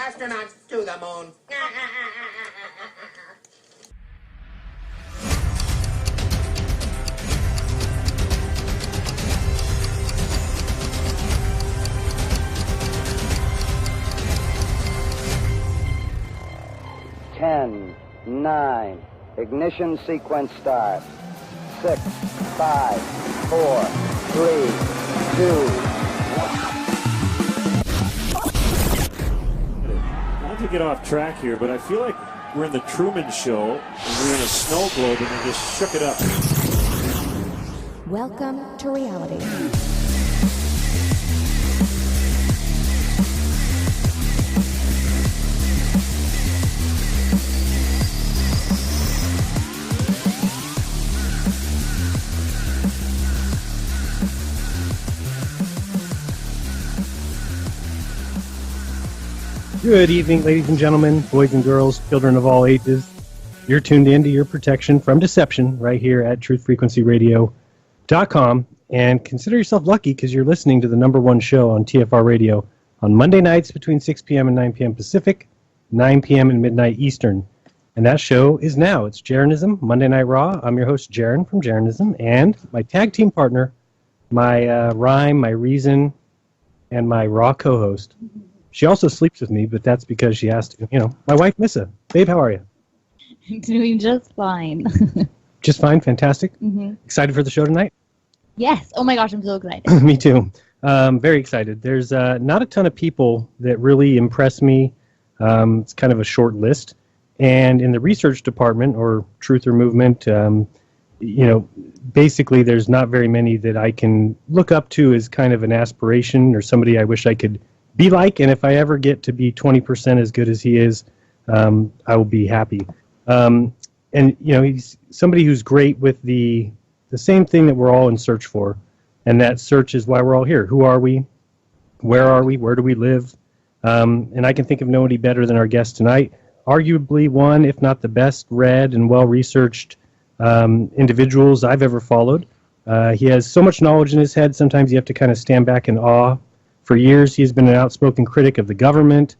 astronauts to the moon. Ten, 9, ignition sequence start. 6, 5, 4, 3, 2. Not to get off track here, but I feel like we're in the Truman Show, and we're in a snow globe, and they just shook it up. Welcome to reality. Good evening, ladies and gentlemen, boys and girls, children of all ages. You're tuned in to your protection from deception right here at truthfrequencyradio.com. And consider yourself lucky because you're listening to the #1 show on TFR Radio on Monday nights between 6 p.m. and 9 p.m. Pacific, 9 p.m. and midnight Eastern. And that show is now. It's Jeranism, Monday Night Raw. I'm your host, Jaron from Jeranism, and my tag team partner, my rhyme, my reason, and my raw co-host. She also sleeps with me, but that's because she has to. You know, my wife, Missa. Babe, how are you? I'm doing just fine. Just fine, fantastic. Mm-hmm. Excited for the show tonight? Yes. Oh my gosh, I'm so excited. Me too. Very excited. There's not a ton of people that really impress me. It's kind of a short list. And in the research department, or Truth or Movement, basically there's not very many that I can look up to as kind of an aspiration or somebody I wish I could be like, and if I ever get to be 20% as good as he is, I will be happy. And he's somebody who's great with the same thing that we're all in search for, and that search is why we're all here. Who are we? Where are we? Where do we live? And I can think of nobody better than our guest tonight. Arguably one, if not the best read and well-researched individuals I've ever followed. He has so much knowledge in his head, sometimes you have to kind of stand back in awe. For years, he's been an outspoken critic of the government.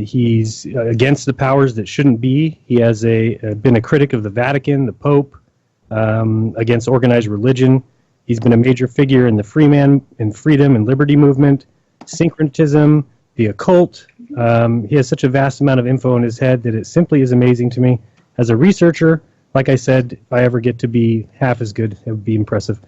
He's against the powers that shouldn't be. He has been a critic of the Vatican, the Pope, against organized religion. He's been a major figure in the freedom and liberty movement, syncretism, the occult. He has such a vast amount of info in his head that it simply is amazing to me. As a researcher, like I said, if I ever get to be half as good, it would be impressive.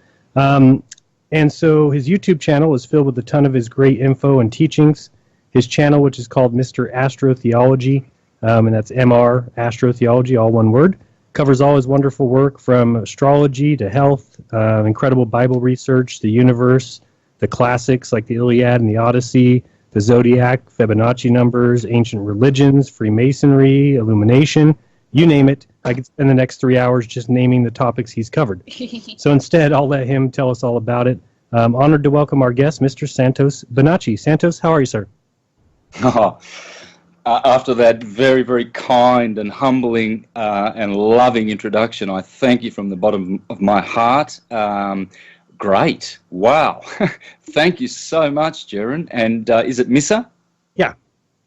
And so his YouTube channel is filled with a ton of his great info and teachings. His channel, which is called Mr. Astrotheology, and that's MR Astrotheology, all one word, covers all his wonderful work from astrology to health, incredible Bible research, the universe, the classics like the Iliad and the Odyssey, the Zodiac, Fibonacci numbers, ancient religions, Freemasonry, Illumination, you name it. I could spend the next 3 hours just naming the topics he's covered. So instead, I'll let him tell us all about it. I'm honored to welcome our guest, Mr. Santos Bonacci. Santos, how are you, sir? After that very, very kind and humbling and loving introduction, I thank you from the bottom of my heart. Great. Wow. Thank you so much, Jaron. And is it Missa? Yeah.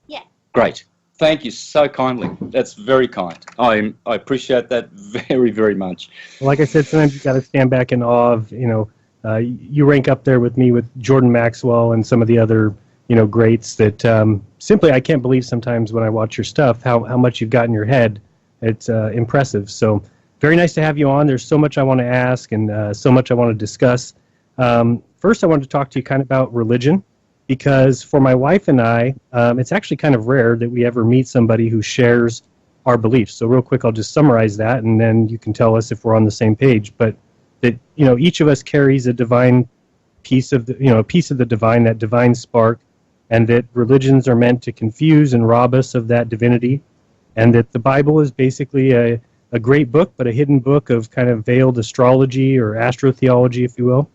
Yeah. Great. Thank you so kindly. That's very kind. I appreciate that very, very much. Well, like I said, sometimes you got to stand back in awe of, you rank up there with me with Jordan Maxwell and some of the other, greats that simply I can't believe sometimes when I watch your stuff how much you've got in your head. It's impressive. So very nice to have you on. There's so much I want to ask and so much I want to discuss. First, I wanted to talk to you kind of about religion. Because for my wife and I, it's actually kind of rare that we ever meet somebody who shares our beliefs. So real quick, I'll just summarize that, and then you can tell us if we're on the same page. But that each of us carries a divine piece of a piece of the divine, that divine spark, and that religions are meant to confuse and rob us of that divinity, and that the Bible is basically a great book, but a hidden book of kind of veiled astrology or astrotheology, if you will.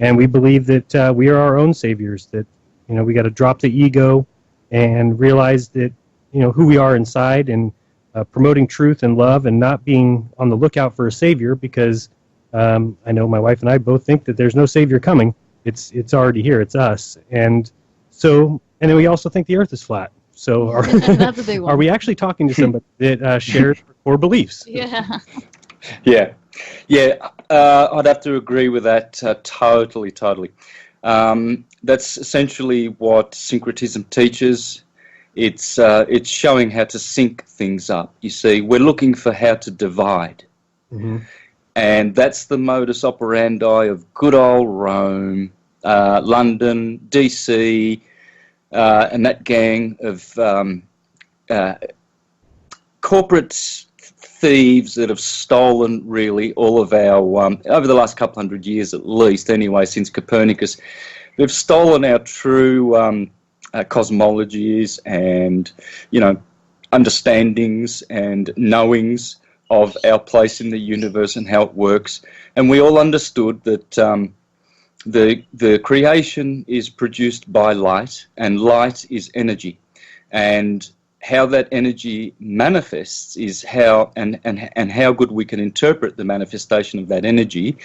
And we believe that we are our own saviors. That we got to drop the ego and realize that, who we are inside, and promoting truth and love and not being on the lookout for a savior, because I know my wife and I both think that there's no savior coming. It's already here. It's us. And then we also think the earth is flat. So That's a big one. are we actually talking to somebody that shares our core beliefs? Yeah. Yeah. I'd have to agree with that totally. That's essentially what syncretism teaches. It's showing how to sync things up. You see, we're looking for how to divide. Mm-hmm. And that's the modus operandi of good old Rome, London, DC, and that gang of corporate thieves that have stolen really all of our, over the last couple hundred years at least anyway, since Copernicus, they've stolen our true cosmologies and, understandings and knowings of our place in the universe and how it works. And we all understood that the creation is produced by light, and light is energy. And how that energy manifests is how and how good we can interpret the manifestation of that energy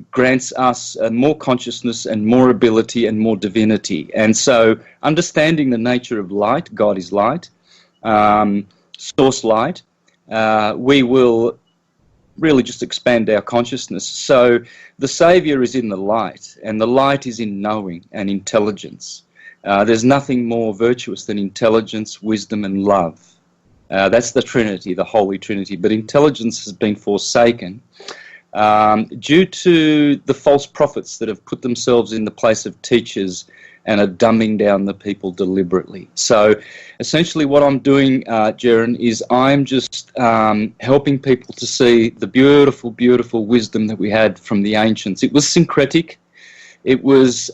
grants us more consciousness and more ability and more divinity. And so understanding the nature of light, God is light, source light, we will really just expand our consciousness. So the Saviour is in the light, and the light is in knowing and intelligence. There's nothing more virtuous than intelligence, wisdom and love. That's the Trinity, the Holy Trinity. But intelligence has been forsaken due to the false prophets that have put themselves in the place of teachers and are dumbing down the people deliberately. So essentially what I'm doing, Jeran, is I'm just helping people to see the beautiful, beautiful wisdom that we had from the ancients. It was syncretic, it was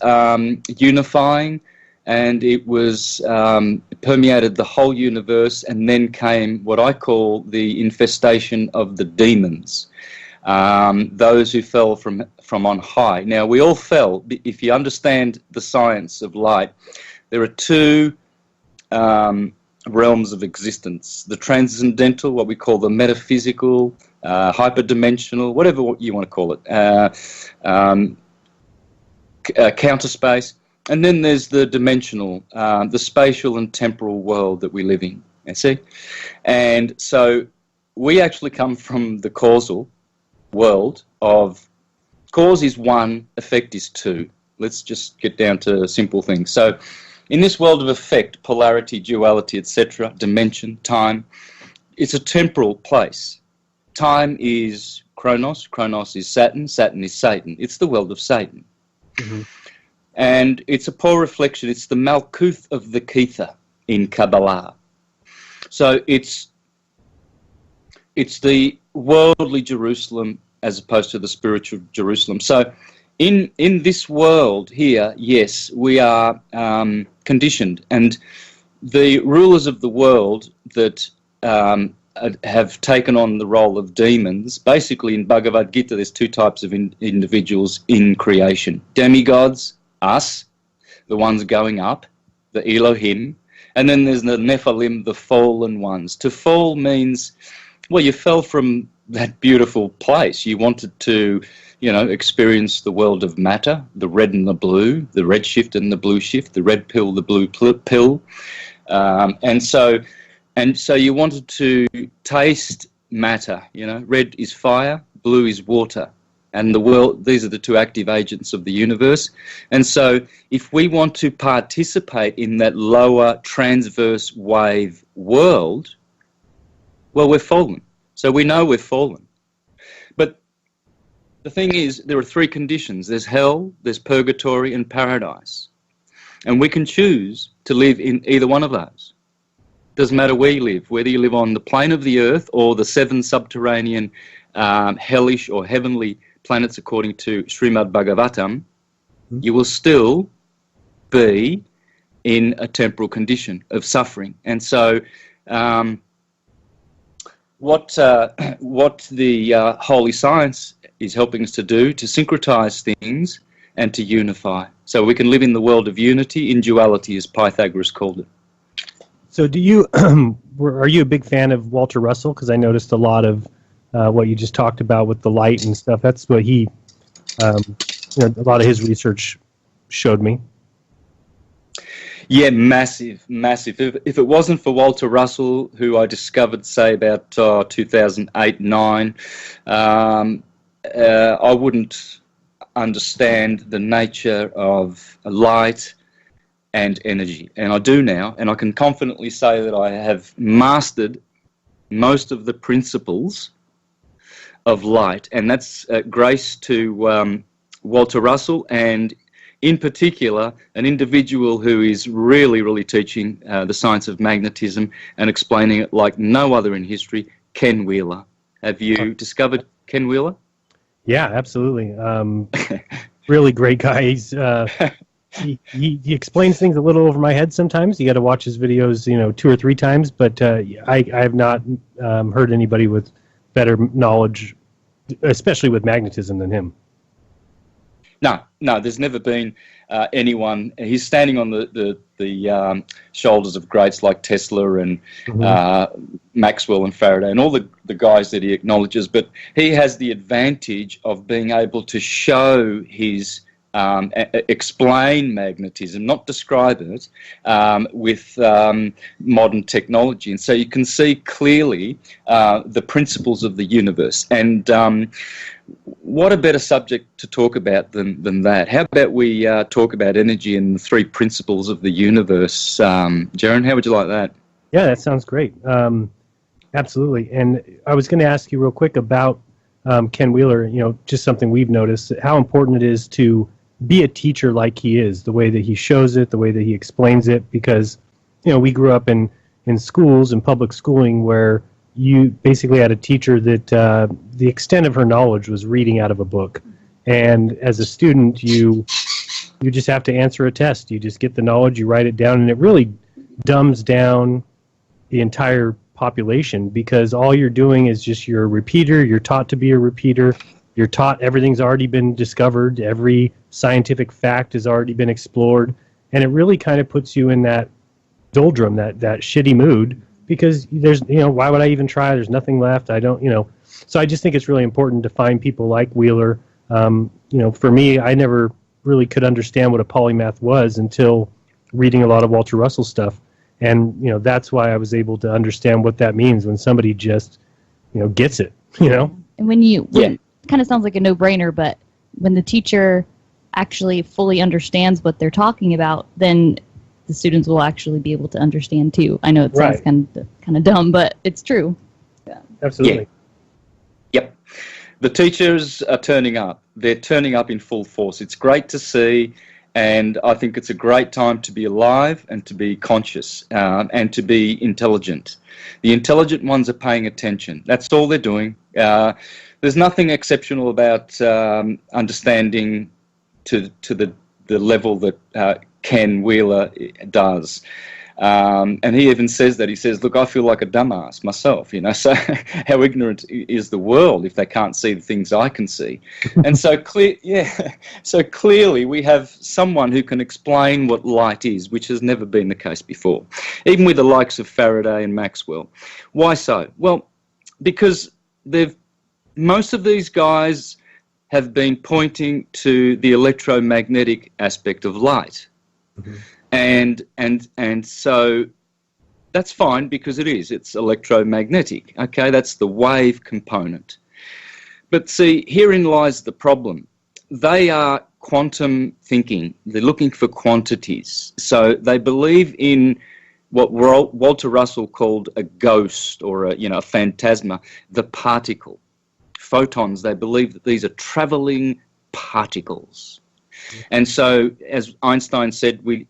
unifying, and it was permeated the whole universe, and then came what I call the infestation of the demons. Those who fell from on high. Now, we all fell. If you understand the science of light, there are two realms of existence. The transcendental, what we call the metaphysical, hyperdimensional, whatever you want to call it, counter space. And then there's the dimensional, the spatial and temporal world that we live in. You see? And so we actually come from the causal world of cause is one, effect is two. Let's just get down to simple things. So in this world of effect, polarity, duality, etc., dimension, time, it's a temporal place. Time is Chronos, Chronos is Saturn, Saturn is Satan. It's the world of Satan. Mm-hmm. And it's a poor reflection. It's the Malkuth of the Kether in Kabbalah. So it's the worldly Jerusalem as opposed to the spiritual Jerusalem. So in this world here, yes, we are conditioned. And the rulers of the world that have taken on the role of demons, basically in Bhagavad Gita, there's two types of individuals in creation. Demigods, us, the ones going up, the Elohim, and then there's the Nephilim, the fallen ones. To fall means, well, you fell from that beautiful place. You wanted to, experience the world of matter, the red and the blue, the red shift and the blue shift, the red pill, the blue pill. And so you wanted to taste matter, red is fire, blue is water. And the world, these are the two active agents of the universe. And so if we want to participate in that lower transverse wave world, well, we're fallen. So we know we're fallen. But the thing is, there are three conditions. There's hell, there's purgatory, and paradise. And we can choose to live in either one of those. Doesn't matter where you live, whether you live on the plane of the earth or the seven subterranean hellish or heavenly planets according to Srimad Bhagavatam, you will still be in a temporal condition of suffering. And so what the holy science is helping us to do, to syncretize things and to unify. So we can live in the world of unity, in duality, as Pythagoras called it. So are you a big fan of Walter Russell? Because I noticed a lot of what you just talked about with the light and stuff. That's what he, a lot of his research showed me. Yeah, massive, massive. If it wasn't for Walter Russell, who I discovered, say, about 2008-9, I wouldn't understand the nature of light and energy. And I do now, and I can confidently say that I have mastered most of the principles of light, and that's grace to Walter Russell, and in particular, an individual who is really, really teaching the science of magnetism and explaining it like no other in history, Ken Wheeler. Have you discovered Ken Wheeler? Yeah, absolutely. Really great guy. He's he explains things a little over my head sometimes. You got to watch his videos, 2 or 3 times. But I have not heard anybody with better knowledge, especially with magnetism, than him. No, there's never been anyone. He's standing on the shoulders of greats like Tesla and Maxwell and Faraday and all the guys that he acknowledges. But he has the advantage of being able to show his explain magnetism, not describe it, with modern technology. And so you can see clearly the principles of the universe. And what a better subject to talk about than that? How about we talk about energy and the 3 principles of the universe? Jaron, how would you like that? Yeah, that sounds great. Absolutely. And I was going to ask you real quick about Ken Wheeler, just something we've noticed, how important it is to be a teacher like he is, the way that he shows it, the way that he explains it, because, we grew up in schools and public schooling where you basically had a teacher that the extent of her knowledge was reading out of a book. And as a student, you just have to answer a test. You just get the knowledge, you write it down, and it really dumbs down the entire population because all you're doing is just you're a repeater. You're taught to be a repeater. You're taught everything's already been discovered. Every scientific fact has already been explored. And it really kind of puts you in that doldrum, that shitty mood, because there's, why would I even try? There's nothing left. I don't, So I just think it's really important to find people like Wheeler. For me, I never really could understand what a polymath was until reading a lot of Walter Russell stuff. And, that's why I was able to understand what that means when somebody just, gets it, And when it kind of sounds like a no-brainer, but when the teacher actually fully understands what they're talking about, then the students will actually be able to understand too. I know it sounds kind of dumb, but it's true. Yeah. Absolutely. Yeah. Yep. The teachers are turning up. They're turning up in full force. It's great to see, and I think it's a great time to be alive and to be conscious and to be intelligent. The intelligent ones are paying attention. That's all they're doing. There's nothing exceptional about understanding to the level that Ken Wheeler does. And he even says that. He says, look, I feel like a dumbass myself, so how ignorant is the world if they can't see the things I can see? And so clearly we have someone who can explain what light is, which has never been the case before, even with the likes of Faraday and Maxwell. Why so? Well, because most of these guys have been pointing to the electromagnetic aspect of light. Mm-hmm. And so that's fine because it's electromagnetic. Okay, that's the wave component. But see, herein lies the problem. They are quantum thinking. They're looking for quantities. So they believe in what Walter Russell called a ghost or a phantasma, the particle. Photons, they believe that these are traveling particles. And so, as Einstein said, we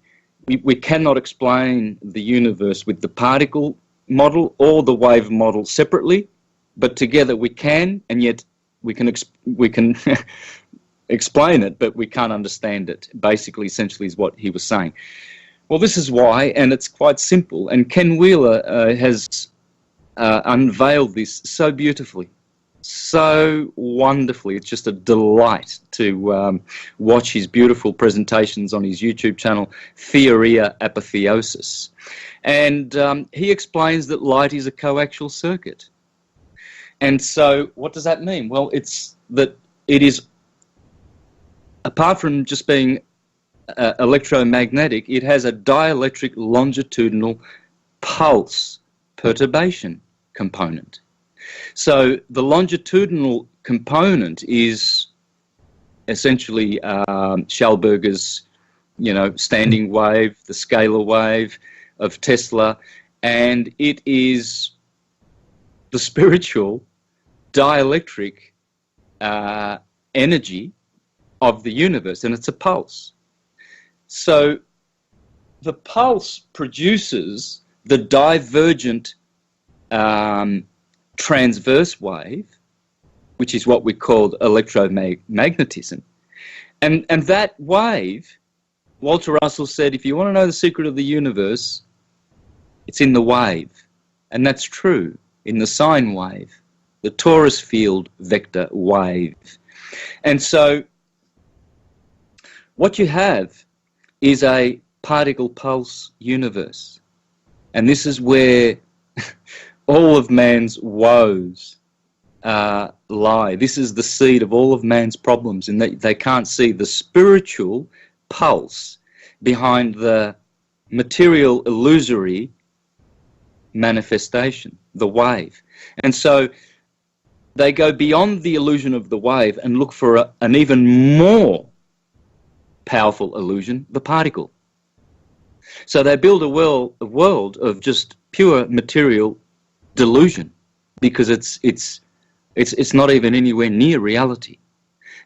cannot explain the universe with the particle model or the wave model separately, but together we can, and yet we can explain it, but we can't understand it. Basically, essentially, is what he was saying. Well, this is why, and it's quite simple. And Ken Wheeler has unveiled this so beautifully. So wonderfully. It's just a delight to watch his beautiful presentations on his YouTube channel, Theoria Apotheosis. And he explains that light is a coaxial circuit. And so what does that mean? Well, it's that it is, apart from just being electromagnetic, it has a dielectric longitudinal pulse perturbation component. So the longitudinal component is essentially Schallberger's, standing wave, the scalar wave of Tesla, and it is the spiritual dielectric energy of the universe, and it's a pulse. So the pulse produces the divergent transverse wave, which is what we call electromagnetism. And that wave, Walter Russell said, if you want to know the secret of the universe, it's in the wave. And that's true, in the sine wave, the torus field vector wave. And so what you have is a particle pulse universe. And this is where all of man's woes lie. This is the seed of all of man's problems, in that they can't see the spiritual pulse behind the material illusory manifestation, the wave. And so they go beyond the illusion of the wave and look for an even more powerful illusion, the particle. So they build a world of just pure material delusion, because it's not even anywhere near reality.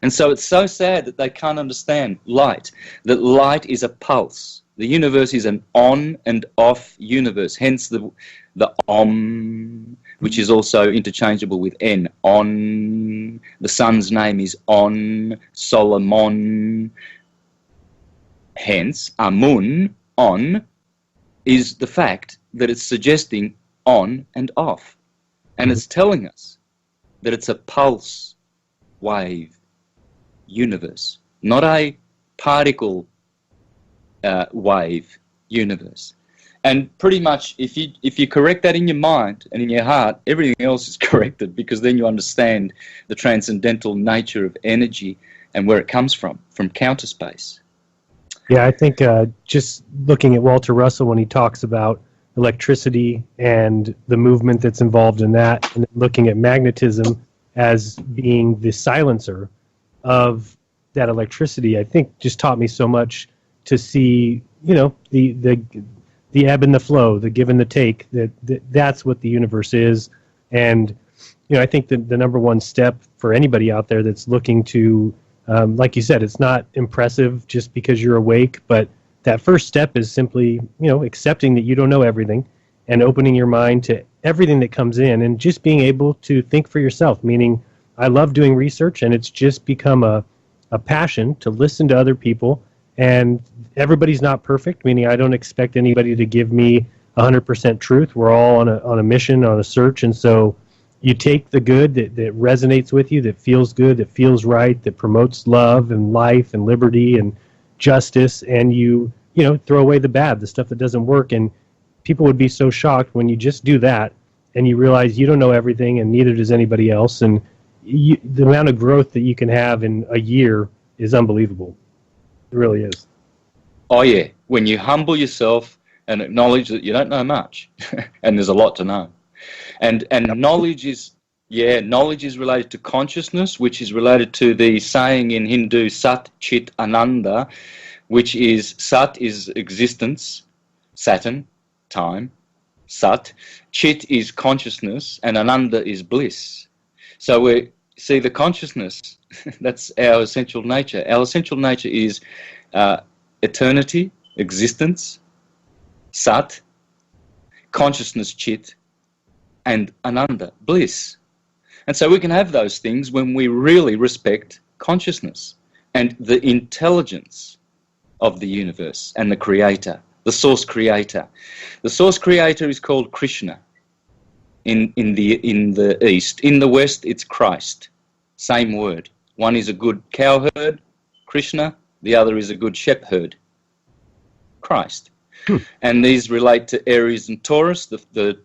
And so it's so sad that they can't understand light, that light is a pulse. The universe is an on and off universe, hence the Om, which is also interchangeable with N. On. The sun's name is On, Solomon. Hence, Amun, on, is the fact that it's suggesting on and off. And it's telling us that it's a pulse wave universe, not a particle wave universe. And pretty much if you correct that in your mind and in your heart, everything else is corrected, because then you understand the transcendental nature of energy and where it comes from counter space. Yeah, I think just looking at Walter Russell when he talks about electricity and the movement that's involved in that, and looking at magnetism as being the silencer of that electricity, I think just taught me so much to see, the ebb and the flow, the give and the take, that's what the universe is. And, I think the number one step for anybody out there that's looking to, like you said, it's not impressive just because you're awake, but that first step is simply, accepting that you don't know everything and opening your mind to everything that comes in, and just being able to think for yourself, meaning I love doing research, and it's just become a passion to listen to other people. And everybody's not perfect, meaning I don't expect anybody to give me 100% truth. We're all on a mission, on a search, and so you take the good that resonates with you, that feels good, that feels right, that promotes love and life and liberty and justice, and you throw away the bad, the stuff that doesn't work. And people would be so shocked when you just do that and you realize you don't know everything, and neither does anybody else. And the amount of growth that you can have in a year is unbelievable. It really is. Oh yeah, when you humble yourself and acknowledge that you don't know much, and there's a lot to know, and knowledge is related to consciousness, which is related to the saying in Hindu, Sat Chit Ananda, which is Sat is existence, Saturn, time, Sat. Chit is consciousness, and Ananda is bliss. So we see the consciousness. That's our essential nature. Our essential nature is eternity, existence, Sat, consciousness, Chit, and Ananda, bliss. And so we can have those things when we really respect consciousness and the intelligence of the universe and the creator, the source creator. The source creator is called Krishna in the East. In the West, it's Christ. Same word. One is a good cowherd, Krishna. The other is a good shepherd, Christ. And these relate to Aries and Taurus, the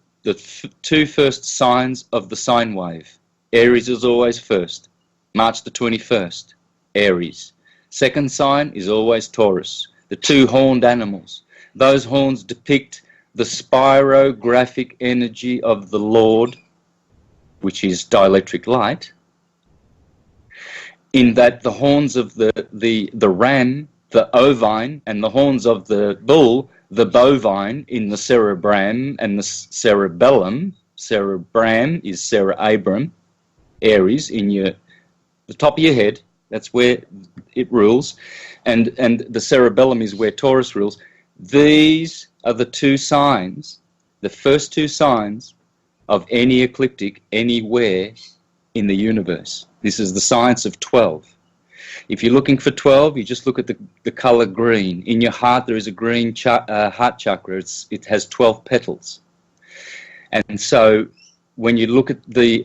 two first signs of the sine wave. Aries is always first. March the 21st, Aries. Second sign is always Taurus, the two horned animals. Those horns depict the spirographic energy of the Lord, which is dielectric light, in that the horns of the ram, the ovine, and the horns of the bull, the bovine, in the cerebrum and the cerebellum. Cerebrum is cerebrum, Aries, in the top of your head. That's where it rules, and the cerebellum is where Taurus rules. These are the two signs, the first two signs of any ecliptic anywhere in the universe. This is the science of 12. If you're looking for 12, you just look at the color green. In your heart, there is a green heart chakra. It has 12 petals. And so when you look at the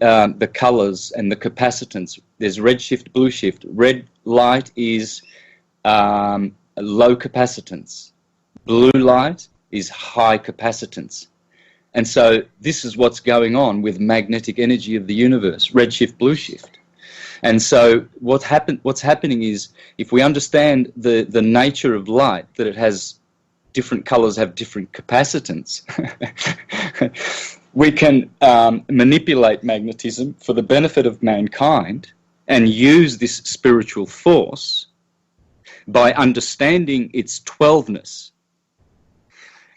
colors and the capacitance, there's red shift, blue shift. Red light is low capacitance. Blue light is high capacitance. And so this is what's going on with magnetic energy of the universe, red shift, blue shift. And so what's happening is, if we understand the nature of light, that it has different colors, have different capacitance, we can manipulate magnetism for the benefit of mankind and use this spiritual force by understanding its 12ness.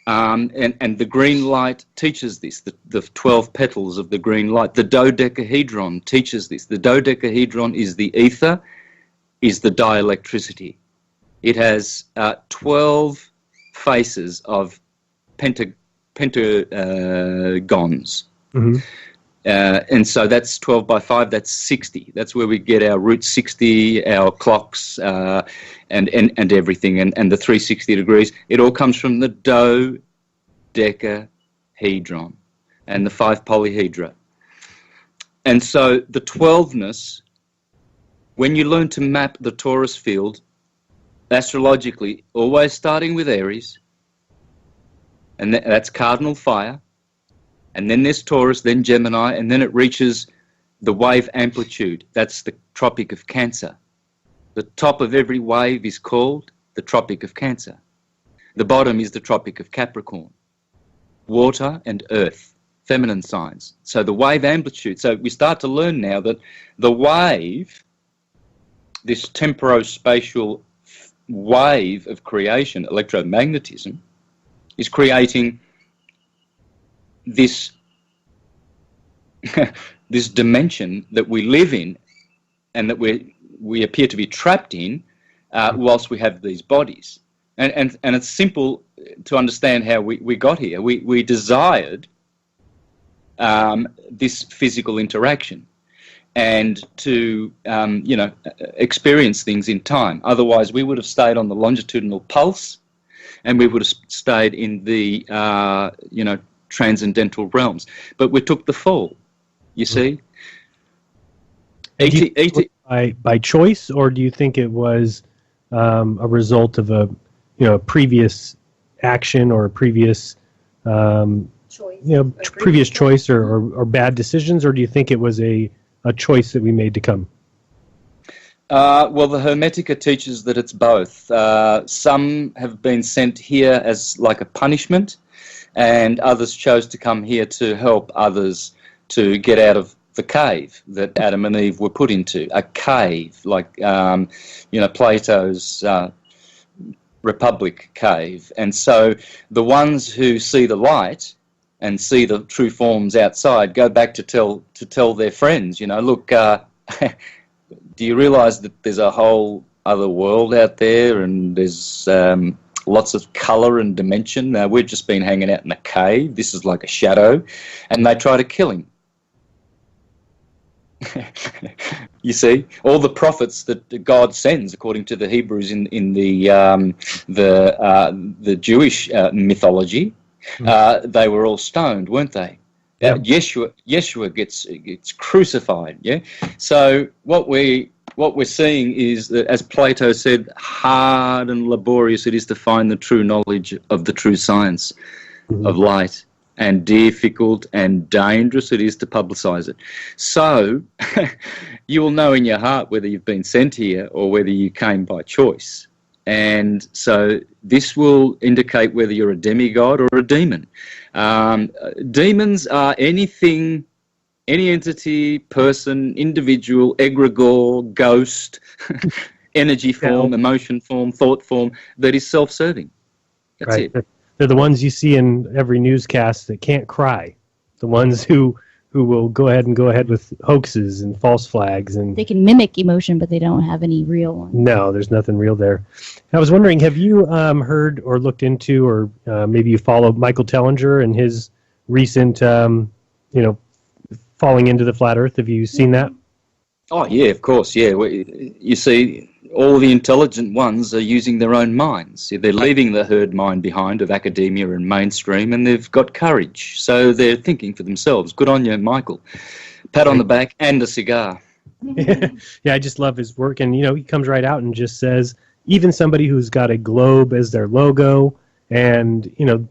And the green light teaches this, the 12 petals of the green light. The dodecahedron teaches this. The dodecahedron is the ether, is the dielectricity. It has 12 faces of pentagons. Mm-hmm. And so that's 12 by 5, that's 60. That's where we get our Route 60, our clocks, and everything, and the 360 degrees. It all comes from the dodecahedron and the 5 polyhedra. And so the 12ness, when you learn to map the Taurus field, astrologically, always starting with Aries, and that's cardinal fire, and then there's Taurus, then Gemini, and then it reaches the wave amplitude. That's the Tropic of Cancer. The top of every wave is called the Tropic of Cancer. The bottom is the Tropic of Capricorn. Water and earth, feminine signs. So the wave amplitude. So we start to learn now that the wave, this temporospatial wave of creation, electromagnetism, is creating this this dimension that we live in, and that we appear to be trapped in, whilst we have these bodies. And it's simple to understand how we got here. We desired this physical interaction, and to experience things in time. Otherwise, we would have stayed on the longitudinal pulse, and we would have stayed in the transcendental realms. But we took the fall, you see. By choice, or do you think it was a result of a previous action or a previous previous choice or bad decisions, or do you think it was a choice that we made to come? Well, the Hermetica teaches that it's both. Some have been sent here as like a punishment, and others chose to come here to help others to get out of the cave that Adam and Eve were put into. A cave, like Plato's Republic cave. And so the ones who see the light and see the true forms outside go back to tell their friends, look, do you realize that there's a whole other world out there, and there's lots of colour and dimension? We've just been hanging out in a cave. This is like a shadow. And they try to kill him. You see, all the prophets that God sends, according to the Hebrews in the Jewish mythology, they were all stoned, weren't they? Yeah. Yeshua gets crucified. Yeah. So what we're seeing is that, as Plato said, hard and laborious it is to find the true knowledge of the true science of light. and difficult and dangerous it is to publicise it. So you will know in your heart whether you've been sent here or whether you came by choice. And so this will indicate whether you're a demigod or a demon. Demons are anything, any entity, person, individual, egregore, ghost, energy form, emotion form, thought form that is self-serving. That's right. it. They're the ones you see in every newscast that can't cry. The ones who will go ahead with hoaxes and false flags. And they can mimic emotion, but they don't have any real one. No, there's nothing real there. I was wondering, have you heard or looked into, or maybe you follow Michael Tellinger and his recent, falling into the flat Earth? Have you seen that? Oh, yeah, of course, yeah. You see, all the intelligent ones are using their own minds. They're leaving the herd mind behind of academia and mainstream, and they've got courage. So they're thinking for themselves. Good on you, Michael. Pat on the back and a cigar. Yeah, I just love his work. And, he comes right out and just says, even somebody who's got a globe as their logo, and,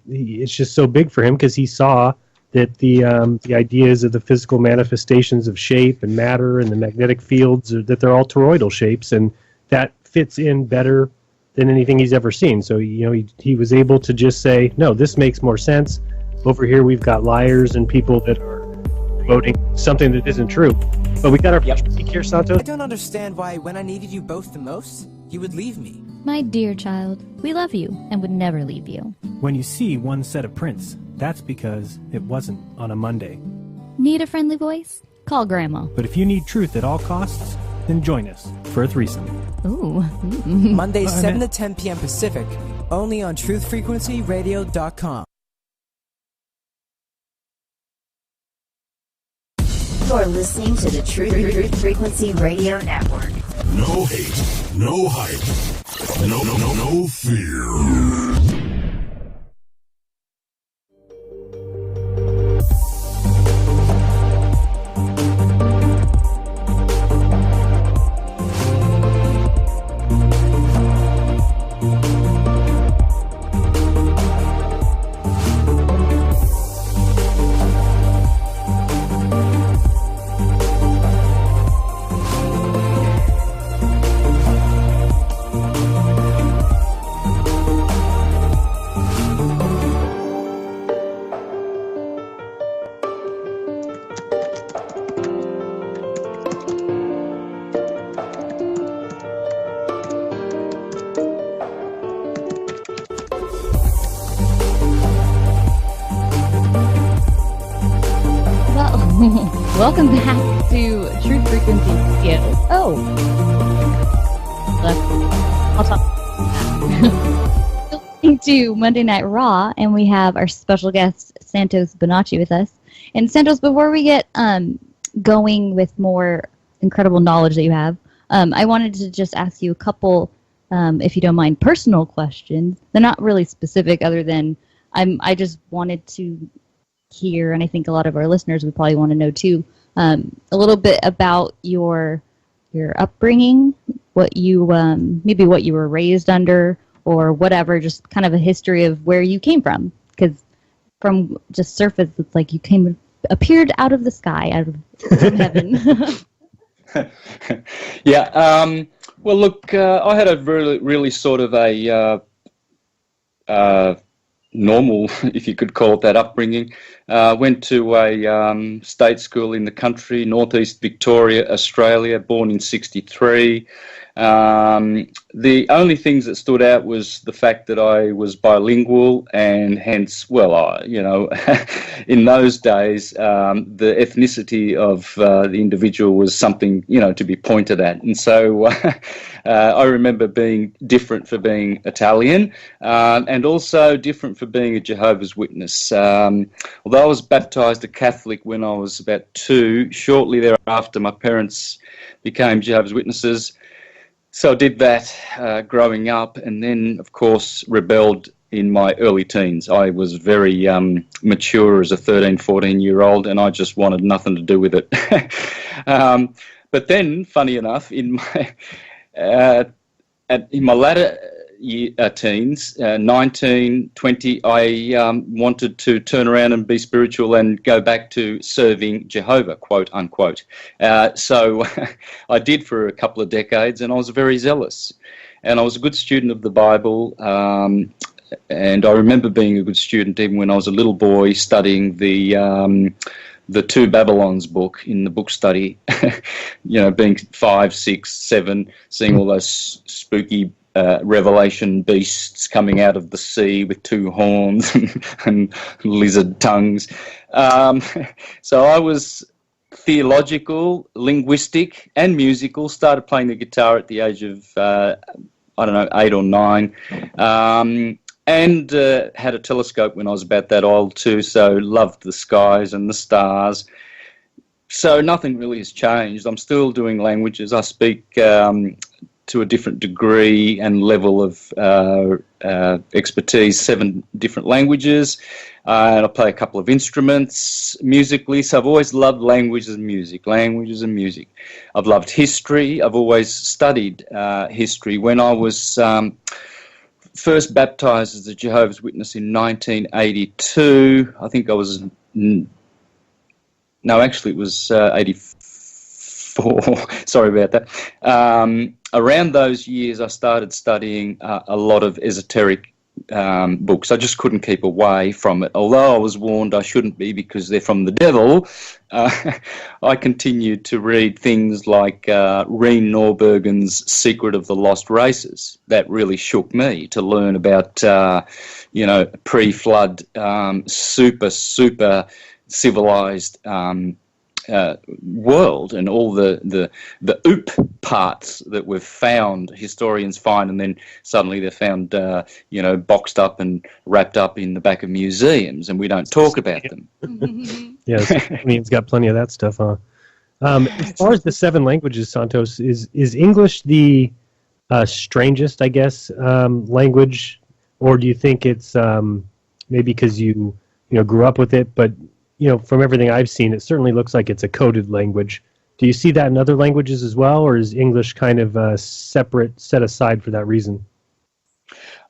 it's just so big for him because he saw that the ideas of the physical manifestations of shape and matter and the magnetic fields, that they're all toroidal shapes, and that fits in better than anything he's ever seen. So, he was able to just say, no, this makes more sense. Over here we've got liars and people that are promoting something that isn't true. But we got our first speak here, Santos. I don't understand why when I needed you both the most, you would leave me. My dear child, we love you and would never leave you. When you see one set of prints, that's because it wasn't on a Monday. Need a friendly voice? Call Grandma. But if you need truth at all costs, then join us for a threesome. Ooh. Mondays 7 to 10 p.m. Pacific, only on truthfrequencyradio.com. You're listening to the Truth Frequency Radio Network. No hate, no hype, no fear. Welcome back to Truth Frequency Radio. Oh. I'll talk. Listening to Monday Night Raw, and we have our special guest, Santos Bonacci, with us. And Santos, before we get going with more incredible knowledge that you have, I wanted to just ask you a couple, if you don't mind, personal questions. They're not really specific other than I just wanted to hear, and I think a lot of our listeners would probably want to know too, a little bit about your upbringing, what you maybe what you were raised under, or whatever, just kind of a history of where you came from. Because from just surface, it's like you appeared out of the sky, out of heaven. Yeah. Well, look, I had a really sort of a normal, if you could call it that, upbringing. Went to a state school in the country, northeast Victoria, Australia, born in 1963. The only things that stood out was the fact that I was bilingual, and hence, well, in those days, the ethnicity of the individual was something, to be pointed at. And so I remember being different for being Italian, and also different for being a Jehovah's Witness. Although I was baptized a Catholic when I was about 2, shortly thereafter my parents became Jehovah's Witnesses. So I did that growing up, and then, of course, rebelled in my early teens. I was very mature as a 13, 14-year-old, and I just wanted nothing to do with it. But then, funny enough, in my latter teens, 19, 20, I wanted to turn around and be spiritual and go back to serving Jehovah, quote unquote. So I did for a couple of decades, and I was very zealous. And I was a good student of the Bible, and I remember being a good student even when I was a little boy studying the Two Babylons book in the book study, being 5, 6, 7, seeing all those spooky Revelation beasts coming out of the sea with 2 horns and lizard tongues. So I was theological, linguistic, and musical. Started playing the guitar at the age of, 8 or 9. And had a telescope when I was about that old too, so loved the skies and the stars. So nothing really has changed. I'm still doing languages. I speak to a different degree and level of expertise, 7 different languages, and I play a couple of instruments musically. So I've always loved languages and music. I've loved history. I've always studied history. When I was first baptized as a Jehovah's Witness in 1982. I think I was, it was 84. Sorry about that. Around those years, I started studying a lot of esoteric books. I just couldn't keep away from it. Although I was warned I shouldn't be because they're from the devil, I continued to read things like Reen Norbergen's Secret of the Lost Races. That really shook me to learn about, pre-flood, super civilized world and all the oop parts that we've found, historians find, and then suddenly they're found, boxed up and wrapped up in the back of museums, and we don't talk about them. Yes, it's got plenty of that stuff, huh? As far as the 7 languages, Santos, is English the strangest, I guess, language, or do you think it's maybe because you grew up with it, but from everything I've seen, it certainly looks like it's a coded language. Do you see that in other languages as well, or is English kind of separate, set aside for that reason?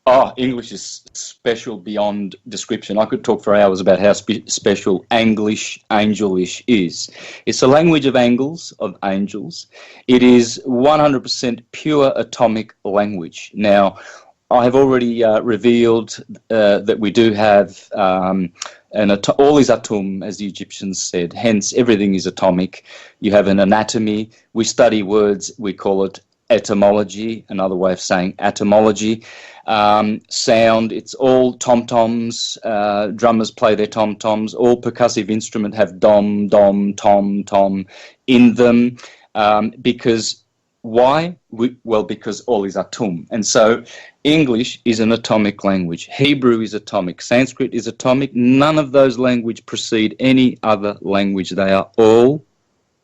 Oh, English is special beyond description. I could talk for hours about how special Anglish, Angelish is. It's a language of angels, of angels. It is 100% pure atomic language. Now, I have already revealed that we do have all is atum, as the Egyptians said. Hence, everything is atomic. You have an anatomy. We study words. We call it etymology, another way of saying atomology. Sound, it's all tom-toms. Drummers play their tom-toms. All percussive instruments have dom, dom, tom, tom in them. Because why? Because all is atum. And so English is an atomic language. Hebrew is atomic. Sanskrit is atomic. None of those languages precede any other language. They are all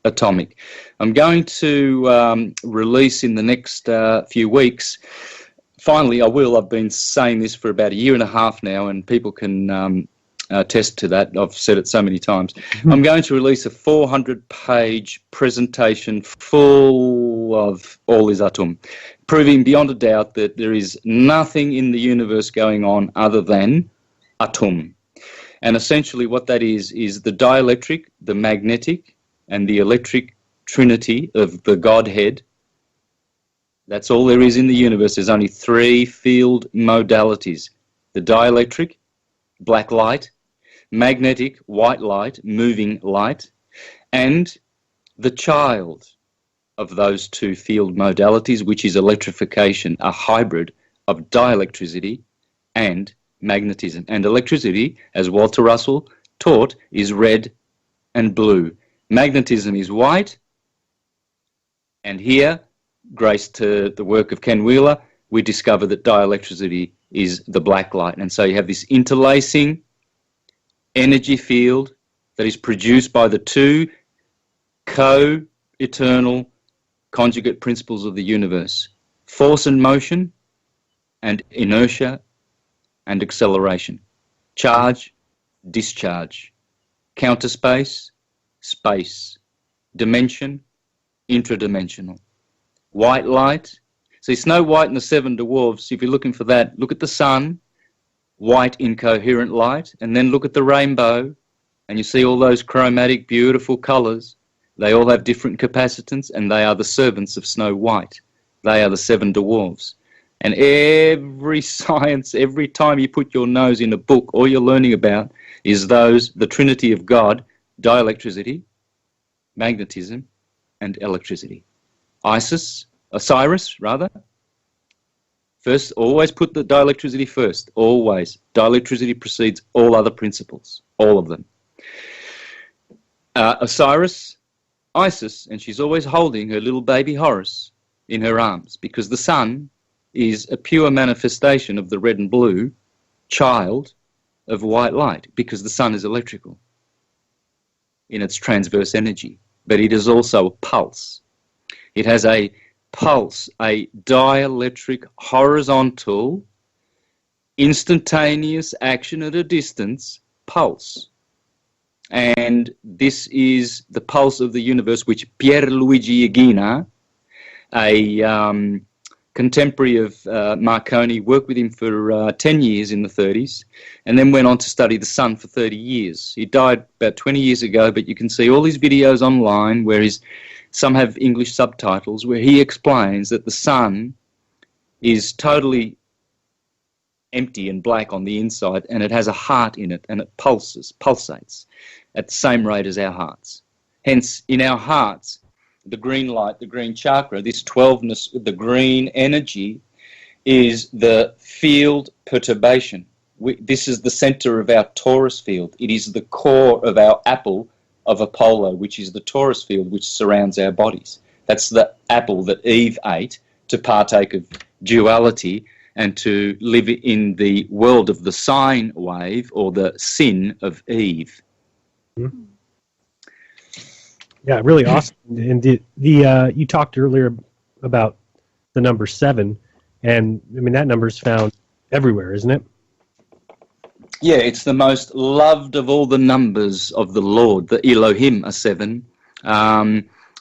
atomic. I'm going to release in the next few weeks. Finally, I will. I've been saying this for about 1.5 years now, and people can attest to that. I've said it so many times. I'm going to release a 400-page presentation full of all is atum, proving beyond a doubt that there is nothing in the universe going on other than atum. And essentially what that is the dielectric, the magnetic, and the electric trinity of the Godhead. That's all there is in the universe. There's only 3 field modalities: the dielectric, black light; magnetic, white light, moving light; and the child of those 2 field modalities, which is electrification, a hybrid of dielectricity and magnetism. And electricity, as Walter Russell taught, is red and blue. Magnetism is white, and here, grace to the work of Ken Wheeler, we discover that dielectricity is the black light. And so you have this interlacing energy field that is produced by the 2 co-eternal conjugate principles of the universe: force and motion, and inertia and acceleration, charge, discharge, counter space, space, dimension, intradimensional, white light, See, Snow White and the Seven Dwarfs, if you're looking for that, look at the sun, white incoherent light, and then look at the rainbow, and you see all those chromatic, beautiful colours. They all have different capacitance, and they are the servants of Snow White. They are the Seven Dwarfs. And every science, every time you put your nose in a book, all you're learning about is the Trinity of God, dielectricity, magnetism, and electricity. Osiris, first, always put the dielectricity first, always. Dielectricity precedes all other principles, all of them. Isis, and she's always holding her little baby Horus in her arms, because the sun is a pure manifestation of the red and blue child of white light, because the sun is electrical in its transverse energy, but it is also a pulse. It has a pulse, a dielectric, horizontal, instantaneous action at a distance pulse. And this is the pulse of the universe, which Pierluigi Egina, a contemporary of Marconi, worked with him for 10 years in the 30s, and then went on to study the sun for 30 years. He died about 20 years ago, but you can see all his videos online where some have English subtitles, where he explains that the sun is totally empty and black on the inside, and it has a heart in it, and it pulsates at the same rate as our hearts. Hence, in our hearts, the green light, the green chakra, this 12ness, the green energy, is the field perturbation. This is the center of our torus field. It is the core of our apple of Apollo, which is the torus field which surrounds our bodies. That's the apple that Eve ate to partake of duality and to live in the world of the sine wave, or the sin of Eve. Mm-hmm. Yeah, really awesome. And you talked earlier about the number 7, and I mean that number's found everywhere, isn't it? Yeah, it's the most loved of all the numbers of the Lord. The Elohim are 7.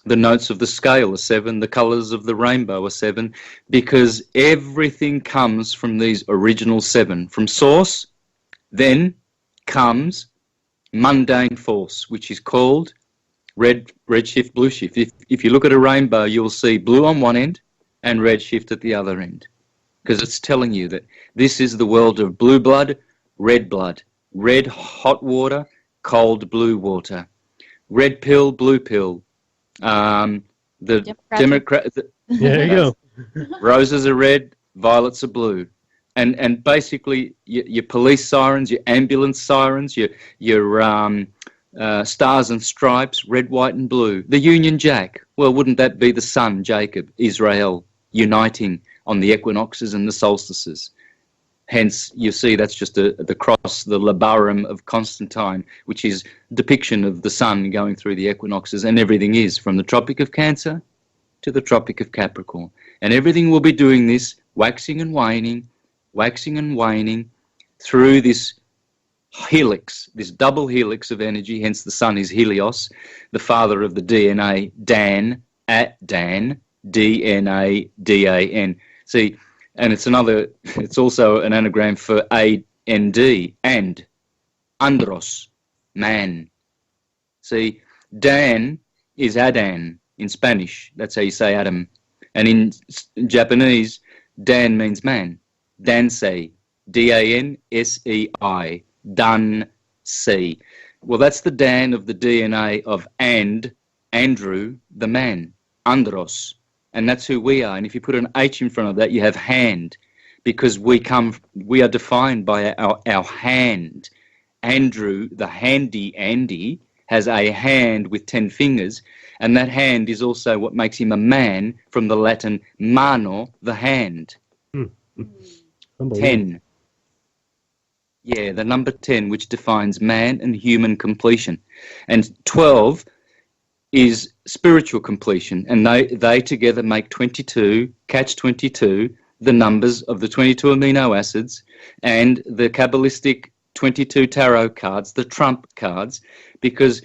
The notes of the scale are 7. The colours of the rainbow are 7, because everything comes from these original 7. From source, then comes mundane force, which is called red shift, blue shift. If you look at a rainbow, you'll see blue on one end and red shift at the other end, because it's telling you that this is the world of blue blood, red hot water, cold blue water, red pill, blue pill. The Democrat. There you go. Roses are red, violets are blue. And basically your police sirens, your ambulance sirens, your stars and stripes, red, white and blue. The Union Jack, well, wouldn't that be the sun, Jacob, Israel, uniting on the equinoxes and the solstices? Hence, you see that's just the cross, the labarum of Constantine, which is depiction of the sun going through the equinoxes, and everything is from the Tropic of Cancer to the Tropic of Capricorn. And everything will be doing this, waxing and waning through this helix, this double helix of energy. Hence the sun is Helios, the father of the DNA, Dan, DNA, DAN. See, and it's also an anagram for AND, and andros, man. See, Dan is Adan in Spanish. That's how you say Adam. And in Japanese, Dan means man. Dansei, D-A-N-S-E-I, Dan-sei. Well, that's the Dan of the DNA of Andrew, the man, andros. And that's who we are. And if you put an H in front of that, you have hand, because we are defined by our hand. Andrew, the handy Andy, has a hand with 10 fingers, and that hand is also what makes him a man, from the Latin mano, the hand. 10. Yeah, the number 10, which defines man and human completion. And 12 is spiritual completion, and they together make 22, catch 22, the numbers of the 22 amino acids and the Kabbalistic 22 tarot cards, the trump cards, because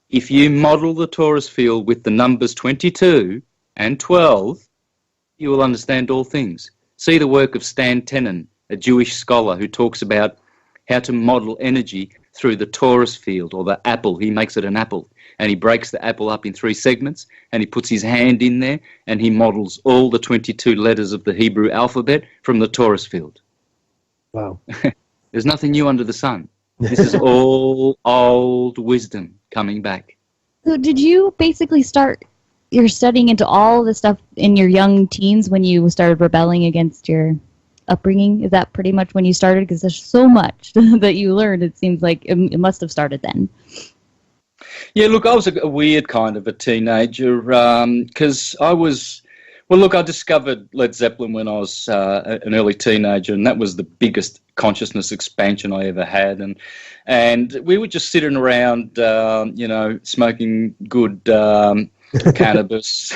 if you model the torus field with the numbers 22 and 12, you will understand all things. See the work of Stan Tenen, a Jewish scholar who talks about how to model energy through the torus field, or the apple. He makes it an apple, and he breaks the apple up in 3 segments, and he puts his hand in there, and he models all the 22 letters of the Hebrew alphabet from the torus field. Wow. There's nothing new under the sun. This is all old wisdom coming back. So did you basically start your studying into all this stuff in your young teens when you started rebelling against your upbringing? Is that pretty much when you started? Because there's so much that you learned. It seems like it must have started then. Yeah, look, I was a weird kind of a teenager because I discovered Led Zeppelin when I was an early teenager, and that was the biggest consciousness expansion I ever had. And we were just sitting around, smoking good cannabis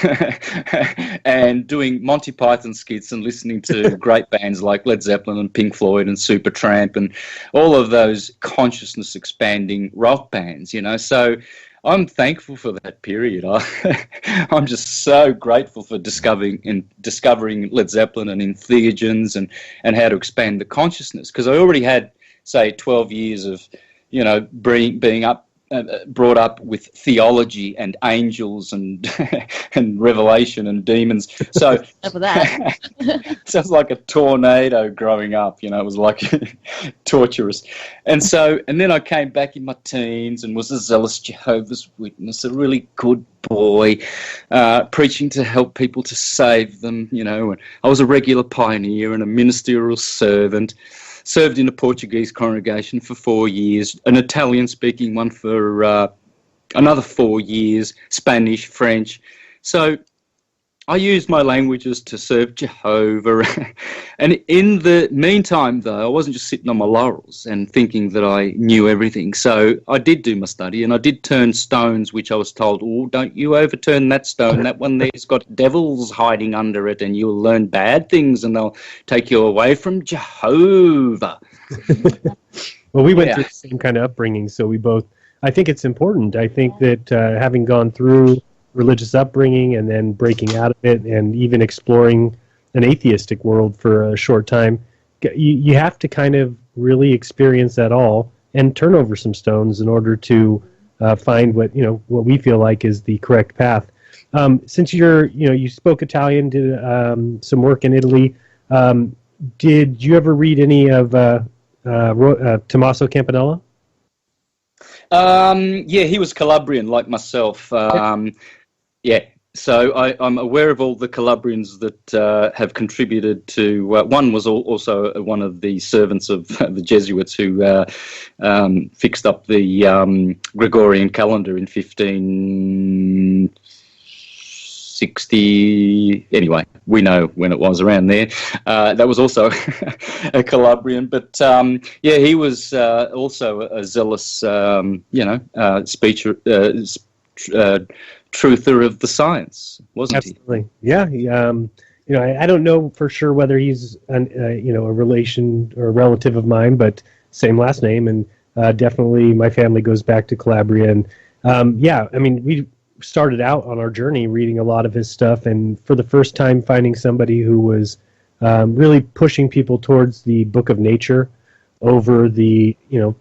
and doing Monty Python skits and listening to great bands like Led Zeppelin and Pink Floyd and Supertramp and all of those consciousness expanding rock bands, So I'm thankful for that period. I'm just so grateful for discovering Led Zeppelin and entheogens and how to expand the consciousness, because I already had, say, 12 years of, being brought up with theology and angels and and revelation and demons. So that. Sounds like a tornado growing up, It was like torturous. And then I came back in my teens and was a zealous Jehovah's Witness, a really good boy, preaching to help people to save them, and I was a regular pioneer and a ministerial servant. Served in a Portuguese congregation for 4 years, an Italian-speaking one for another 4 years, Spanish, French. So I used my languages to serve Jehovah. And in the meantime, though, I wasn't just sitting on my laurels and thinking that I knew everything. So I did do my study, and I did turn stones, which I was told, oh, don't you overturn that stone. That one there's got devils hiding under it, and you'll learn bad things, and they'll take you away from Jehovah. Well, we went through the same kind of upbringing, so I think it's important. I think that having gone through religious upbringing and then breaking out of it and even exploring an atheistic world for a short time, you have to kind of really experience that all and turn over some stones in order to find what we feel like is the correct path. Since you spoke Italian, did some work in Italy, did you ever read any of Tommaso Campanella? Yeah, he was Calabrian like myself. Yeah, so I'm aware of all the Calabrians that have contributed to. One was also one of the servants of the Jesuits who fixed up the Gregorian calendar in 1560. Anyway, we know when it was around there. That was also a Calabrian, but yeah, he was also a zealous, truther of the science, wasn't Absolutely. He? Yeah. I don't know for sure whether he's a relation or a relative of mine, but same last name, and definitely my family goes back to Calabria. And we started out on our journey reading a lot of his stuff, and for the first time finding somebody who was really pushing people towards the book of nature over the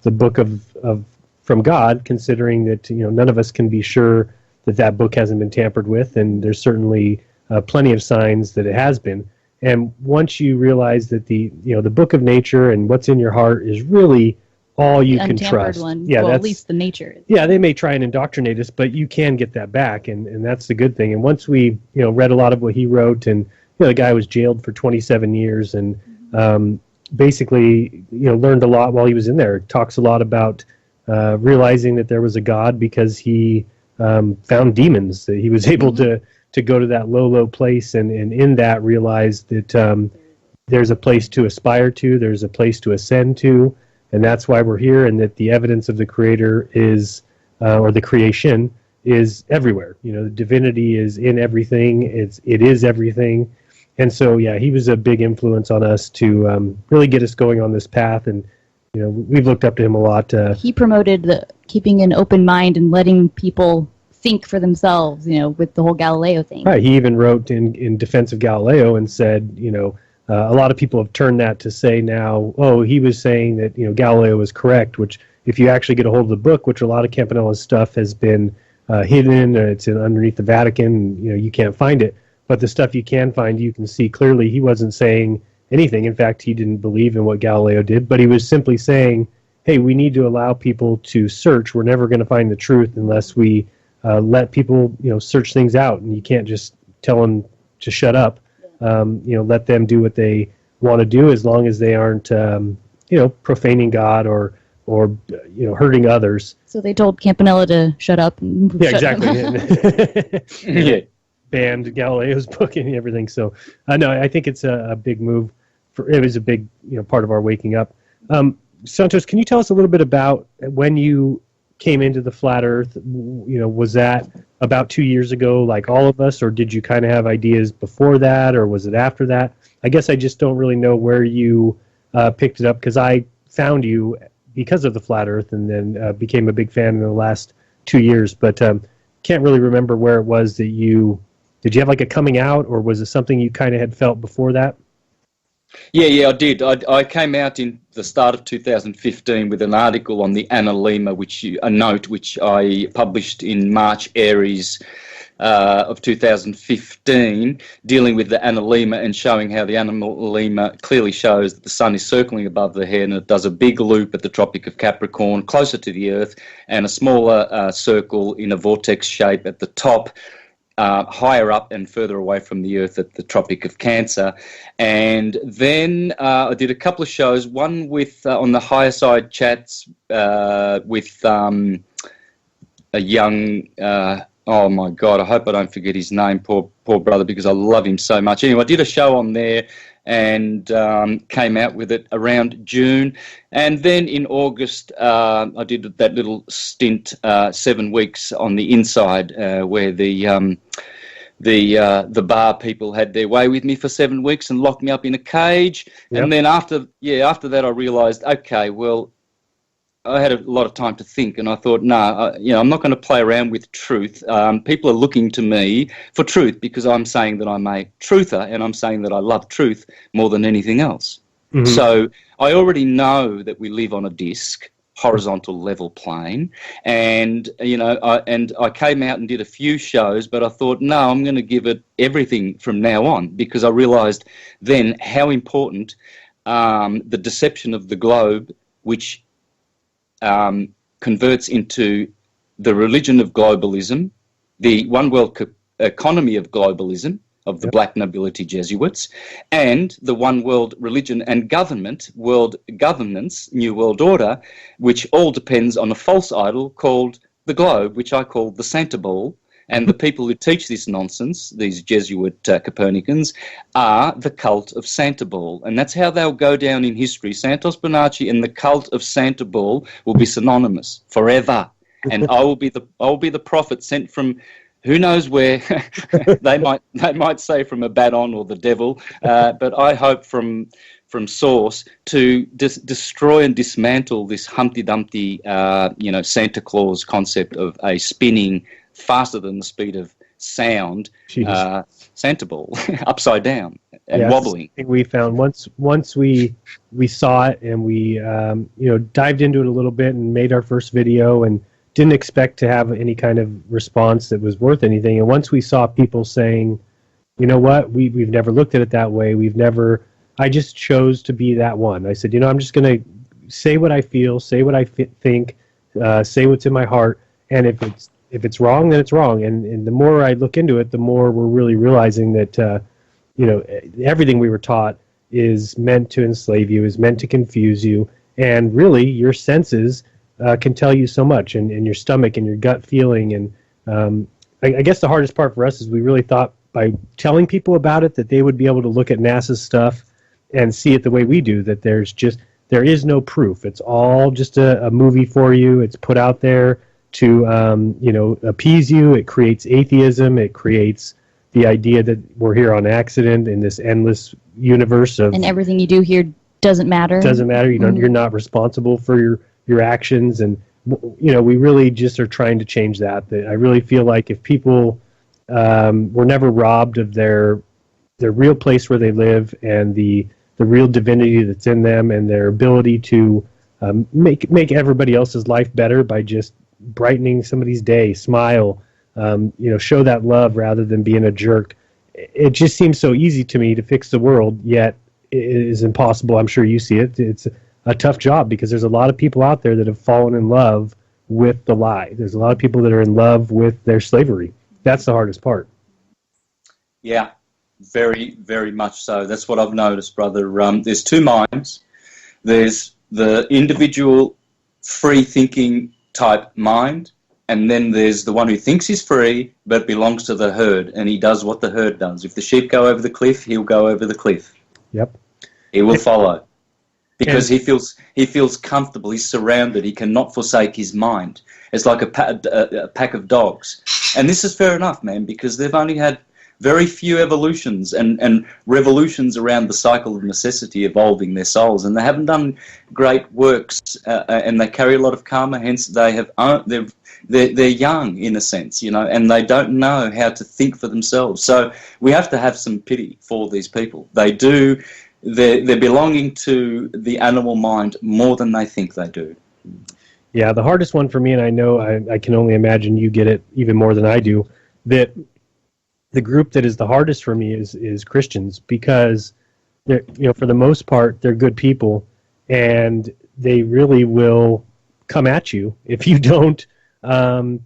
book of from God, considering that none of us can be sure that book hasn't been tampered with, and there's certainly plenty of signs that it has been. And once you realize that the book of nature and what's in your heart is really all you can trust. One. Yeah, at least the nature. Yeah, they may try and indoctrinate us, but you can get that back, and that's the good thing. And once we read a lot of what he wrote, and the guy was jailed for 27 years, and basically learned a lot while he was in there. Talks a lot about realizing that there was a God because he found demons, that he was able to go to that low place, and in that realize that there's a place to aspire to, there's a place to ascend to, and that's why we're here, and that the evidence of the Creator is, or the creation, is everywhere. The divinity is in everything, it is everything. And so, yeah, he was a big influence on us to really get us going on this path, and we've looked up to him a lot. He promoted keeping an open mind and letting people think for themselves, with the whole Galileo thing. Right. He even wrote in defense of Galileo and said, a lot of people have turned that to say now, he was saying that, Galileo was correct, which if you actually get a hold of the book, which a lot of Campanella's stuff has been hidden, it's underneath the Vatican, you can't find it. But the stuff you can find, you can see clearly he wasn't saying anything. In fact, he didn't believe in what Galileo did, but he was simply saying, hey, we need to allow people to search. We're never going to find the truth unless we let people, search things out, and you can't just tell them to shut up. Let them do what they want to do as long as they aren't, profaning God or hurting others. So they told Campanella to shut up. And exactly. Banned Galileo's book and everything. So, no, I think it's a big move. It was a big, part of our waking up. Santos, can you tell us a little bit about when you came into the flat Earth? Was that about 2 years ago, like all of us, or did you kind of have ideas before that, or was it after that? I guess I just don't really know where you picked it up, because I found you because of the flat Earth, and then became a big fan in the last 2 years. But can't really remember where it was that did you have like a coming out, or was it something you kind of had felt before that? Yeah, I did. I came out in the start of 2015 with an article on the analema, a note which I published in March Aries of 2015, dealing with the analema and showing how the analema clearly shows that the sun is circling above the head, and it does a big loop at the Tropic of Capricorn, closer to the Earth, and a smaller circle in a vortex shape at the top, higher up and further away from the Earth at the Tropic of Cancer. And then I did a couple of shows, one with on the higher side chats with a young, oh my God, I hope I don't forget his name, poor brother, because I love him so much. Anyway, I did a show on there and came out with it around June. And then in August, I did that little stint, 7 weeks on the inside, where the bar people had their way with me for 7 weeks and locked me up in a cage. Yep. And then after that, I realised, okay, well, I had a lot of time to think, and I thought, no, I'm not going to play around with truth. People are looking to me for truth because I'm saying that I'm a truther, and I'm saying that I love truth more than anything else. Mm-hmm. So I already know that we live on a disc, horizontal level plane, and I came out and did a few shows, but I thought, no, I'm going to give it everything from now on, because I realised then how important the deception of the globe, which converts into the religion of globalism, the one world economy of globalism, of the black nobility Jesuits, and the one world religion and government, world governance, New World Order, which all depends on a false idol called the globe, which I call the Santa Ball. And the people who teach this nonsense, these Jesuit Copernicans, are the cult of Santa Ball. And that's how they'll go down in history. Santos, Bonacci and the cult of Santa Ball will be synonymous forever. And I will be the prophet sent from who knows where. they might say from Abaddon or the devil, but I hope from source to destroy and dismantle this Humpty Dumpty, Santa Claus concept of a spinning, faster than the speed of sound, Santa Ball, upside down and wobbling. I think we found once we saw it and we dived into it a little bit and made our first video and didn't expect to have any kind of response that was worth anything. And once we saw people saying, you know what, we've never looked at it that way. I just chose to be that one. I said, I'm just going to say what I feel, say what I think, say what's in my heart. And if it's wrong, then it's wrong. And the more I look into it, the more we're really realizing that, everything we were taught is meant to enslave you, is meant to confuse you. And really, your senses can tell you so much, and your stomach and your gut feeling. And I guess the hardest part for us is we really thought by telling people about it that they would be able to look at NASA's stuff and see it the way we do, that there is no proof. It's all just a movie for you. It's put out there to appease you. It creates atheism. It creates the idea that we're here on accident in this endless universe of, and everything you do here doesn't matter. Doesn't matter. You're not responsible for your actions. And we really just are trying to change that. I really feel like if people were never robbed of their real place where they live and the real divinity that's in them and their ability to make everybody else's life better by just brightening somebody's day, smile, show that love rather than being a jerk. It just seems so easy to me to fix the world, yet it is impossible. I'm sure you see it. It's a tough job because there's a lot of people out there that have fallen in love with the lie. There's a lot of people that are in love with their slavery. That's the hardest part. Yeah, very, very much so. That's what I've noticed, brother. There's two minds. There's the individual free-thinking type mind, and then there's the one who thinks he's free but belongs to the herd, and he does what the herd does. If the sheep go over the cliff, he'll go over the cliff. Yep. He will follow because he feels comfortable. He's surrounded. He cannot forsake his mind. It's like a pack of dogs. And this is fair enough, man, because they've only had very few evolutions and revolutions around the cycle of necessity evolving their souls, and they haven't done great works, and they carry a lot of karma. Hence, they're young in a sense, and they don't know how to think for themselves. So we have to have some pity for these people. They're belonging to the animal mind more than they think they do. Yeah, the hardest one for me, and I know I can only imagine you get it even more than I do, that the group that is the hardest for me is Christians, because they're, for the most part, they're good people, and they really will come at you if you don't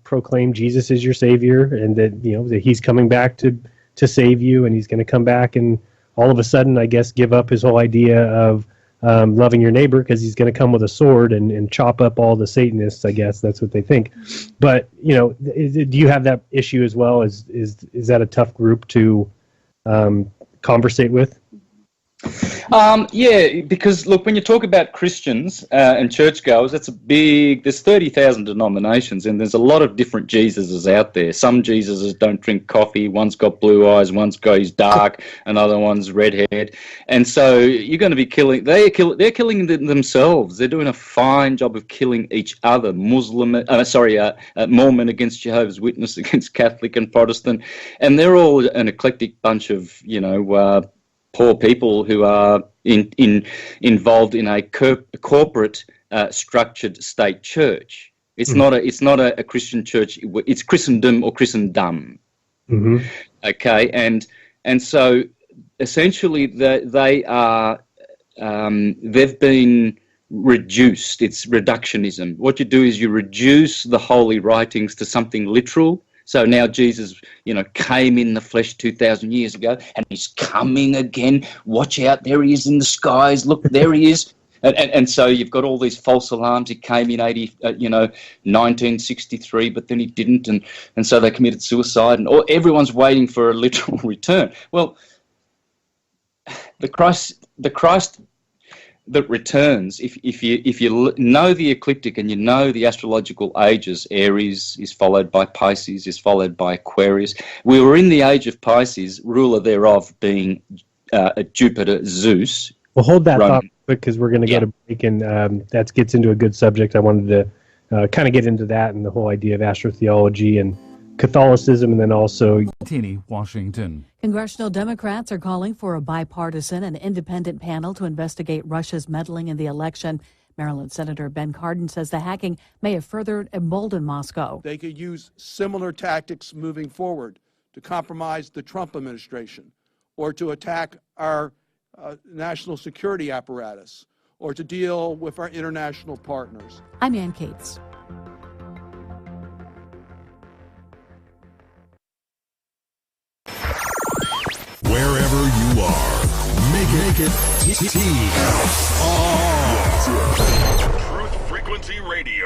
proclaim Jesus as your Savior, and that He's coming back to save you, and He's going to come back and all of a sudden, I guess, give up His whole idea of loving your neighbor, because He's going to come with a sword and chop up all the Satanists. I guess that's what they think. But do you have that issue as well? Is that a tough group to conversate with? Yeah, because look, when you talk about Christians and churchgoers, there's 30,000 denominations, and there's a lot of different Jesuses out there. Some Jesuses don't drink coffee, one's got blue eyes, he's dark, another one's red-haired. And so you're going to be they're killing themselves. They're doing a fine job of killing each other. Mormon against Jehovah's Witness, against Catholic and Protestant, and they're all an eclectic bunch of, poor people who are involved in a corporate structured state church. It's not a Christian church. It's Christendom or Christendom. Mm-hmm. Okay, and so essentially they are they've been reduced. It's reductionism. What you do is you reduce the holy writings to something literal. So now Jesus, came in the flesh 2,000 years ago, and He's coming again. Watch out, there He is in the skies. Look, there He is. And so you've got all these false alarms. He came in 1963, but then He didn't, and so they committed suicide, and everyone's waiting for a literal return. Well, the Christ that returns, if you know the ecliptic and you know the astrological ages, Aries is followed by Pisces, is followed by Aquarius. We were in the age of Pisces, ruler thereof being Jupiter, Zeus. Well, hold that thought because we're going to go to break, and that gets into a good subject. I wanted to kind of get into that and the whole idea of astrotheology and Catholicism, and then also Washington. Congressional Democrats are calling for a bipartisan and independent panel to investigate Russia's meddling in the election. Maryland Senator Ben Cardin says the hacking may have further emboldened Moscow. They could use similar tactics moving forward to compromise the Trump administration, or to attack our national security apparatus, or to deal with our international partners. I'm Ann Cates. Wherever you are, make it Truth Frequency Radio.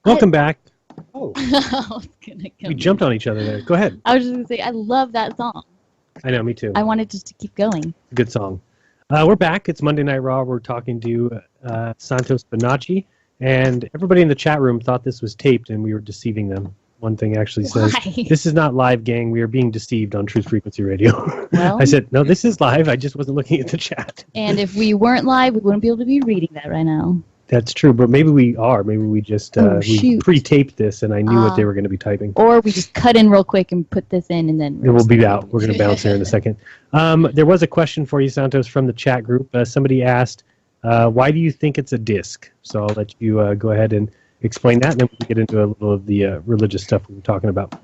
Welcome back. I was gonna come We jumped on each other there. Go ahead. I was just going to say, I love that song. I know, me too. I wanted just to keep going. Good song. We're back. It's Monday Night Raw. We're talking to Santos Bonacci, and everybody in the chat room thought this was taped, and we were deceiving them. One thing actually says, this is not live, gang. We are being deceived on Truth Frequency Radio. Well, I said, no, this is live. I just wasn't looking at the chat. And if we weren't live, we wouldn't be able to be reading that right now. That's true, but maybe we are. Maybe we just we pre-taped this, and I knew what they were going to be typing. Or we just cut in real quick and put this in, and then... It will be out. We're going to bounce here in a second. There was a question for you, Santos, from the chat group. Somebody asked, why do you think it's a disc? So I'll let you go ahead and explain that, and then we can get into a little of the religious stuff we were talking about.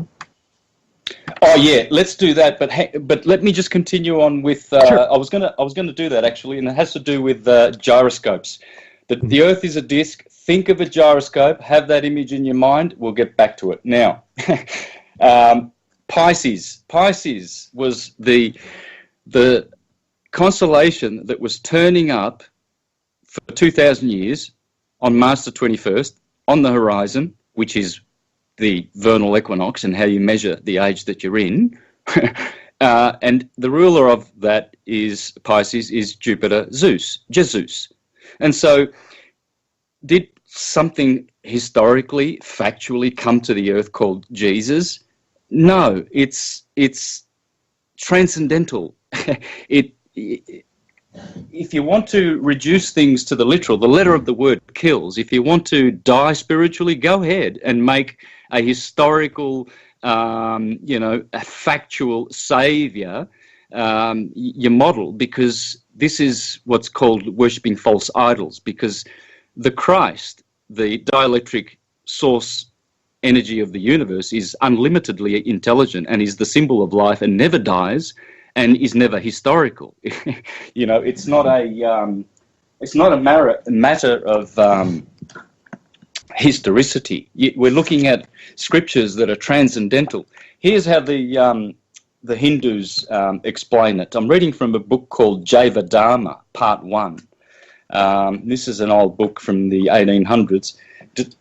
Oh yeah, let's do that. But let me just continue on with. Sure. I was gonna do that actually, and it has to do with gyroscopes. The Earth is a disc. Think of a gyroscope. Have that image in your mind. We'll get back to it now. Pisces. Pisces was the constellation that was turning up for 2,000 years on March the 21st on the horizon, which is the vernal equinox and how you measure the age that you're in. And the ruler of that is Pisces is Jupiter, Jesus. And so did something historically, factually come to the earth called Jesus? No, it's transcendental. If you want to reduce things to the literal, the letter of the word kills. If you want to die spiritually, go ahead and make a historical, a factual savior your model, because this is what's called worshipping false idols, because the Christ, the dielectric source energy of the universe, is unlimitedly intelligent and is the symbol of life and never dies and is never historical. It's not a matter of historicity. We're looking at scriptures that are transcendental. Here's how the Hindus explain it. I'm reading from a book called Jaiva Dharma, Part 1. This is an old book from the 1800s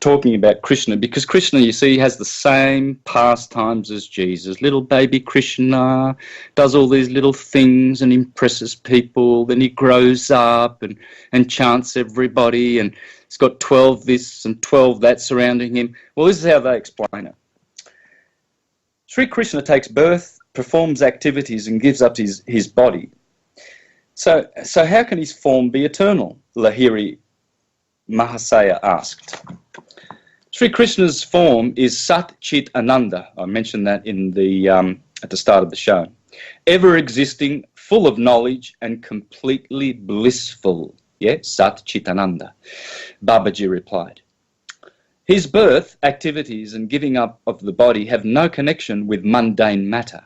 talking about Krishna, because Krishna, you see, has the same pastimes as Jesus. Little baby Krishna does all these little things and impresses people. Then he grows up and chants everybody, and he's got 12 this and 12 that surrounding him. Well, this is how they explain it. Sri Krishna takes birth, performs activities, and gives up his body. So how can his form be eternal? Lahiri Mahasaya asked. Sri Krishna's form is Sat Chit Ananda. I mentioned that in the at the start of the show. Ever existing, full of knowledge, and completely blissful. Yeah, Sat Chit Ananda. Babaji replied. His birth, activities, and giving up of the body have no connection with mundane matter.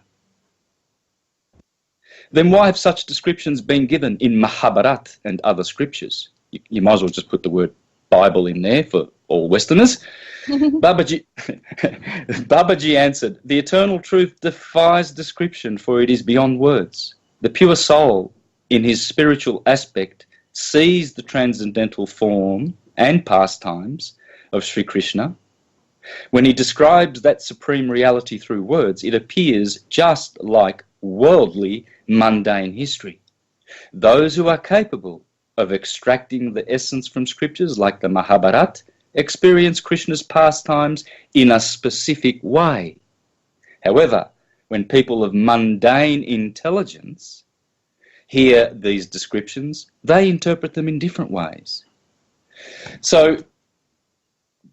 Then why have such descriptions been given in Mahabharata and other scriptures? You might as well just put the word Bible in there for all Westerners. Babaji answered, the eternal truth defies description, for it is beyond words. The pure soul, in his spiritual aspect, sees the transcendental form and pastimes of Sri Krishna. When he describes that supreme reality through words, it appears just like worldly, mundane history. Those who are capable of extracting the essence from scriptures, like the Mahabharata, experience Krishna's pastimes in a specific way. However, when people of mundane intelligence hear these descriptions, they interpret them in different ways. So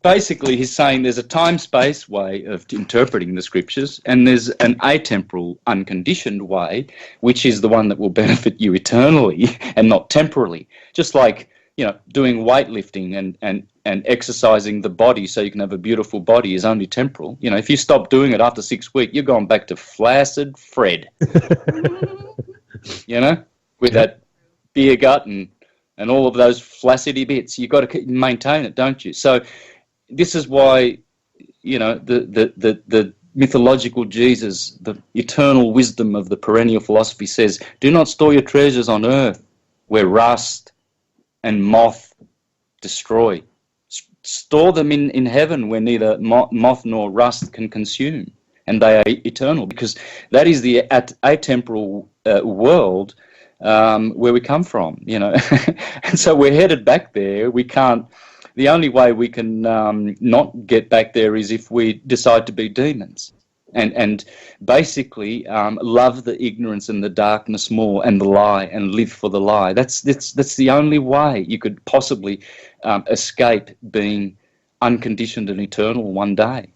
basically he's saying there's a time-space way of interpreting the scriptures, and there's an atemporal, unconditioned way, which is the one that will benefit you eternally and not temporally. Just like, doing weightlifting and exercising the body so you can have a beautiful body is only temporal. If you stop doing it after 6 weeks, you're going back to flaccid Fred. With that beer gut and all of those flaccidy bits. You've got to maintain it, don't you? So this is why, the mythological Jesus, the eternal wisdom of the perennial philosophy says, do not store your treasures on earth where rust and moth destroy. store them in heaven where neither moth nor rust can consume, and they are eternal, because that is the atemporal world where we come from, you know. And so we're headed back there. We can't. The only way we can not get back there is if we decide to be demons, and basically love the ignorance and the darkness more, and the lie, and live for the lie. That's the only way you could possibly escape being unconditioned and eternal one day.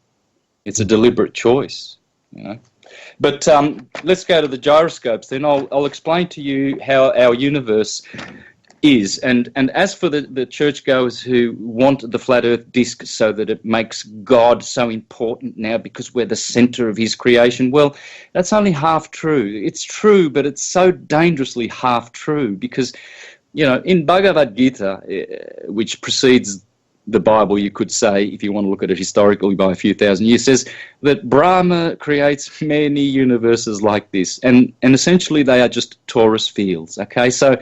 It's a deliberate choice, you know. But let's go to the gyroscopes. Then I'll explain to you how our universe is. And as for the churchgoers who want the flat earth disc so that it makes God so important now because we're the center of his creation, well, that's only half true. It's true, but it's so dangerously half true because, you know, in Bhagavad Gita, which precedes the Bible, you could say, if you want to look at it historically by a few thousand years, says that Brahma creates many universes like this, and essentially they are just torus fields, okay? So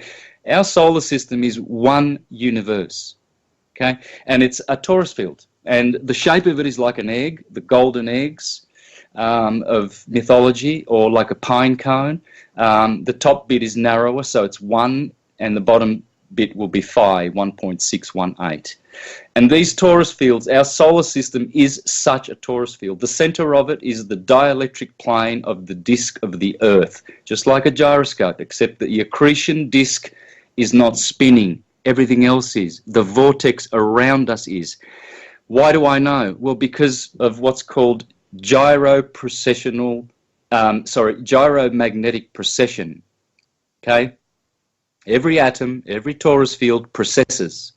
our solar system is one universe, okay? And it's a torus field, and the shape of it is like an egg, the golden eggs of mythology, or like a pine cone. The top bit is narrower, so it's 1, and the bottom bit will be phi, 1.618. And these torus fields, our solar system is such a torus field. The center of it is the dielectric plane of the disk of the Earth, just like a gyroscope, except that the accretion disk is not spinning. Everything else is. The vortex around us is. Why do I know? Well, because of what's called gyromagnetic precession. Okay? Every atom, every torus field precesses.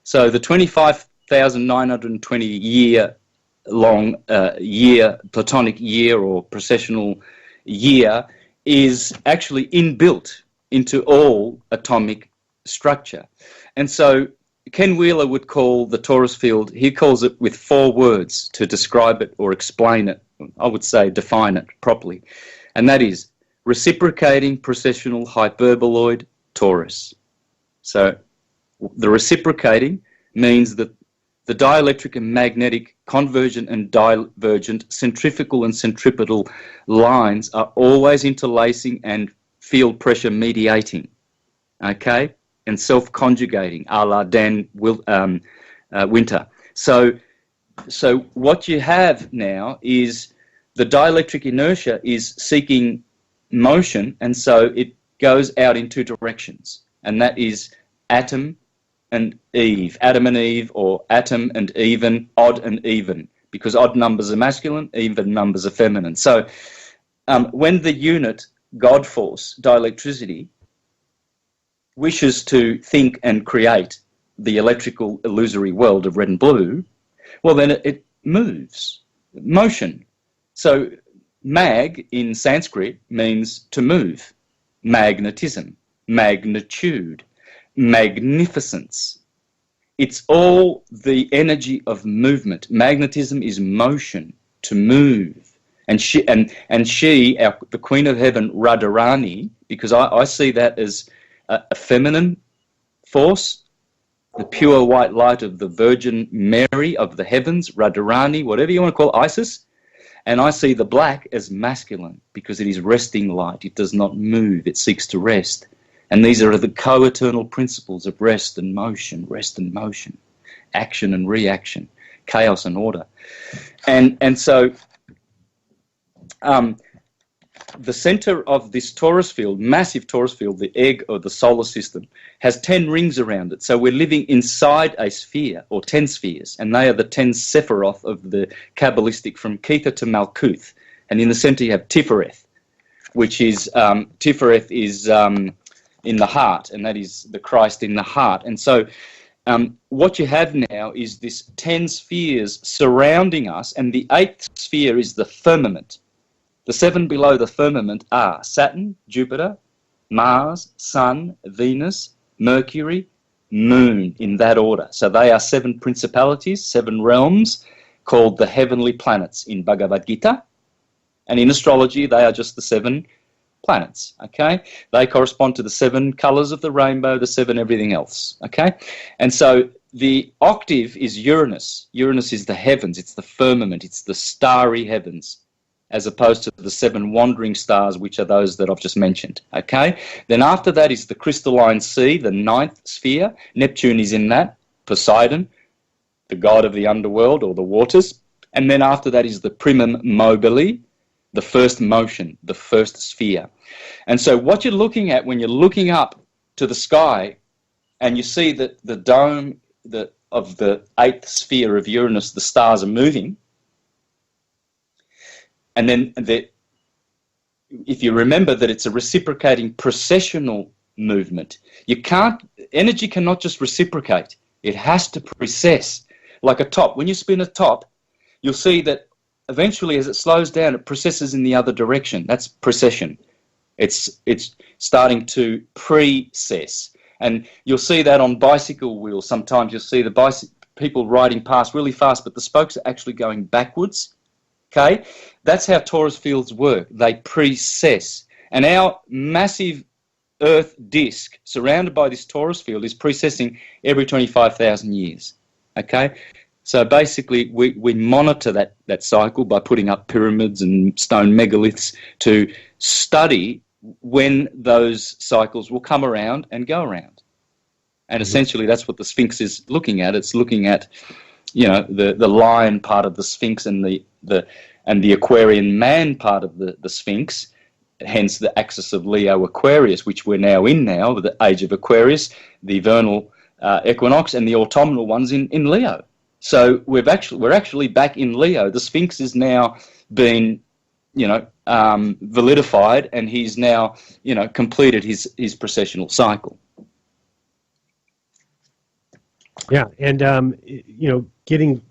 So the 25,920 year long Platonic year or precessional year is actually inbuilt into all atomic structure. And so Ken Wheeler would call the torus field, he calls it with 4 words to describe it or explain it. I would say define it properly. And that is reciprocating precessional hyperboloid torus. So the reciprocating means that the dielectric and magnetic convergent and divergent centrifugal and centripetal lines are always interlacing and field pressure mediating, okay, and self-conjugating, a la Dan Winter. So what you have now is the dielectric inertia is seeking motion, and so it goes out in 2 directions, and that is Adam and Eve, or atom and even, odd and even, because odd numbers are masculine, even numbers are feminine. So when the unit, God force, dielectricity, wishes to think and create the electrical illusory world of red and blue, well then it moves, motion. So mag in Sanskrit means to move, magnetism, magnitude, magnificence. It's all the energy of movement. Magnetism is motion, to move. And she, the Queen of Heaven, Radharani, because I see that as a feminine force, the pure white light of the Virgin Mary of the heavens, Radharani, whatever you want to call Isis. And I see the black as masculine because it is resting light. It does not move. It seeks to rest. And these are the co-eternal principles of rest and motion, action and reaction, chaos and order. And so the center of this torus field, massive torus field, the egg of the solar system, has 10 rings around it. So we're living inside a sphere, or 10 spheres, and they are the 10 Sephiroth of the Kabbalistic, from Kether to Malkuth. And in the center you have Tifereth, which is, Tifereth is in the heart, and that is the Christ in the heart. And so what you have now is this 10 spheres surrounding us, and the 8th sphere is the firmament. The 7 below the firmament are Saturn, Jupiter, Mars, Sun, Venus, Mercury, Moon, in that order. So they are 7 principalities, 7 realms, called the heavenly planets in Bhagavad Gita. And in astrology, they are just the 7 planets, okay? They correspond to the 7 colors of the rainbow, the 7 everything else, okay? And so the octave is Uranus. Uranus is the heavens, it's the firmament, it's the starry heavens, as opposed to the 7 wandering stars, which are those that I've just mentioned. Okay? Then after that is the crystalline sea, the 9th sphere. Neptune is in that. Poseidon, the god of the underworld or the waters. And then after that is the primum mobile, the first motion, the first sphere. And so what you're looking at when you're looking up to the sky and you see that the dome of the 8th sphere of Uranus, the stars are moving, and then if you remember that it's a reciprocating precessional movement, energy cannot just reciprocate. It has to precess. Like a top. When you spin a top, you'll see that eventually as it slows down, it precesses in the other direction. That's precession. It's starting to precess. And you'll see that on bicycle wheels. Sometimes you'll see the people riding past really fast, but the spokes are actually going backwards. Okay? That's how torus fields work. They precess. And our massive Earth disk surrounded by this torus field is precessing every 25,000 years. Okay? So basically we monitor that cycle by putting up pyramids and stone megaliths to study when those cycles will come around and go around. And essentially that's what the Sphinx is looking at. It's looking at, the lion part of the Sphinx and the Aquarian man part of the Sphinx, hence the axis of Leo Aquarius, which we're now in now, the age of Aquarius, the vernal equinox, and the autumnal ones in Leo. So we're actually back in Leo. The Sphinx is now been, validified, and he's now, completed his precessional cycle. Yeah, and getting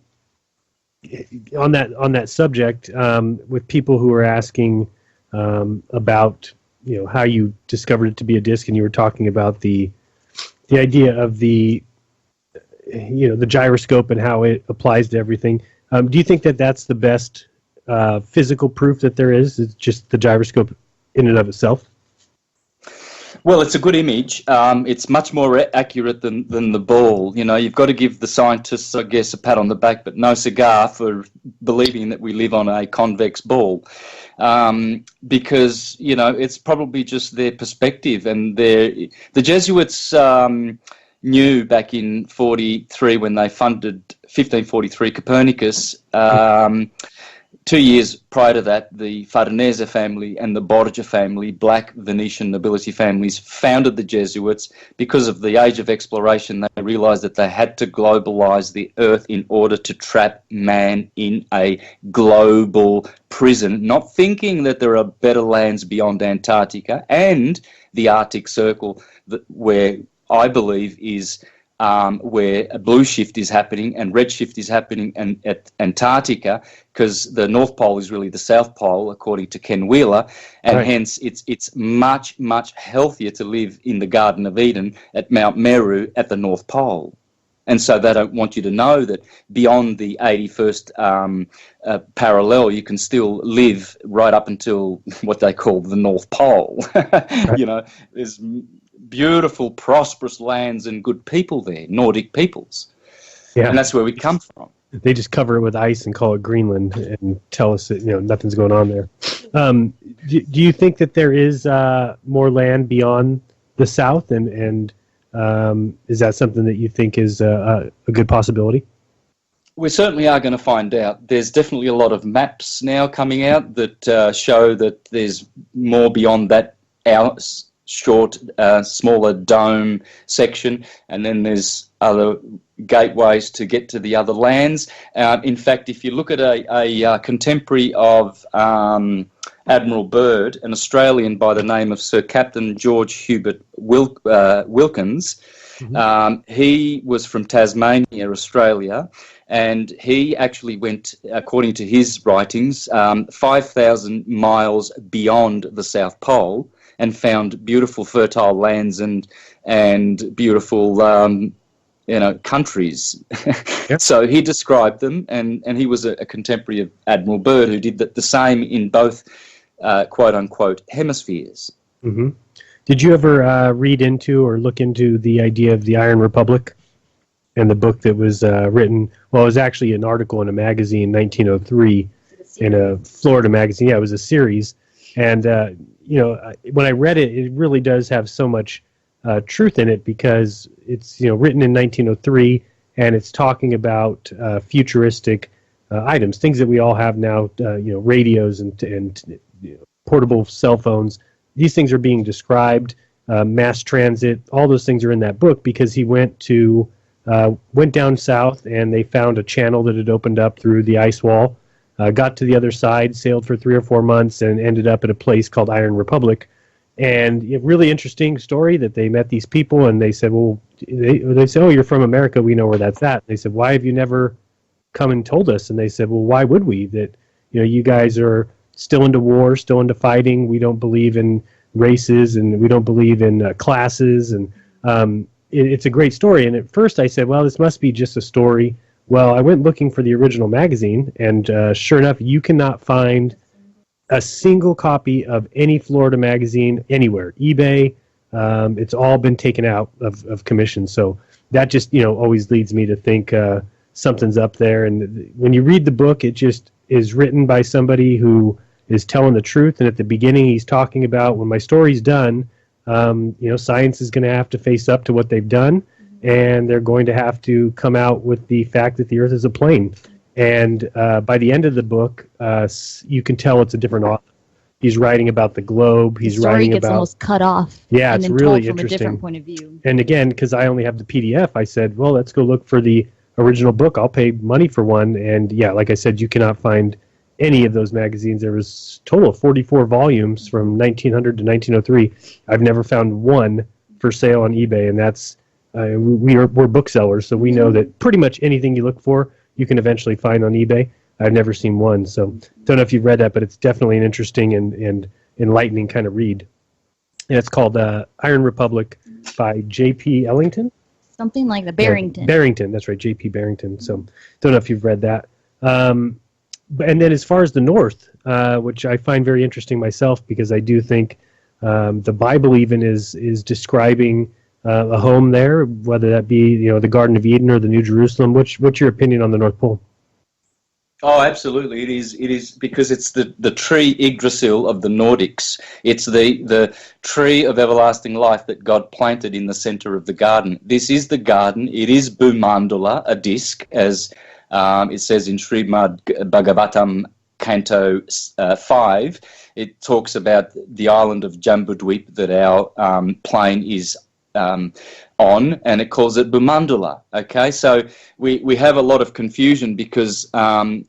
on that subject, with people who are asking about how you discovered it to be a disc, and you were talking about the idea of the gyroscope and how it applies to everything. Do you think that that's the best physical proof that there is? It's just the gyroscope in and of itself? Well, it's a good image. It's much more accurate than the ball. You've got to give the scientists, I guess, a pat on the back, but no cigar for believing that we live on a convex ball. Because, it's probably just their perspective. And the Jesuits knew back in 43 when they funded 1543 Copernicus. 2 years prior to that, the Farnese family and the Borgia family, black Venetian nobility families, founded the Jesuits. Because of the age of exploration, they realized that they had to globalize the earth in order to trap man in a global prison, not thinking that there are better lands beyond Antarctica and the Arctic Circle, where I believe is where a blue shift is happening and red shift is happening at Antarctica, because the North Pole is really the South Pole, according to Ken Wheeler, and right. Hence it's much, much healthier to live in the Garden of Eden at Mount Meru at the North Pole. And so they don't want you to know that beyond the 81st parallel, you can still live right up until what they call the North Pole. Right. There's beautiful, prosperous lands and good people there, Nordic peoples. Yeah. And that's where we come from. They just cover it with ice and call it Greenland and tell us that nothing's going on there. Do you think that there is more land beyond the South, and is that something that you think is a good possibility? We certainly are going to find out. There's definitely a lot of maps now coming out that show that there's more beyond that short, smaller dome section, and then there's other gateways to get to the other lands. In fact, if you look at a contemporary of Admiral Byrd, an Australian by the name of Sir Captain George Hubert Wilkins, he was from Tasmania, Australia, and he actually went, according to his writings, 5,000 miles beyond the South Pole, and found beautiful fertile lands and beautiful countries. Yep. So he described them, and he was a contemporary of Admiral Byrd, who did the same in both quote unquote hemispheres. Mm-hmm. Did you ever read into or look into the idea of the Iron Republic? and the book that was written, well, it was actually an article in a magazine in 1903 in a Florida magazine. Yeah, it was a series. And, when I read it, it really does have so much truth in it because it's, written in 1903 and it's talking about futuristic items, things that we all have now, radios and portable cell phones. These things are being described, mass transit, all those things are in that book because he went down south and they found a channel that had opened up through the ice wall, got to the other side, sailed for 3 or 4 months and ended up at a place called Iron Republic. And a really interesting story that they met these people and they said, well, they said, oh, you're from America, we know where that's at. They said, why have you never come and told us? And they said, well, why would we? That, you guys are still into war, still into fighting. We don't believe in races and we don't believe in classes. And it's a great story. And at first I said, well, this must be just a story. Well, I went looking for the original magazine, and sure enough, you cannot find a single copy of any Florida magazine anywhere. eBay, it's all been taken out of commission. So that just, always leads me to think something's up there. And when you read the book, it just is written by somebody who is telling the truth. And at the beginning, he's talking about when my story's done, science is going to have to face up to what they've done, and they're going to have to come out with the fact that the Earth is a plane. And by the end of the book, you can tell it's a different author. He's writing about the globe. He's writing about. The story gets almost cut off. Yeah, and it's then really told from interesting. A different point of view. And again, because I only have the PDF, I said, well, let's go look for the original book. I'll pay money for one. And yeah, like I said, you cannot find any of those magazines. There was a total of 44 volumes from 1900 to 1903. I've never found one for sale on eBay, and that's we're booksellers, so we know that pretty much anything you look for, you can eventually find on eBay. I've never seen one, so don't know if you've read that, but it's definitely an interesting and enlightening kind of read. And it's called Iron Republic by J.P. Ellington? Something like the Barrington. Barrington, that's right, J.P. Barrington. So don't know if you've read that. And then as far as the North, which I find very interesting myself because I do think the Bible even is describing a home there, whether that be the Garden of Eden or the New Jerusalem. What's your opinion on the North Pole? Oh, absolutely. It is because it's the tree Yggdrasil of the Nordics. It's the tree of everlasting life that God planted in the center of the garden. This is the garden. It is Bhumandala, a disc, as it says in Srimad Bhagavatam, Canto 5. It talks about the island of Jambudweep that our plane is on, and it calls it Bhumandala. Okay, so we have a lot of confusion because the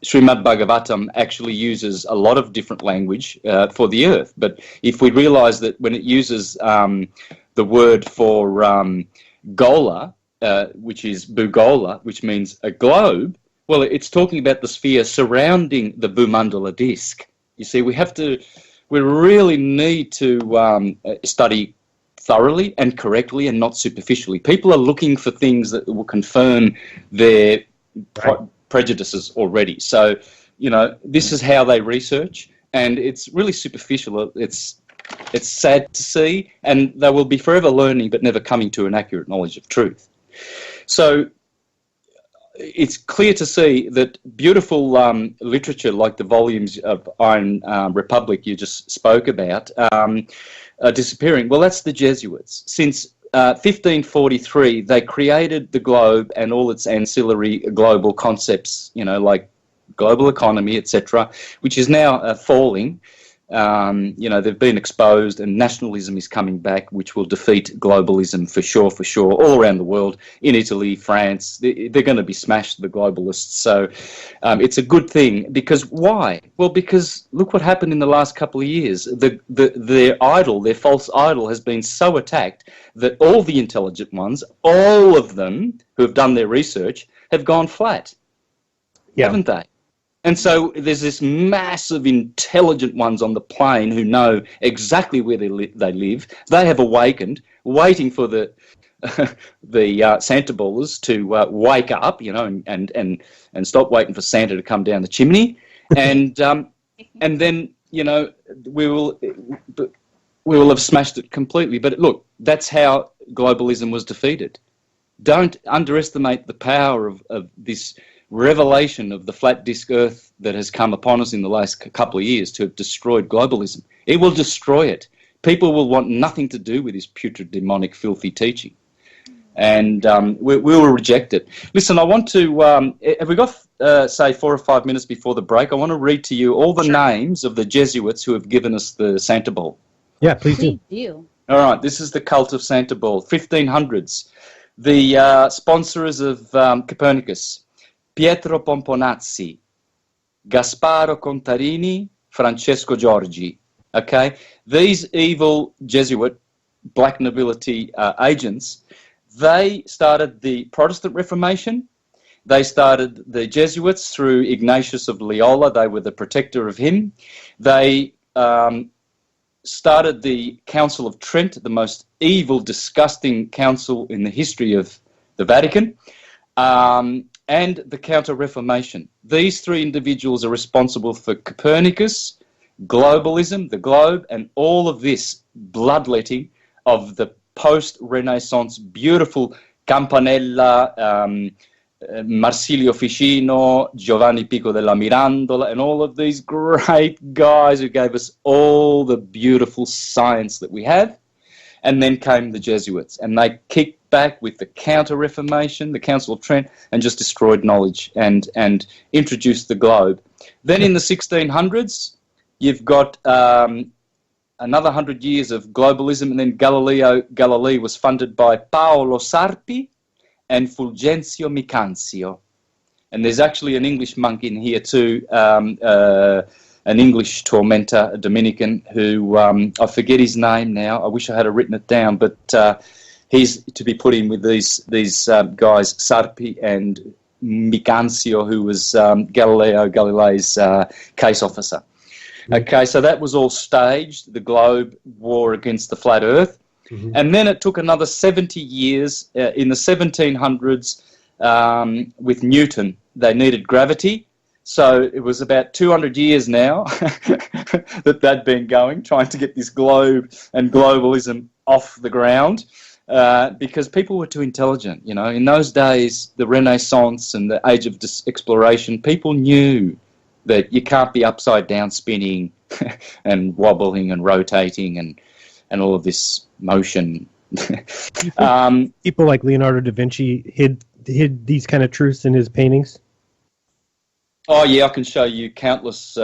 Srimad Bhagavatam actually uses a lot of different language for the earth. But if we realize that when it uses the word for Gola, which is Bhugola, which means a globe, well, it's talking about the sphere surrounding the Bhumandala disk. You see, we really need to study thoroughly and correctly and not superficially. People are looking for things that will confirm their prejudices already. So, this is how they research, and it's really superficial. It's sad to see, and they will be forever learning but never coming to an accurate knowledge of truth. So it's clear to see that beautiful literature like the volumes of Iron Republic you just spoke about are disappearing. Well, that's the Jesuits. Since 1543, they created the globe and all its ancillary global concepts, like global economy, etc., which is now falling. They've been exposed, and nationalism is coming back, which will defeat globalism for sure, all around the world. In Italy, France, they're going to be smashed, the globalists. So it's a good thing. Because why? Well, because look what happened in the last couple of years. Their false idol, has been so attacked that all the intelligent ones, all of them who have done their research, have gone flat, haven't they? And so there's this massive intelligent ones on the plane who know exactly where they live. They have awakened, waiting for the Santa ballers to wake up, and stop waiting for Santa to come down the chimney, and then we will have smashed it completely. But look, that's how globalism was defeated. Don't underestimate the power of this revelation of the flat disk Earth that has come upon us in the last couple of years to have destroyed globalism. It will destroy it. People will want nothing to do with this putrid, demonic, filthy teaching. And we will reject it. Listen, I want to, have we got, say, 4 or 5 minutes before the break? I want to read to you all the names of the Jesuits who have given us the Santa Ball. Yeah, please do. All right, this is the cult of Santa Ball, 1500s. The sponsors of Copernicus, Pietro Pomponazzi, Gasparo Contarini, Francesco Giorgi. Okay, these evil Jesuit black nobility agents, they started the Protestant Reformation. They started the Jesuits through Ignatius of Loyola. They were the protector of him. They started the Council of Trent, the most evil, disgusting council in the history of the Vatican, and the Counter-Reformation. These three individuals are responsible for Copernicus, globalism, the globe, and all of this bloodletting of the post-Renaissance beautiful Campanella, Marsilio Ficino, Giovanni Pico della Mirandola, and all of these great guys who gave us all the beautiful science that we have. And then came the Jesuits, and they kicked back with the Counter-Reformation, the Council of Trent, and just destroyed knowledge and introduced the globe. Then in the 1600s, you've got another 100 years of globalism, and then Galileo Galilei was funded by Paolo Sarpi and Fulgencio Micancio. And there's actually an English monk in here too, an English tormentor, a Dominican, who I forget his name now. I wish I had written it down, but he's to be put in with these guys, Sarpi and Micancio, who was Galileo Galilei's case officer. Okay, so that was all staged, the globe war against the flat Earth. Mm-hmm. And then it took another 70 years in the 1700s with Newton. They needed gravity. So it was about 200 years now that they'd been going, trying to get this globe and globalism off the ground because people were too intelligent. You know, in those days, the Renaissance and the age of exploration, people knew that you can't be upside down spinning and wobbling and rotating and all of this motion. People like Leonardo da Vinci hid these kind of truths in his paintings? Oh yeah, I can show you countless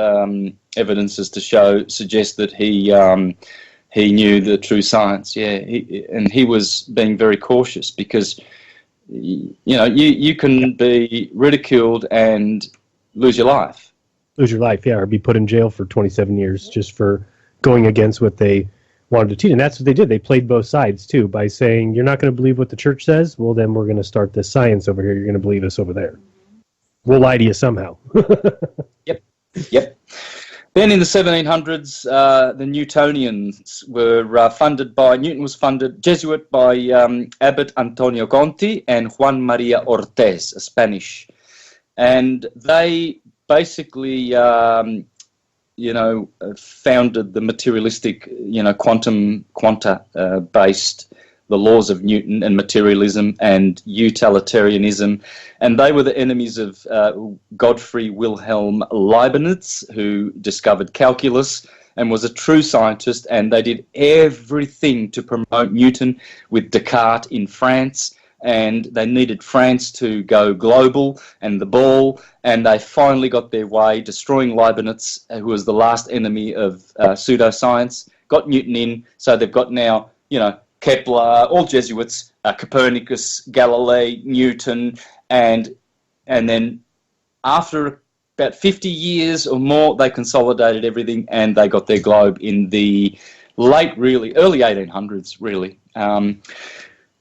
evidences to suggest that he knew the true science. Yeah, he was being very cautious because you can be ridiculed and lose your life. Lose your life, yeah, or be put in jail for 27 years just for going against what they wanted to teach. And that's what they did. They played both sides, too, by saying, you're not going to believe what the church says? Well, then we're going to start this science over here. You're going to believe us over there. We'll lie to you somehow. Yep. Then in the 1700s, the Newtonians were funded by, Newton was funded, Jesuit, by Abbot Antonio Conti and Juan Maria Ortiz, a Spanish. And they basically, founded the materialistic, quanta-based, the laws of Newton and materialism and utilitarianism. And they were the enemies of Gottfried Wilhelm Leibniz, who discovered calculus and was a true scientist. And they did everything to promote Newton with Descartes in France. And they needed France to go global and the ball, and they finally got their way, destroying Leibniz, who was the last enemy of pseudoscience, got Newton in, so they've got now, Kepler, all Jesuits, Copernicus, Galilei, Newton, and then after about 50 years or more, they consolidated everything and they got their globe in the early 1800s, really.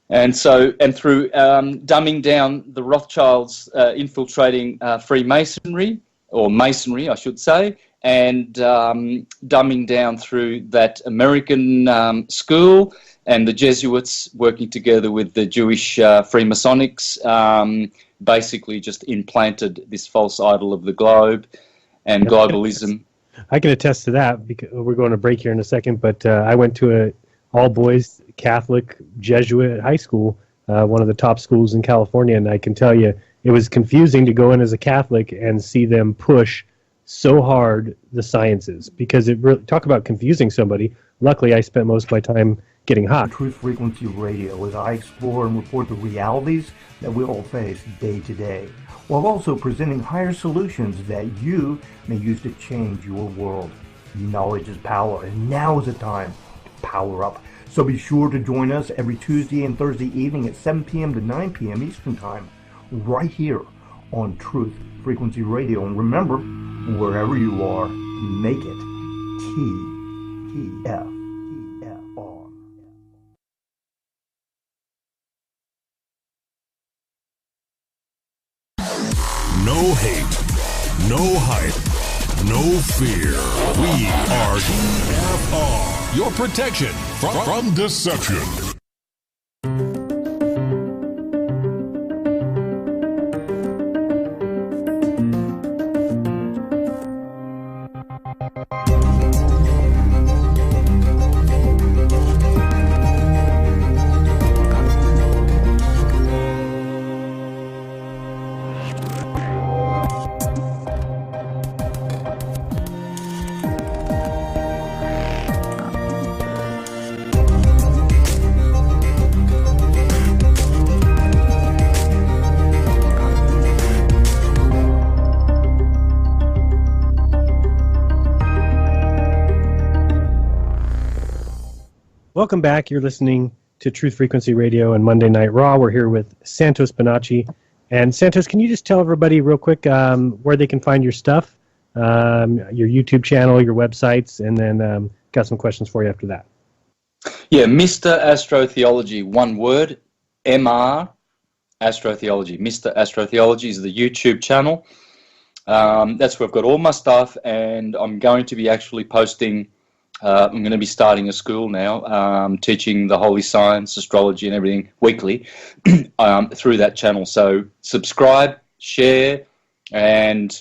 And through dumbing down the Rothschilds infiltrating Freemasonry, or Masonry, I should say, and dumbing down through that American school and the Jesuits working together with the Jewish Freemasonics, basically just implanted this false idol of the globe and globalism. I can attest to that because we're going to break here in a second, but I went to a all-boys Catholic Jesuit high school one of the top schools in California, and I can tell you it was confusing to go in as a Catholic and see them push so hard the sciences, because it really, talk about confusing somebody. Luckily, I spent most of my time getting hot. Truth Frequency Radio, as I explore and report the realities that we all face day to day, while also presenting higher solutions that you may use to change your world. Knowledge is power, and now is the time to power up. So be sure to join us every Tuesday and Thursday evening at 7 p.m. to 9 p.m. Eastern Time, right here on Truth Frequency Radio. And remember, wherever you are, make it TFR. No hate, no hype, no fear. We are TFR, your protection from deception. Welcome back. You're listening to Truth Frequency Radio and Monday Night Raw. We're here with Santos Bonacci. And Santos, can you just tell everybody real quick where they can find your stuff, your YouTube channel, your websites, and then got some questions for you after that. Yeah, Mr. Astrotheology, one word, MR Astrotheology. Mr. Astrotheology is the YouTube channel. That's where I've got all my stuff, and I'm going to be actually posting. I'm going to be starting a school now, teaching the holy science, astrology, and everything weekly through that channel. So subscribe, share, and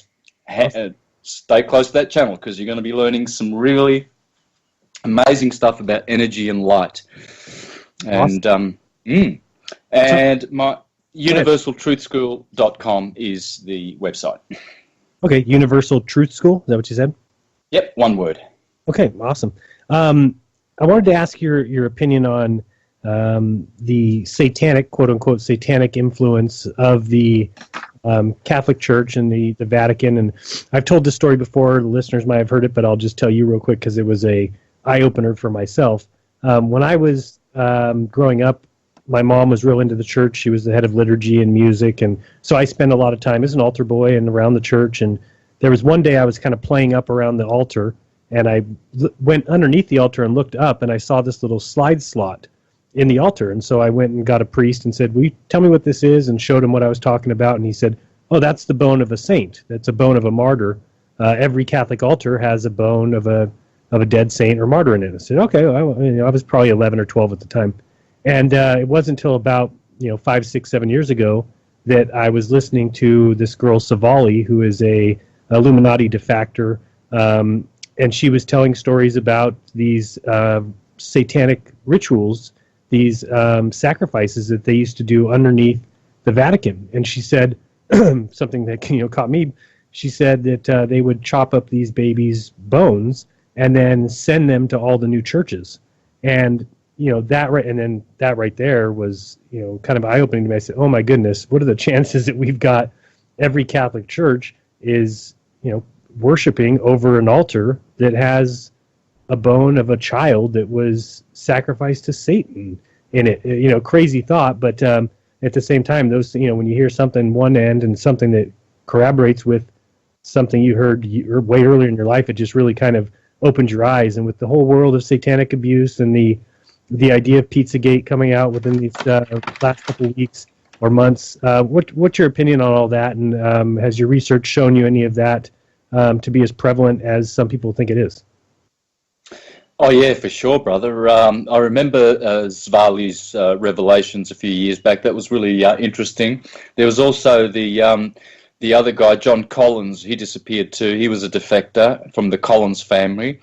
stay close to that channel, because you're going to be learning some really amazing stuff about energy and light. And and my universaltruthschool.com is the website. Okay, Universal Truth School. Is that what you said? Yep, one word. Okay, awesome. I wanted to ask your opinion on the satanic, quote-unquote, satanic influence of the Catholic Church and the Vatican. And I've told this story before. The listeners might have heard it, but I'll just tell you real quick because it was a eye-opener for myself. When I was growing up, my mom was real into the church. She was the head of liturgy and music, and so I spent a lot of time as an altar boy and around the church. And there was one day I was kind of playing up around the altar, and I went underneath the altar and looked up, and I saw this little slide slot in the altar. And so I went and got a priest and said, "Will you tell me what this is?" and showed him what I was talking about. And he said, "Oh, that's the bone of a saint. That's a bone of a martyr. Every Catholic altar has a bone of a dead saint or martyr in it." I said, "Okay." I was probably 11 or 12 at the time. And it wasn't until about 5, 6, 7 years ago that I was listening to this girl, Savali, who is a Illuminati defector, and she was telling stories about these satanic rituals, these sacrifices that they used to do underneath the Vatican. And she said something that caught me. She said that they would chop up these babies' bones and then send them to all the new churches. And that right there was kind of eye-opening to me. I said, "Oh my goodness, what are the chances that we've got every Catholic church is worshiping over an altar that has a bone of a child that was sacrificed to Satan in it?" Crazy thought, but at the same time, those when you hear something one end and something that corroborates with something you heard way earlier in your life, it just really kind of opens your eyes. And with the whole world of satanic abuse and the idea of Pizzagate coming out within these last couple of weeks or months, what's your opinion on all that? And has your research shown you any of that to be as prevalent as some people think it is? Oh yeah, for sure, brother. I remember Zvali's revelations a few years back. That was really interesting. There was also the other guy, John Collins. He disappeared too. He was a defector from the Collins family.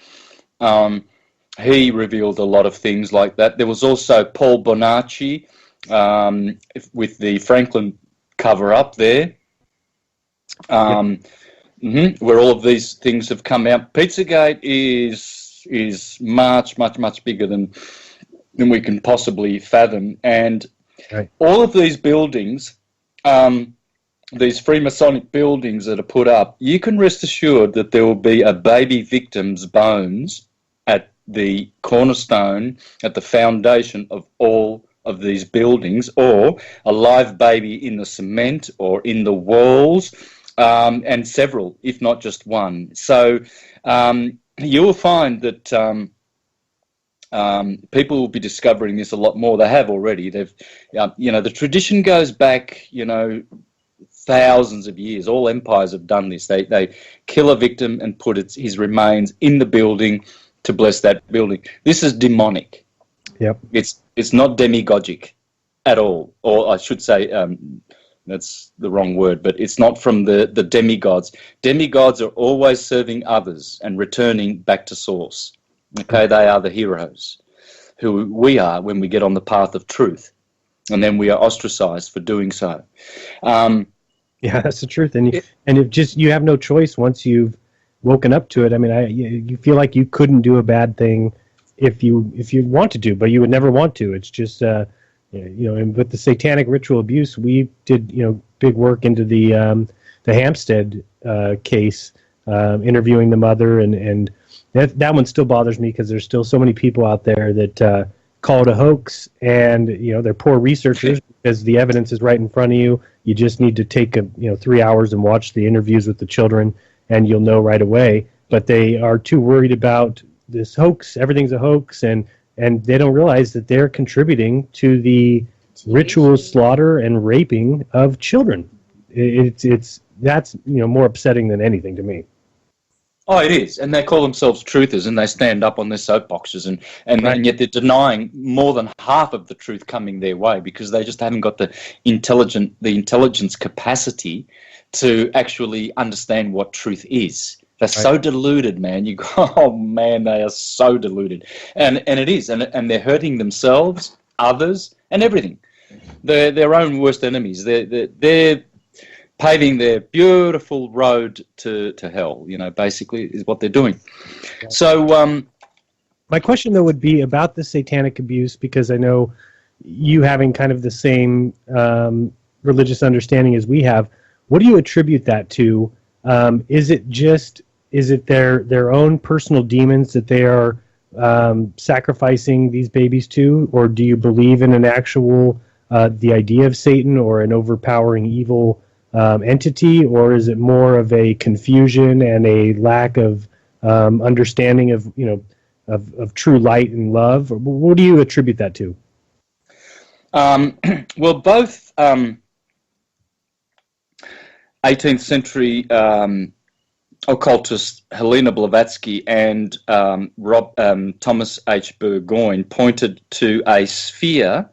He revealed a lot of things like that. There was also Paul Bonacci, with the Franklin cover up there, where all of these things have come out. Pizzagate is much bigger than we can possibly fathom, and all of these buildings, these Freemasonic buildings that are put up, you can rest assured that there will be a baby victim's bones at the cornerstone, at the foundation of all of these buildings, or a live baby in the cement or in the walls, and several, if not just one. So you will find that people will be discovering this a lot more. They have already. They've, the tradition goes back, thousands of years. All empires have done this. They kill a victim and put his remains in the building to bless that building. This is demonic. Yep. It's not demigogic at all, or I should say, that's the wrong word, but it's not from the demigods. Demigods are always serving others and returning back to source. Okay, they are the heroes, who we are when we get on the path of truth, and then we are ostracized for doing so. Yeah, that's the truth, and you have no choice once you've woken up to it. I mean, you feel like you couldn't do a bad thing if you wanted to, but you would never want to. It's just and with the satanic ritual abuse, we did big work into the Hampstead case, interviewing the mother, and that one still bothers me because there's still so many people out there that call it a hoax, and they're poor researchers because the evidence is right in front of you. You just need to take 3 hours and watch the interviews with the children, and you'll know right away. But they are too worried about this hoax. Everything's a hoax, and they don't realize that they're contributing to the ritual slaughter and raping of children. That's more upsetting than anything to me. Oh, it is, and they call themselves truthers, and they stand up on their soapboxes, and yet they're denying more than half of the truth coming their way because they just haven't got the intelligence capacity to actually understand what truth is. They're so deluded, man. You go, oh man, they are so deluded, and it is, and they're hurting themselves, others, and everything. They're their own worst enemies. They're paving their beautiful road to hell, basically is what they're doing. So my question, though, would be about the satanic abuse, because I know you having kind of the same religious understanding as we have. What do you attribute that to? Is it their own personal demons that they are sacrificing these babies to, or do you believe in an actual the idea of Satan or an overpowering evil entity, or is it more of a confusion and a lack of understanding of true light and love? What do you attribute that to? Well, both 18th century occultist Helena Blavatsky and Thomas H. Burgoyne pointed to a sphere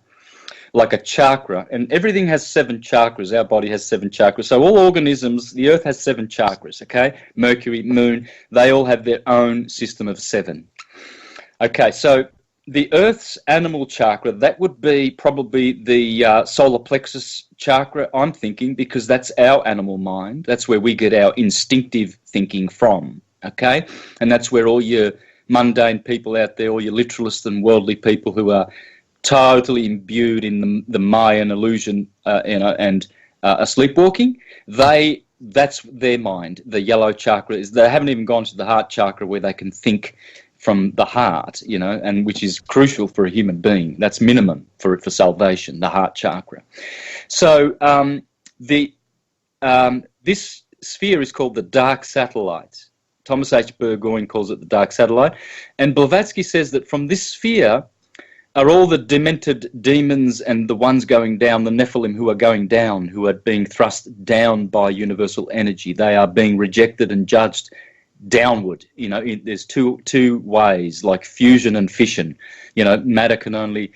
like a chakra, and everything has 7 chakras. Our body has 7 chakras. So all organisms, the earth has 7 chakras, okay? Mercury, moon, they all have their own system of 7. Okay, so the earth's animal chakra, that would be probably the solar plexus chakra, I'm thinking, because that's our animal mind. That's where we get our instinctive thinking from, okay? And that's where all your mundane people out there, all your literalists and worldly people who are totally imbued in the Mayan illusion, and are sleepwalking, that's their mind. The yellow chakra is, they haven't even gone to the heart chakra where they can think from the heart, and which is crucial for a human being. That's minimum for salvation, the heart chakra. So this sphere is called the dark satellite. Thomas H. Burgoyne calls it the dark satellite, and Blavatsky says that from this sphere are all the demented demons and the ones going down, the Nephilim who are going down, who are being thrust down by universal energy. They are being rejected and judged downward. There's two ways, like fusion and fission. Matter can only,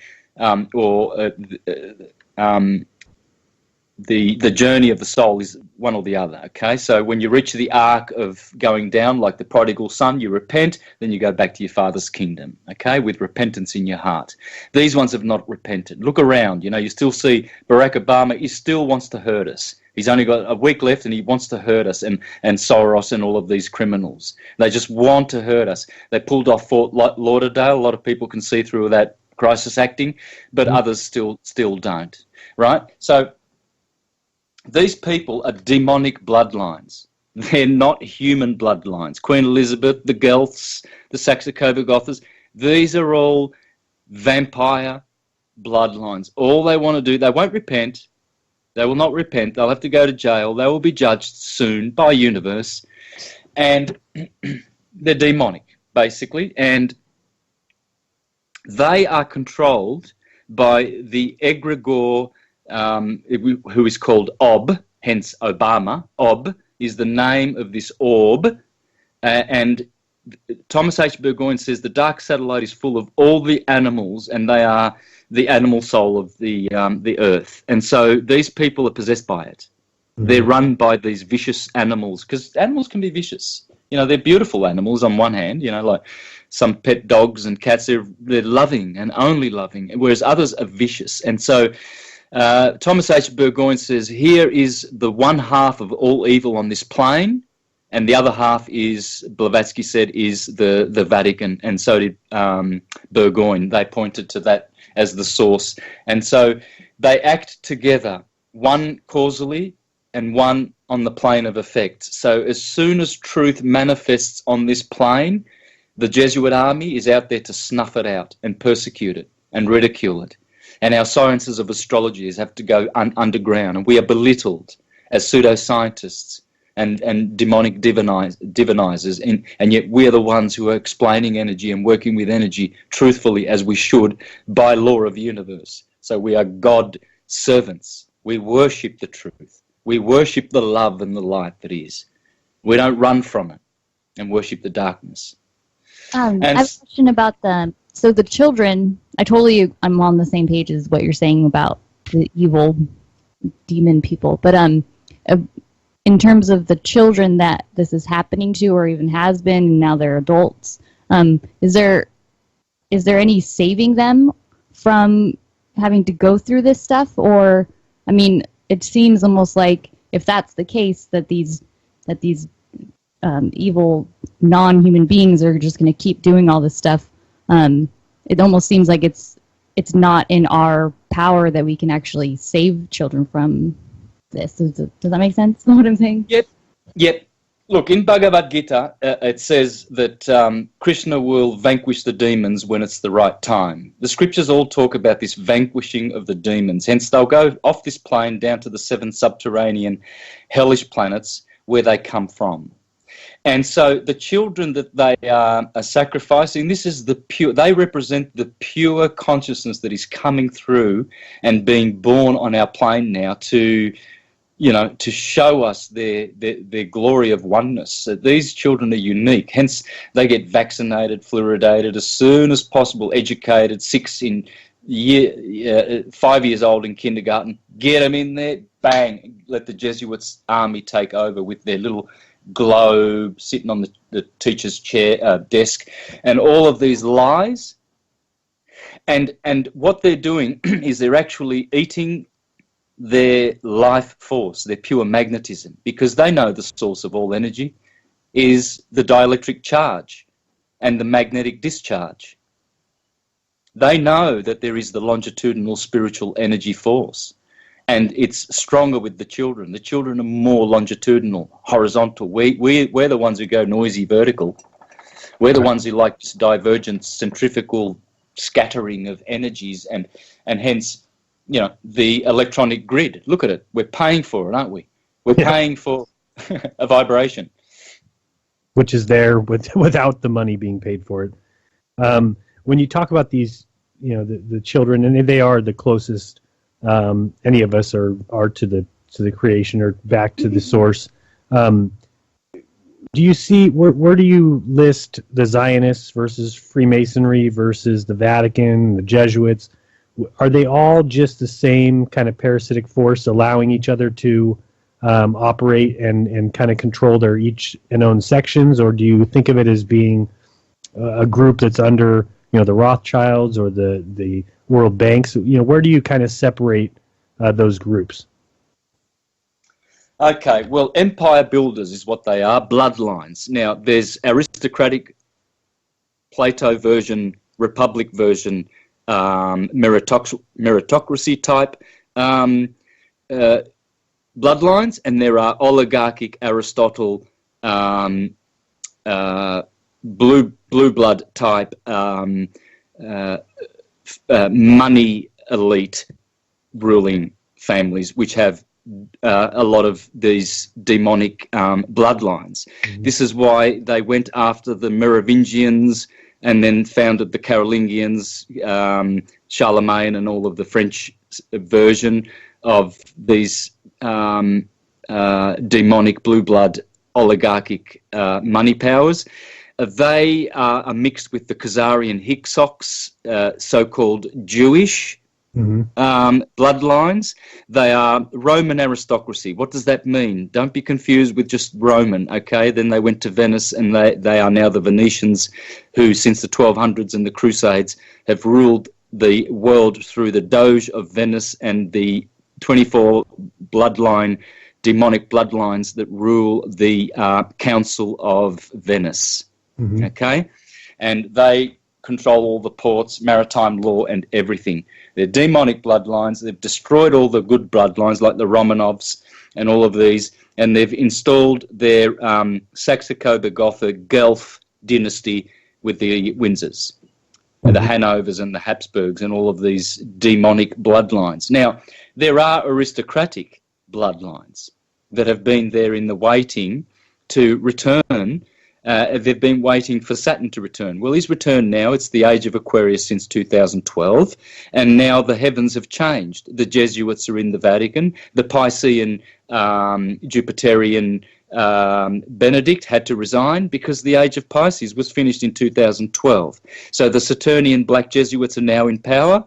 the journey of the soul is one or the other, okay? So when you reach the arc of going down, like the prodigal son, you repent, then you go back to your father's kingdom, okay, with repentance in your heart. These ones have not repented. Look around, you still see Barack Obama, he still wants to hurt us. He's only got a week left and he wants to hurt us, and Soros and all of these criminals. They just want to hurt us. They pulled off Fort Lauderdale. A lot of people can see through that crisis acting, but others still don't, right? So these people are demonic bloodlines. They're not human bloodlines. Queen Elizabeth, the Guelphs, the Saxe-Coburg-Gothers, these are all vampire bloodlines. All they want to do, they won't repent. They will not repent. They'll have to go to jail. They will be judged soon by universe. And they're demonic, basically. And they are controlled by the egregore, who is called Ob, hence Obama. Ob is the name of this orb, and Thomas H. Burgoyne says the dark satellite is full of all the animals, and they are the animal soul of the earth. And so these people are possessed by it. Mm-hmm. They're run by these vicious animals, because animals can be vicious. They're beautiful animals on one hand, like some pet dogs and cats, they're loving and only loving, whereas others are vicious. And so Thomas H. Burgoyne says, here is the one half of all evil on this plane, and the other half is, Blavatsky said, is the Vatican, and so did Burgoyne. They pointed to that as the source. And so they act together, one causally and one on the plane of effect. So as soon as truth manifests on this plane, the Jesuit army is out there to snuff it out and persecute it and ridicule it. And our sciences of astrology have to go underground, and we are belittled as pseudoscientists and demonic divinizers, and yet we are the ones who are explaining energy and working with energy truthfully as we should by law of the universe. So we are God servants. We worship the truth. We worship the love and the light that is. We don't run from it and worship the darkness. I have a question about the children. I'm on the same page as what you're saying about the evil demon people. But in terms of the children that this is happening to, or even has been, and now they're adults, is there any saving them from having to go through this stuff? Or, it seems almost like if that's the case, that these evil non-human beings are just going to keep doing all this stuff. It almost seems like it's not in our power that we can actually save children from this. Does that make sense? What I'm saying? Yep. Look, in Bhagavad Gita, it says that Krishna will vanquish the demons when it's the right time. The scriptures all talk about this vanquishing of the demons. Hence, they'll go off this plane down to the 7 subterranean hellish planets where they come from. And so the children that they are sacrificing, this is the pure, they represent the pure consciousness that is coming through and being born on our plane now to show us their glory of oneness. So these children are unique. Hence, they get vaccinated, fluoridated as soon as possible, educated, 5 years old in kindergarten. Get them in there, bang, let the Jesuits army take over with their little globe sitting on the teacher's chair desk, and all of these lies. And what they're doing is they're actually eating their life force, their pure magnetism, because they know the source of all energy is the dielectric charge and the magnetic discharge. They know that there is the longitudinal spiritual energy force, and it's stronger with the children. The children are more longitudinal, horizontal. We're the ones who go noisy vertical. We're the ones who like this divergent centrifugal scattering of energies, and hence, the electronic grid. Look at it. We're paying for it, aren't we? We're paying for a vibration. Which is there without the money being paid for it. When you talk about these, the children, and they are the closest any of us are to the creation or back to the source. Do you see, where do you list the Zionists versus Freemasonry versus the Vatican, the Jesuits? are they all just the same kind of parasitic force, allowing each other to operate and kind of control their each and own sections, or do you think of it as being a group that's under, the Rothschilds or the World Banks? Where do you kind of separate those groups? Okay, well, empire builders is what they are, bloodlines. Now, there's aristocratic, Plato version, republic version, meritocracy type bloodlines, and there are oligarchic, Aristotle, blue blood type, money elite ruling families, which have a lot of these demonic bloodlines. Mm-hmm. This is why they went after the Merovingians and then founded the Carolingians, Charlemagne, and all of the French version of these demonic blue blood oligarchic money powers. They are mixed with the Khazarian Hyksos, so-called Jewish bloodlines. They are Roman aristocracy. What does that mean? Don't be confused with just Roman, okay? Then they went to Venice, and they are now the Venetians, who since the 1200s and the Crusades have ruled the world through the Doge of Venice and the 24 demonic bloodlines that rule the Council of Venice, okay? And they control all the ports, maritime law, and everything. They're demonic bloodlines. They've destroyed all the good bloodlines like the Romanovs and all of these, and they've installed their Saxe-Coburg-Gotha Guelph dynasty with the Windsors, the Hanovers and the Habsburgs and all of these demonic bloodlines. Now, there are aristocratic bloodlines that have been there in the waiting to return. They've been waiting for Saturn to return. Well, he's returned now. It's the age of Aquarius since 2012, and now the heavens have changed. The Jesuits are in the Vatican. The Piscean, Jupiterian Benedict had to resign because the age of Pisces was finished in 2012. So the Saturnian Black Jesuits are now in power,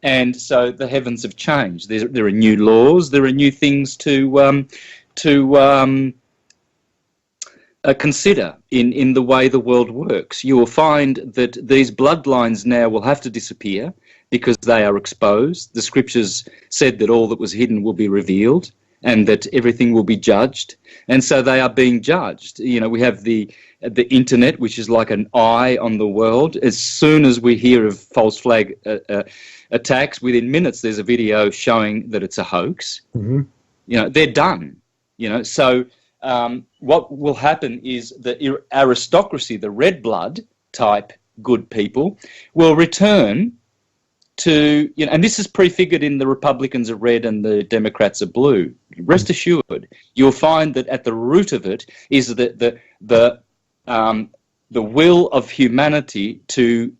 and so the heavens have changed. There are new laws. There are new things to consider in the way the world works. You will find that these bloodlines now will have to disappear because they are exposed. The scriptures said that all that was hidden will be revealed and that everything will be judged. And so they are being judged. We have the internet, which is like an eye on the world. As soon as we hear of false flag attacks, within minutes there's a video showing that it's a hoax. They're done. So what will happen is the aristocracy, the red blood type good people, will return to, and this is prefigured in the Republicans are red and the Democrats are blue. Rest assured, you'll find that at the root of it is the will of humanity to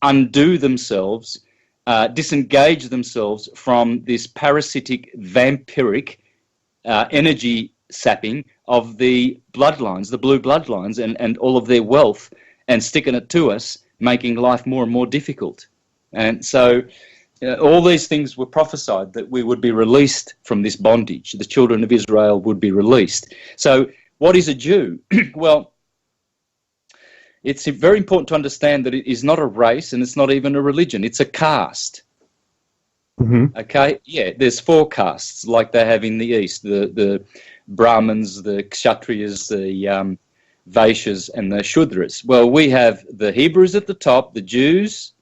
undo themselves, disengage themselves from this parasitic, vampiric energy sapping of the bloodlines, the blue bloodlines, and all of their wealth, and sticking it to us, making life more and more difficult. And so all these things were prophesied, that we would be released from this bondage. The children of Israel would be released. So what is a Jew? Well, it's very important to understand that it is not a race and it's not even a religion. It's a caste. Okay? Yeah, there's 4 castes like they have in the East. The Brahmins, the Kshatriyas, the Vaishyas, and the Shudras. Well, we have the Hebrews at the top, the Jews,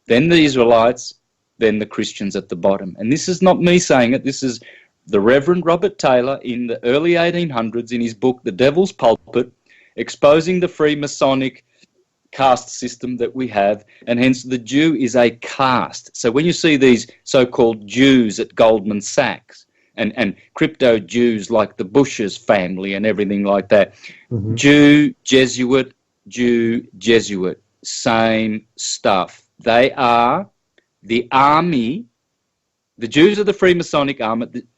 then the Israelites, then the Christians at the bottom. And this is not me saying it. This is the Reverend Robert Taylor in the early 1800s in his book, The Devil's Pulpit, exposing the Freemasonic caste system that we have, and hence the Jew is a caste. So when you see these so-called Jews at Goldman Sachs, and crypto Jews like the Bush's family and everything like that. Jew, Jesuit, same stuff. They are the army. The Jews are the Freemasonic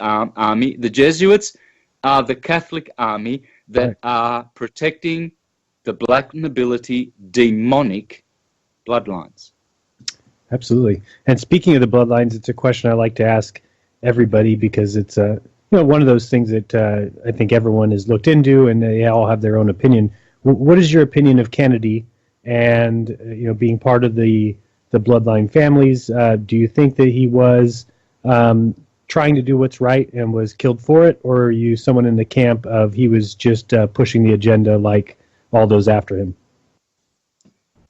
army. The Jesuits are the Catholic army that are protecting the black nobility demonic bloodlines. Absolutely. And speaking of the bloodlines, it's a question I like to ask everybody because it's one of those things that I think everyone has looked into, and they all have their own opinion. What is your opinion of Kennedy and being part of the bloodline families? Do you think that he was trying to do what's right and was killed for it, or are you someone in the camp of he was just pushing the agenda like all those after him?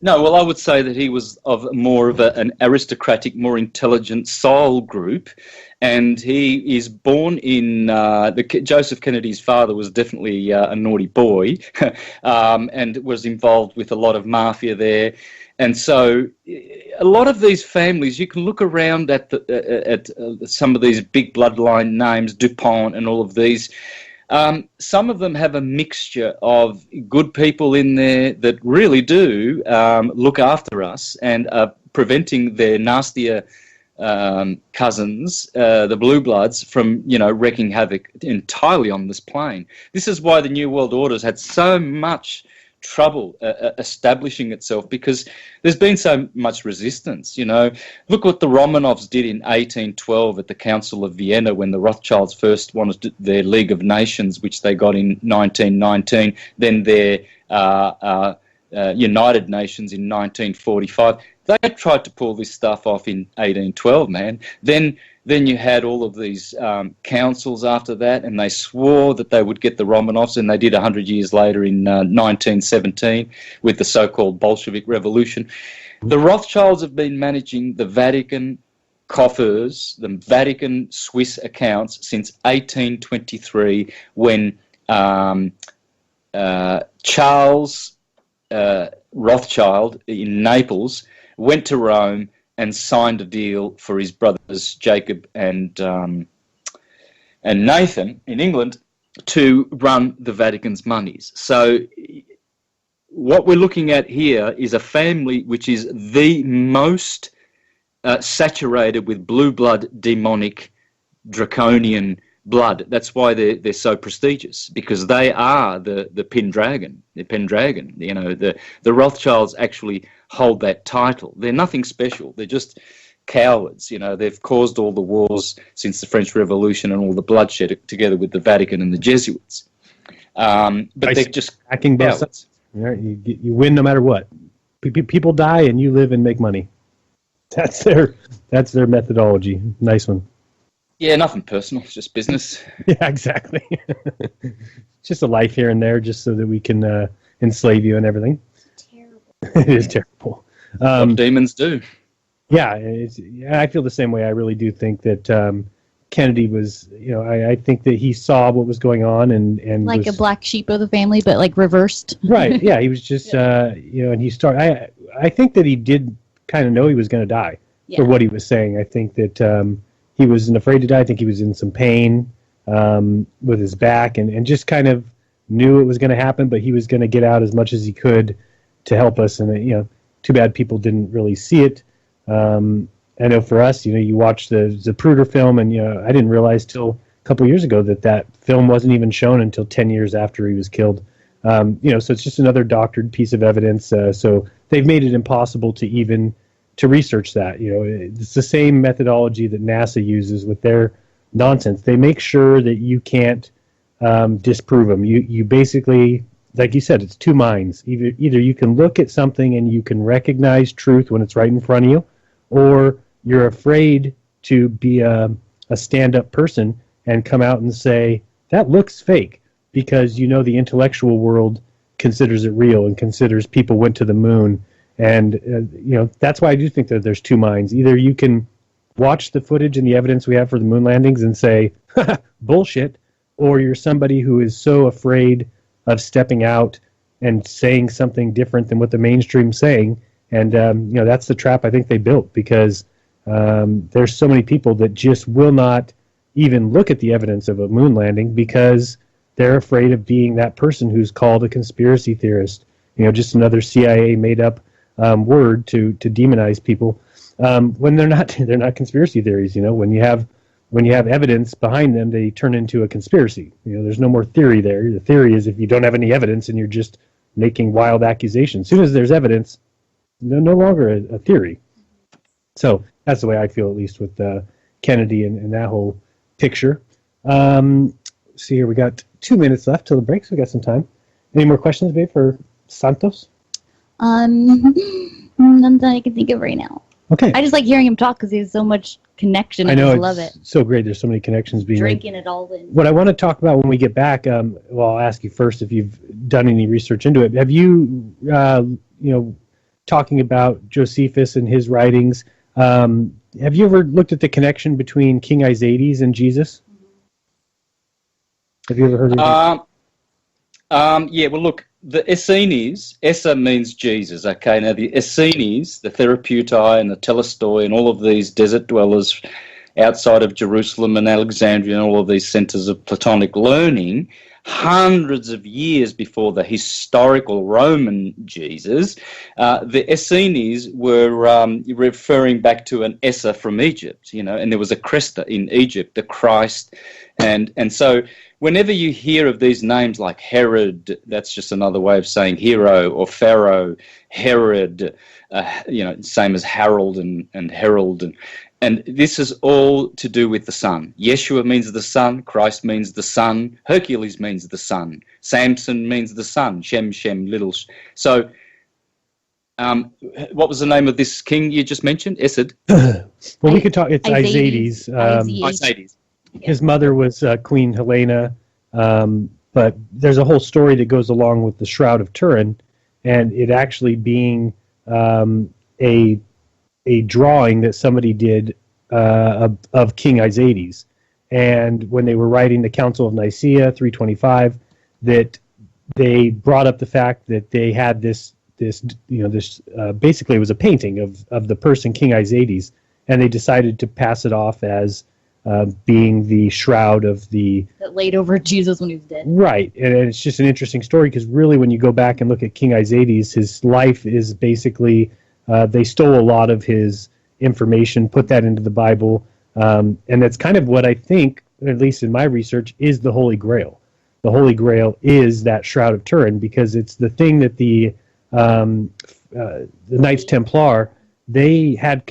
No, well, I would say that he was of more of an aristocratic, more intelligent soul group, and he is born in Joseph Kennedy's father was definitely a naughty boy, and was involved with a lot of mafia there. And so a lot of these families, you can look around at some of these big bloodline names, DuPont and all of these. Some of them have a mixture of good people in there that really do look after us and are preventing their nastier cousins, the blue bloods, from wreaking havoc entirely on this plane. This is why the New World Order's had so much trouble establishing itself, because there's been so much resistance. Look what the Romanovs did in 1812 at the Council of Vienna when the Rothschilds first wanted their League of Nations, which they got in 1919, then their United Nations in 1945. They tried to pull this stuff off in 1812, man. Then you had all of these councils after that, and they swore that they would get the Romanovs, and they did 100 years later in 1917 with the so-called Bolshevik Revolution. The Rothschilds have been managing the Vatican coffers, the Vatican Swiss accounts, since 1823, when Charles Rothschild in Naples went to Rome and signed a deal for his brothers Jacob and Nathan in England to run the Vatican's monies. So what we're looking at here is a family which is the most saturated with blue blood, demonic, draconian blood. That's why they're so prestigious, because they are the Pendragon. The Pendragon. The Rothschilds actually hold that title. They're nothing special. They're just cowards. They've caused all the wars since the French Revolution and all the bloodshed together with the Vatican and the Jesuits. But they're just cowards. You win no matter what. People die and you live and make money. That's their methodology. Nice one. Yeah, nothing personal. It's just business. Yeah, exactly. Just a life here and there, just so that we can enslave you and everything. It is terrible. What demons do. Yeah, I feel the same way. I really do think that Kennedy was, I think that he saw what was going on and like was, a black sheep of the family, but like reversed. Right. Yeah, he was just, and he started. I think that he did kind of know he was going to die for what he was saying. I think that he wasn't afraid to die. I think he was in some pain with his back and just kind of knew it was going to happen, but he was going to get out as much as he could to help us. And, too bad people didn't really see it. I know for us, you watch the Zapruder film, and, I didn't realize till a couple of years ago that film wasn't even shown until 10 years after he was killed. So it's just another doctored piece of evidence. So they've made it impossible to research that. It's the same methodology that NASA uses with their nonsense. They make sure that you can't disprove them. You basically, like you said, it's two minds. Either you can look at something and you can recognize truth when it's right in front of you, or you're afraid to be a stand-up person and come out and say, that looks fake, because the intellectual world considers it real and considers people went to the moon. And, that's why I do think that there's two minds. Either you can watch the footage and the evidence we have for the moon landings and say, bullshit, or you're somebody who is so afraid of stepping out and saying something different than what the mainstream's saying. And, that's the trap I think they built, because there's so many people that just will not even look at the evidence of a moon landing because they're afraid of being that person who's called a conspiracy theorist. Just another CIA made-up word to demonize people when they're not conspiracy theories. When you have evidence behind them, they turn into a conspiracy. There's no more theory there. The theory is if you don't have any evidence and you're just making wild accusations. As soon as there's evidence, they're no longer a theory. So that's the way I feel, at least with Kennedy and that whole picture. See here, we got 2 minutes left till the break, so we got some time. Any more questions, babe, for Santos? None that I can think of right now. Okay. I just like hearing him talk because he has so much connection. I know, just love it. So great. There's so many connections being Drinking made. it all in. What I want to talk about when we get back, well, I'll ask you first if you've done any research into it. Have you, talking about Josephus and his writings, have you ever looked at the connection between King Isaides and Jesus? Have you ever heard of it? Yeah, well, look, the Essenes, Essa means Jesus, okay? Now, the Essenes, the Therapeutai and the Telestoi and all of these desert dwellers outside of Jerusalem and Alexandria and all of these centers of Platonic learning, hundreds of years before the historical Roman Jesus, the Essenes were referring back to an Essa from Egypt, and there was a Cresta in Egypt, the Christ, and so whenever you hear of these names like Herod, that's just another way of saying hero, or Pharaoh, Herod, same as Harold and Herald, and this is all to do with the sun. Yeshua means the sun, Christ means the sun, Hercules means the sun, Samson means the sun, Shem, little. So, what was the name of this king you just mentioned? Esed? Well, we could talk, it's Isaides. Isaides. His mother was Queen Helena, but there's a whole story that goes along with the Shroud of Turin, and it actually being a drawing that somebody did of King Isaides. And when they were writing the Council of Nicaea, 325, that they brought up the fact that they had this basically it was a painting of the person King Isaides, and they decided to pass it off as being the shroud of the... That laid over Jesus when he was dead. Right, and it's just an interesting story because really when you go back and look at King Isaides, his life is basically... they stole a lot of his information, put that into the Bible, and that's kind of what I think, at least in my research, is the Holy Grail. The Holy Grail is that Shroud of Turin because it's the thing that the Knights Templar... They had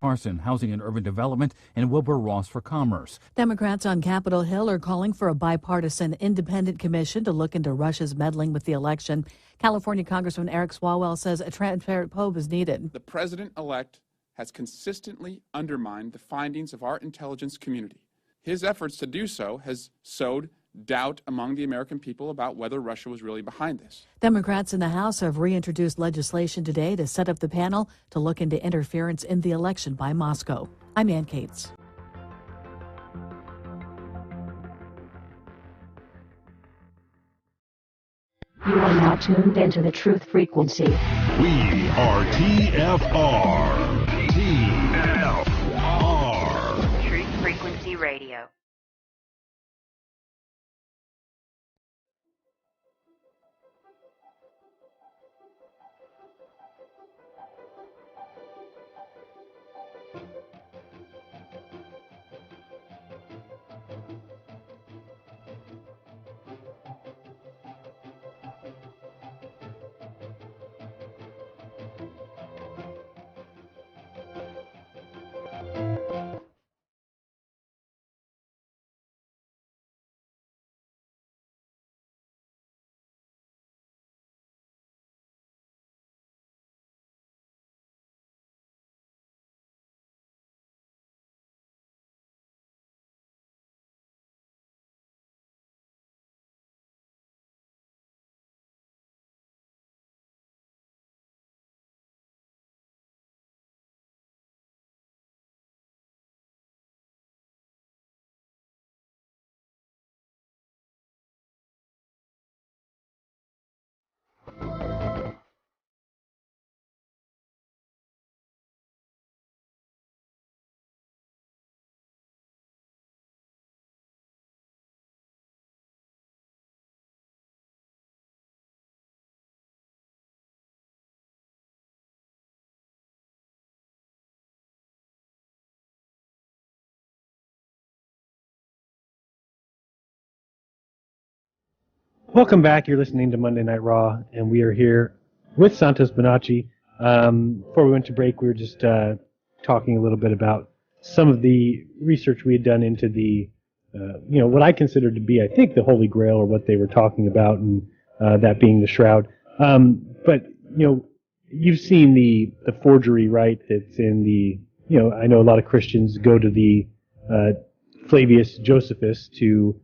Parson, Housing and Urban Development, and Wilbur Ross for Commerce. Democrats on Capitol Hill are calling for a bipartisan independent commission to look into Russia's meddling with the election. California Congressman Eric Swalwell says a transparent probe is needed. The president-elect has consistently undermined the findings of our intelligence community. His efforts to do so has sowed doubt among the American people about whether Russia was really behind this. Democrats in the House have reintroduced legislation today to set up the panel to look into interference in the election by Moscow. I'm Ann Cates. You are now tuned into the Truth Frequency. We are TFR. TFR. Truth Frequency Radio. Welcome back. You're listening to Monday Night Raw, and we are here with Santos Bonacci. Before we went to break, we were just talking a little bit about some of the research we had done into the, what I consider to be, I think, the Holy Grail, or what they were talking about, and that being the shroud. But you've seen the forgery, right? That's in the, I know a lot of Christians go to the Flavius Josephus to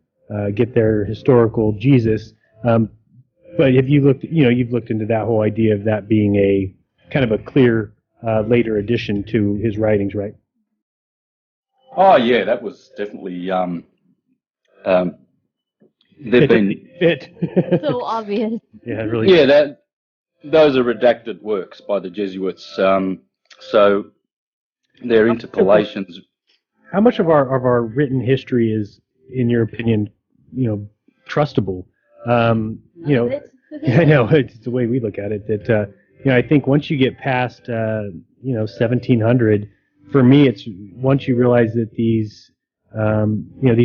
get their historical Jesus. But have you looked, you've looked into that whole idea of that being a kind of a clear later addition to his writings, right? Oh yeah, that was definitely. They've been so obvious. Yeah, really. Yeah, those are redacted works by the Jesuits. So they're interpolations. How much of our written history is, in your opinion, trustable? I know it's the way we look at it. That I think once you get past 1700, for me, it's once you realize that these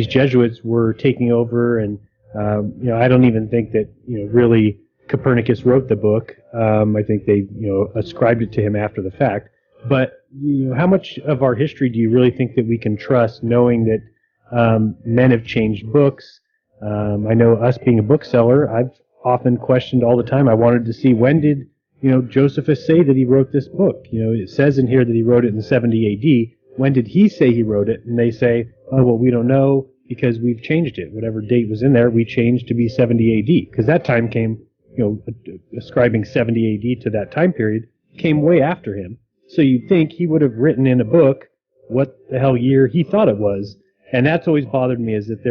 Jesuits were taking over, and I don't even think that really Copernicus wrote the book. I think they ascribed it to him after the fact. But how much of our history do you really think that we can trust, knowing that men have changed books? I know, us being a bookseller, I've often questioned all the time. I wanted to see, when did Josephus say that he wrote this book? It says in here that he wrote it in 70 A.D. When did he say he wrote it? And they say, oh, well, we don't know because we've changed it. Whatever date was in there, we changed to be 70 A.D. because that time came, ascribing 70 A.D. to that time period came way after him. So you'd think he would have written in a book what the hell year he thought it was. And that's always bothered me, is that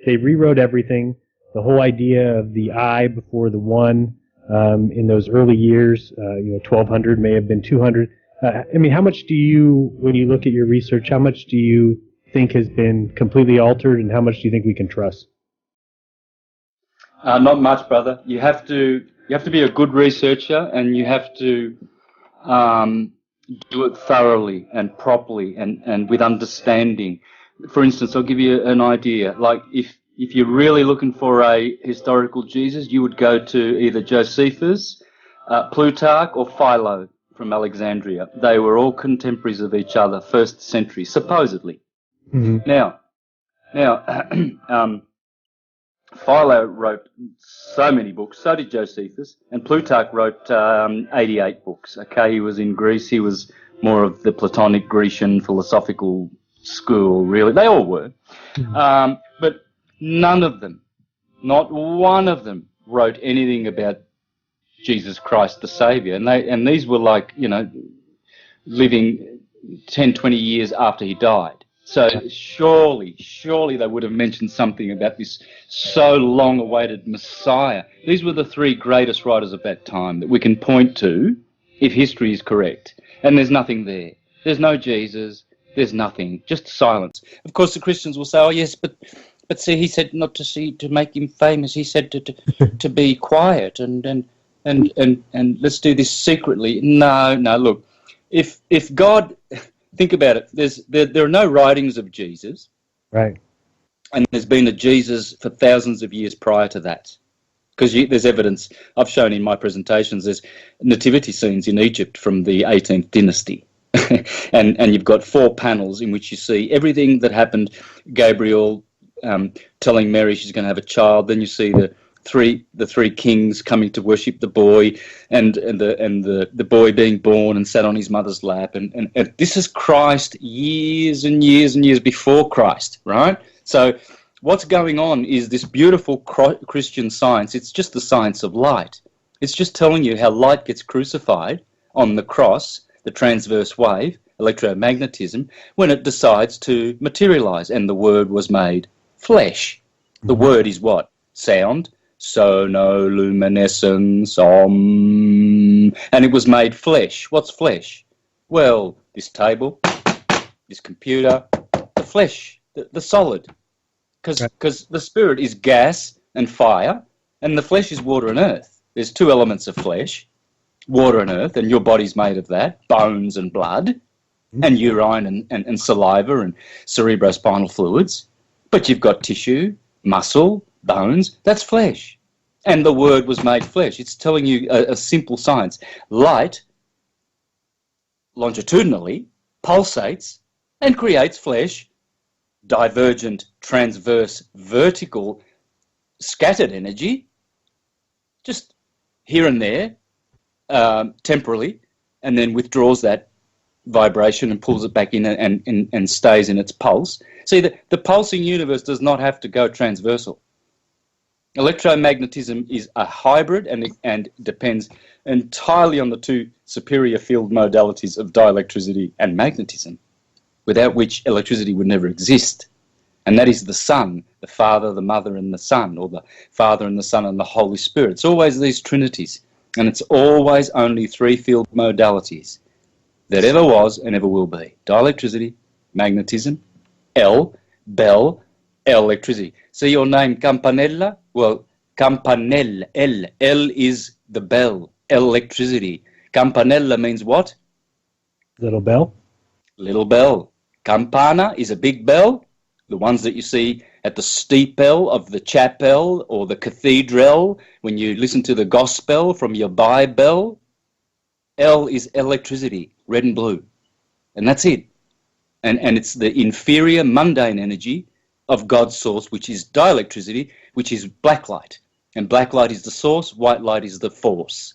they rewrote everything. The whole idea of the I before the one, in those early years, 1200 may have been 200. How much do you, when you look at your research, how much do you think has been completely altered, and how much do you think we can trust? Not much, brother. You have to be a good researcher, and you have to do it thoroughly and properly and with understanding. For instance, I'll give you an idea. Like, if you're really looking for a historical Jesus, you would go to either Josephus, Plutarch, or Philo from Alexandria. They were all contemporaries of each other, 1st century, supposedly. Mm-hmm. Now, Philo wrote so many books, so did Josephus, and Plutarch wrote 88 books. Okay, he was in Greece, he was more of the Platonic Grecian philosophical school, really. They all were. Mm-hmm. But none of them, not one of them, wrote anything about Jesus Christ the Saviour. And these were like, living 10, 20 years after he died. So surely they would have mentioned something about this so long-awaited Messiah. These were the three greatest writers of that time that we can point to if history is correct. And there's nothing there. There's no Jesus. There's nothing. Just silence. Of course, the Christians will say, oh, yes, but see, he said not to make him famous. He said to be quiet and let's do this secretly. No, look, if God... Think about it. There are no writings of Jesus. Right. And there's been a Jesus for thousands of years prior to that. Because there's evidence, I've shown in my presentations, there's nativity scenes in Egypt from the 18th dynasty. and you've got 4 panels in which you see everything that happened. Gabriel telling Mary she's going to have a child. Then you see the three kings coming to worship the boy, and the boy being born and sat on his mother's lap, and this is Christ years and years and years before Christ, right? So what's going on is this beautiful Christian science. It's just the science of light. It's just telling you how light gets crucified on the cross, the transverse wave, electromagnetism, when it decides to materialize, and the Word was made flesh. The Word is what? Sound. Sonoluminescence, and it was made flesh. What's flesh? Well, this table, this computer, the flesh, the solid. Because the spirit is gas and fire, and the flesh is water and earth. There's 2 elements of flesh, water and earth, and your body's made of that, bones and blood, and urine and saliva and cerebrospinal fluids. But you've got tissue, muscle, bones, that's flesh. And the Word was made flesh. It's telling you a simple science. Light, longitudinally, pulsates and creates flesh, divergent, transverse, vertical, scattered energy, just here and there, temporally, and then withdraws that vibration and pulls it back in and stays in its pulse. See, the pulsing universe does not have to go transversal. Electromagnetism is a hybrid and depends entirely on the two superior field modalities of dielectricity and magnetism, without which electricity would never exist. And that is the Son, the Father, the Mother, and the Son, or the Father and the Son and the Holy Spirit. It's always these trinities, and it's always only three field modalities that ever was and ever will be. Dielectricity, magnetism, bell, electricity. See your name, Campanella? Well, Campanella, L is the bell, electricity. Campanella means what? Little bell. Little bell. Campana is a big bell, the ones that you see at the steeple of the chapel or the cathedral when you listen to the gospel from your Bible. L is electricity, red and blue. And that's it. And it's the inferior mundane energy of God's source, which is dielectricity, which is black light. And black light is the source, white light is the force.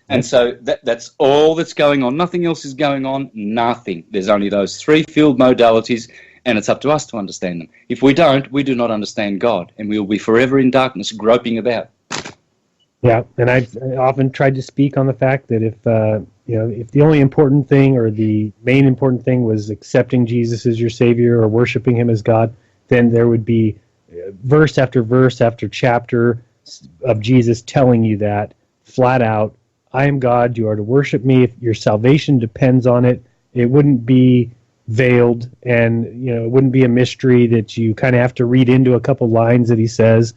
And so that's all that's going on. Nothing else is going on, nothing. There's only those three field modalities, and it's up to us to understand them. If we don't, we do not understand God, and we will be forever in darkness, groping about. Yeah, and I've often tried to speak on the fact that if the only important thing or the main important thing was accepting Jesus as your Savior or worshiping Him as God, then there would be verse after chapter of Jesus telling you that flat out, I am God, you are to worship me, if your salvation depends on it. It wouldn't be veiled, and it wouldn't be a mystery that you kind of have to read into a couple lines that He says.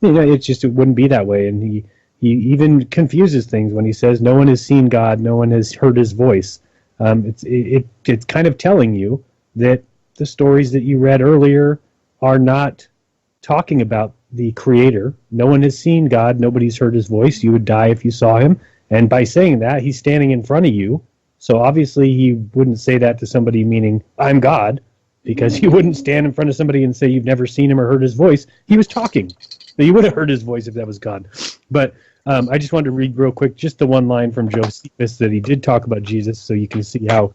It wouldn't be that way. And he even confuses things when He says, no one has seen God, no one has heard His voice. It's kind of telling you that the stories that you read earlier are not talking about the Creator. No one has seen God, nobody's heard His voice. You would die if you saw Him. And by saying that, He's standing in front of you. So obviously He wouldn't say that to somebody meaning, I'm God, because He wouldn't stand in front of somebody and say you've never seen Him or heard His voice. He was talking. You would have heard His voice if that was God. But I just wanted to read real quick just the one line from Josephus that he did talk about Jesus, so you can see how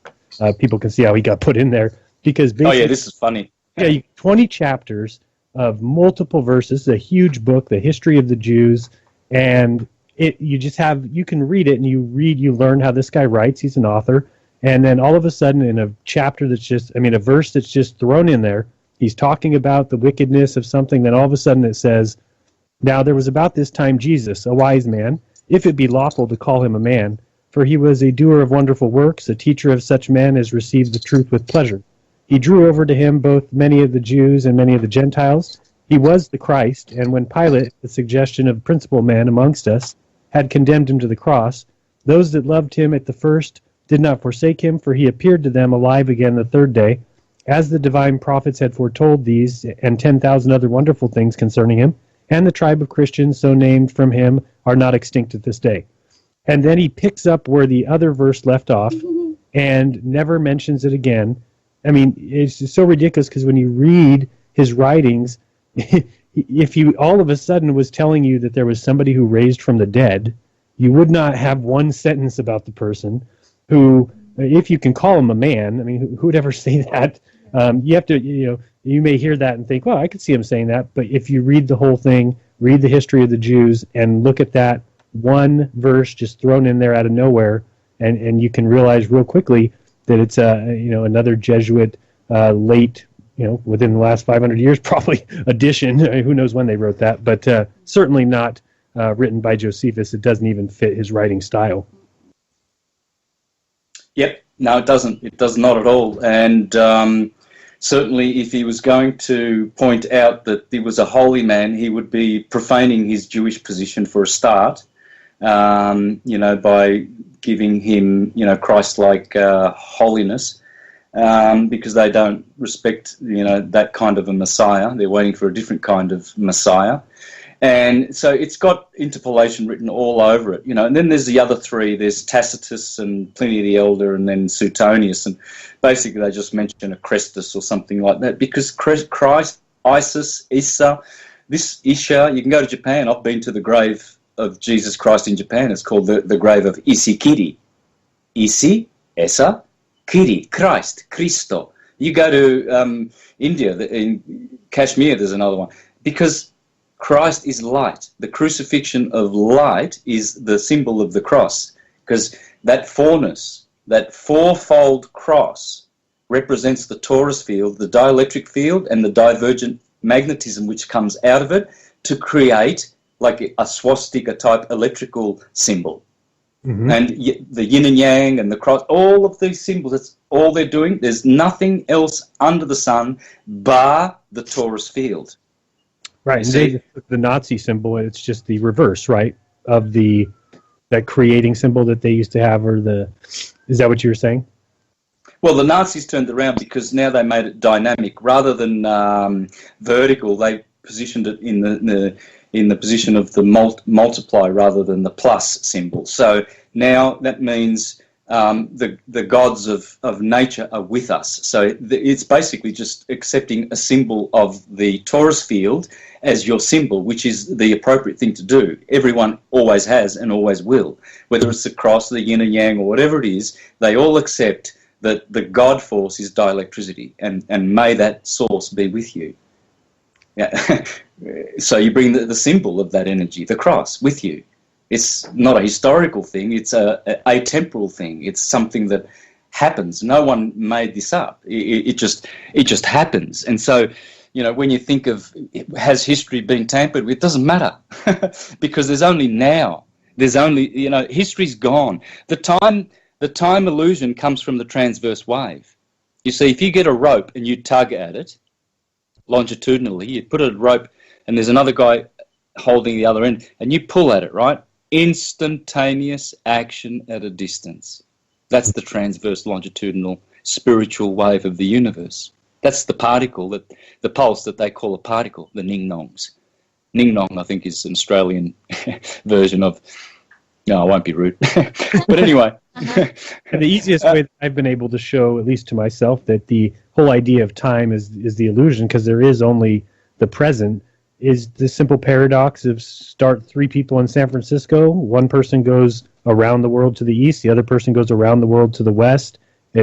people can see how he got put in there. Because basically, this is funny. Yeah, 20 chapters of multiple verses, a huge book, the history of the Jews, and you can read it and you learn how this guy writes. He's an author, and then all of a sudden in a chapter a verse that's just thrown in there, he's talking about the wickedness of something. Then all of a sudden it says, now there was about this time Jesus, a wise man, if it be lawful to call him a man, for he was a doer of wonderful works, a teacher of such men as received the truth with pleasure. He drew over to him both many of the Jews and many of the Gentiles. He was the Christ, and when Pilate, the suggestion of principal men amongst us, had condemned him to the cross, those that loved him at the first did not forsake him, for he appeared to them alive again the third day, as the divine prophets had foretold these and 10,000 other wonderful things concerning him, and the tribe of Christians so named from him are not extinct at this day. And then he picks up where the other verse left off and never mentions it again. I mean, it's so ridiculous because when you read his writings, if he all of a sudden was telling you that there was somebody who raised from the dead, you would not have one sentence about the person who, if you can call him a man, I mean, who would ever say that? You have to, you may hear that and think, well, I could see him saying that. But if you read the whole thing, read the history of the Jews, and look at that one verse just thrown in there out of nowhere, and you can realize real quickly that it's another Jesuit late, within the last 500 years probably addition. Who knows when they wrote that, but certainly not written by Josephus. It doesn't even fit his writing style. Yep. No, it doesn't. It does not at all. And certainly if he was going to point out that he was a holy man, he would be profaning his Jewish position for a start, by giving him, Christ-like holiness, because they don't respect, that kind of a Messiah. They're waiting for a different kind of Messiah. And so it's got interpolation written all over it, and then there's the other three. There's Tacitus and Pliny the Elder and then Suetonius. And basically they just mention a Crestus or something like that because Christ, Isis, Issa, this Isha, you can go to Japan. I've been to the grave of Jesus Christ in Japan. It's called the grave of Isikiri. Isi, Essa, Kiri, Christ, Cristo. You go to India, in Kashmir, there's another one. Because Christ is light. The crucifixion of light is the symbol of the cross. Because that fourness, that fourfold cross, represents the torus field, the dielectric field, and the divergent magnetism which comes out of it to create like a swastika type electrical symbol. Mm-hmm. And the yin and yang and the cross, all of these symbols, that's all they're doing. There's nothing else under the sun bar the torus field. Right, and they just took the Nazi symbol, it's just the reverse, right, of that creating symbol that they used to have, is that what you were saying? Well, the Nazis turned it around because now they made it dynamic. Rather than vertical, they positioned it in the position of the multiply rather than the plus symbol. So now that means the gods of nature are with us. So it's basically just accepting a symbol of the torus field as your symbol, which is the appropriate thing to do. Everyone always has and always will. Whether it's the cross, the yin and yang, or whatever it is, they all accept that the God force is dielectricity, and may that source be with you. Yeah. So you bring the symbol of that energy, the cross, with you. It's not a historical thing, it's a atemporal thing. It's something that happens. No one made this up. It just happens. And so, when you think of, has history been tampered with, it doesn't matter because there's only now. There's only, history's gone. The time illusion comes from the transverse wave. You see, if you get a rope and you tug at it longitudinally, you put a rope and there's another guy holding the other end, and you pull at it, right? Instantaneous action at a distance. That's the transverse longitudinal spiritual wave of the universe. That's the particle, the pulse that they call a particle, the ning-nongs. Ning-nong, I think, is an Australian version of... No, I won't be rude. But anyway. And the easiest way that I've been able to show, at least to myself, that the whole idea of time is the illusion, because there is only the present, is the simple paradox of start three people in San Francisco. One person goes around the world to the east. The other person goes around the world to the west.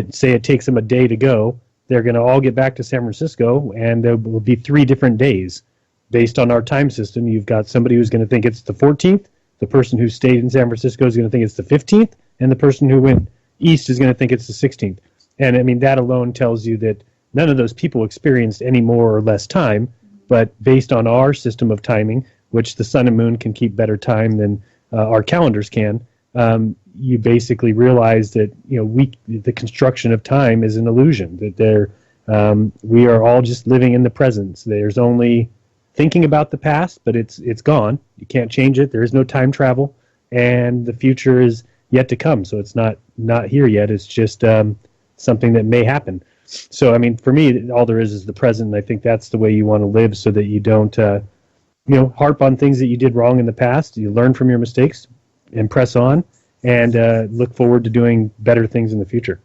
Say it takes them a day to go. They're going to all get back to San Francisco, and there will be 3 different days. Based on our time system, you've got somebody who's going to think it's the 14th. The person who stayed in San Francisco is going to think it's the 15th, and the person who went east is going to think it's the 16th. And, I mean, that alone tells you that none of those people experienced any more or less time, but based on our system of timing, which the sun and moon can keep better time than our calendars can, you basically realize that the construction of time is an illusion, that we are all just living in the present. There's only thinking about the past, but it's gone. You can't change it. There is no time travel, and the future is yet to come. So it's not here yet. It's just something that may happen. So I mean, for me, all there is the present, and I think that's the way you want to live, so that you don't harp on things that you did wrong in the past. You learn from your mistakes and press on, and look forward to doing better things in the future.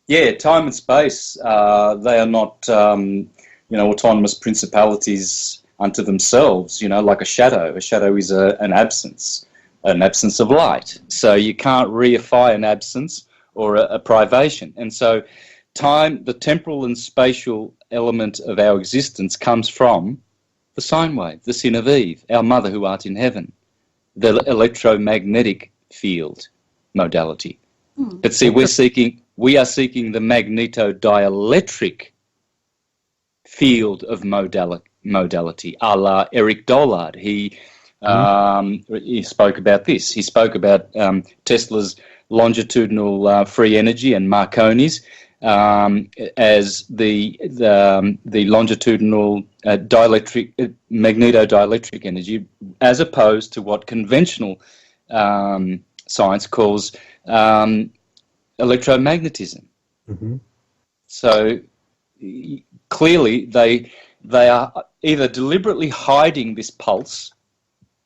Yeah, time and space, they are not autonomous principalities unto themselves, like a shadow. A shadow is an absence of light. So you can't reify an absence or a privation. And so time, the temporal and spatial element of our existence, comes from the sine wave, the sin of Eve, our mother who art in heaven, the electromagnetic field modality. But see, we are seeking the magnetodielectric field of modality, a la Eric Dollard. He spoke about this. He spoke about Tesla's longitudinal free energy and Marconi's as the longitudinal magnetodielectric energy, as opposed to what conventional science calls electromagnetism. Mm-hmm. So clearly they are either deliberately hiding this pulse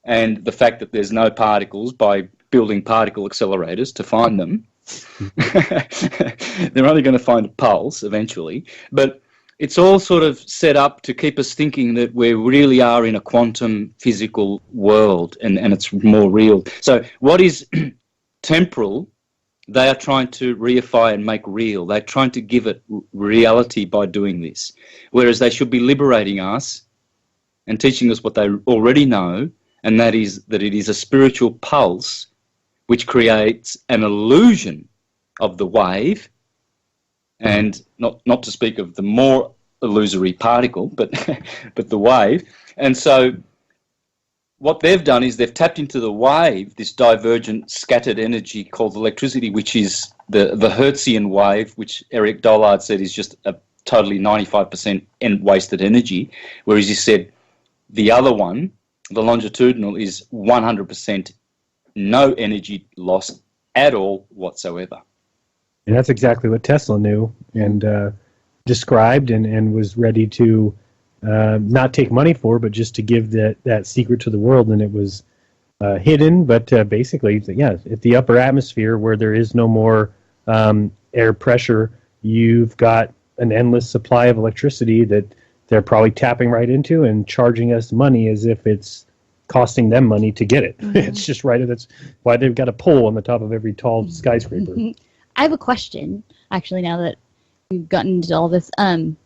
and the fact that there's no particles by building particle accelerators to find them. They're only going to find a pulse eventually, but it's all sort of set up to keep us thinking that we really are in a quantum physical world and it's more real. So what is temporal, they are trying to reify and make real. They're trying to give it reality by doing this, whereas they should be liberating us and teaching us what they already know, and that is that it is a spiritual pulse which creates an illusion of the wave, and not to speak of the more illusory particle, but but the wave. And so what they've done is they've tapped into the wave, this divergent scattered energy called electricity, which is the Hertzian wave, which Eric Dollard said is just a totally 95% wasted energy, whereas he said the other one, the longitudinal, is 100% no energy lost at all whatsoever. And that's exactly what Tesla knew and described and was ready to not take money for, but just to give that secret to the world. And it was hidden, but basically, yeah, at the upper atmosphere where there is no more air pressure, you've got an endless supply of electricity that they're probably tapping right into and charging us money as if it's costing them money to get it. Mm-hmm. It's just right. That's why they've got a pole on the top of every tall skyscraper. I have a question, actually, now that we've gotten into all this. And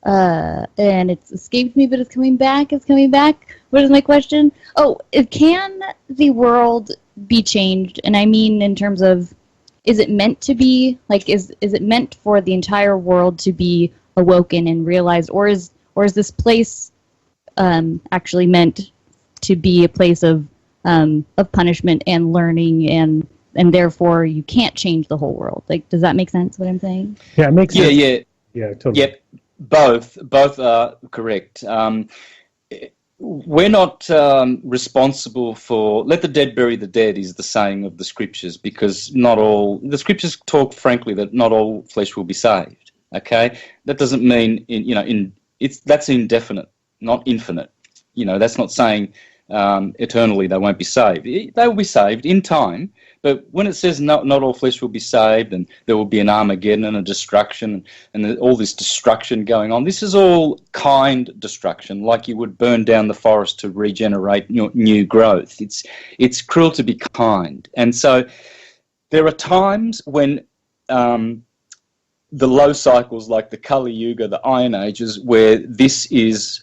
it's escaped me, but it's coming back. It's coming back. What is my question? Oh, can the world be changed? And I mean in terms of, is it meant to be? Like, is it meant for the entire world to be awoken and realized, or is this place actually meant to be a place of punishment and learning, and therefore you can't change the whole world? Like, does that make sense? What I'm saying? Yeah, it makes sense. Yeah, totally. Yep, both are correct. We're not responsible for, let the dead bury the dead is the saying of the scriptures, because the scriptures talk frankly that not all flesh will be saved. Okay, that doesn't mean that's indefinite, not infinite. That's not saying eternally they won't be saved. They will be saved in time, but when it says not all flesh will be saved, and there will be an Armageddon and a destruction and all this destruction going on, this is all kind destruction, like you would burn down the forest to regenerate new growth. It's cruel to be kind. And so there are times when the low cycles, like the Kali Yuga, the Iron Ages, where this is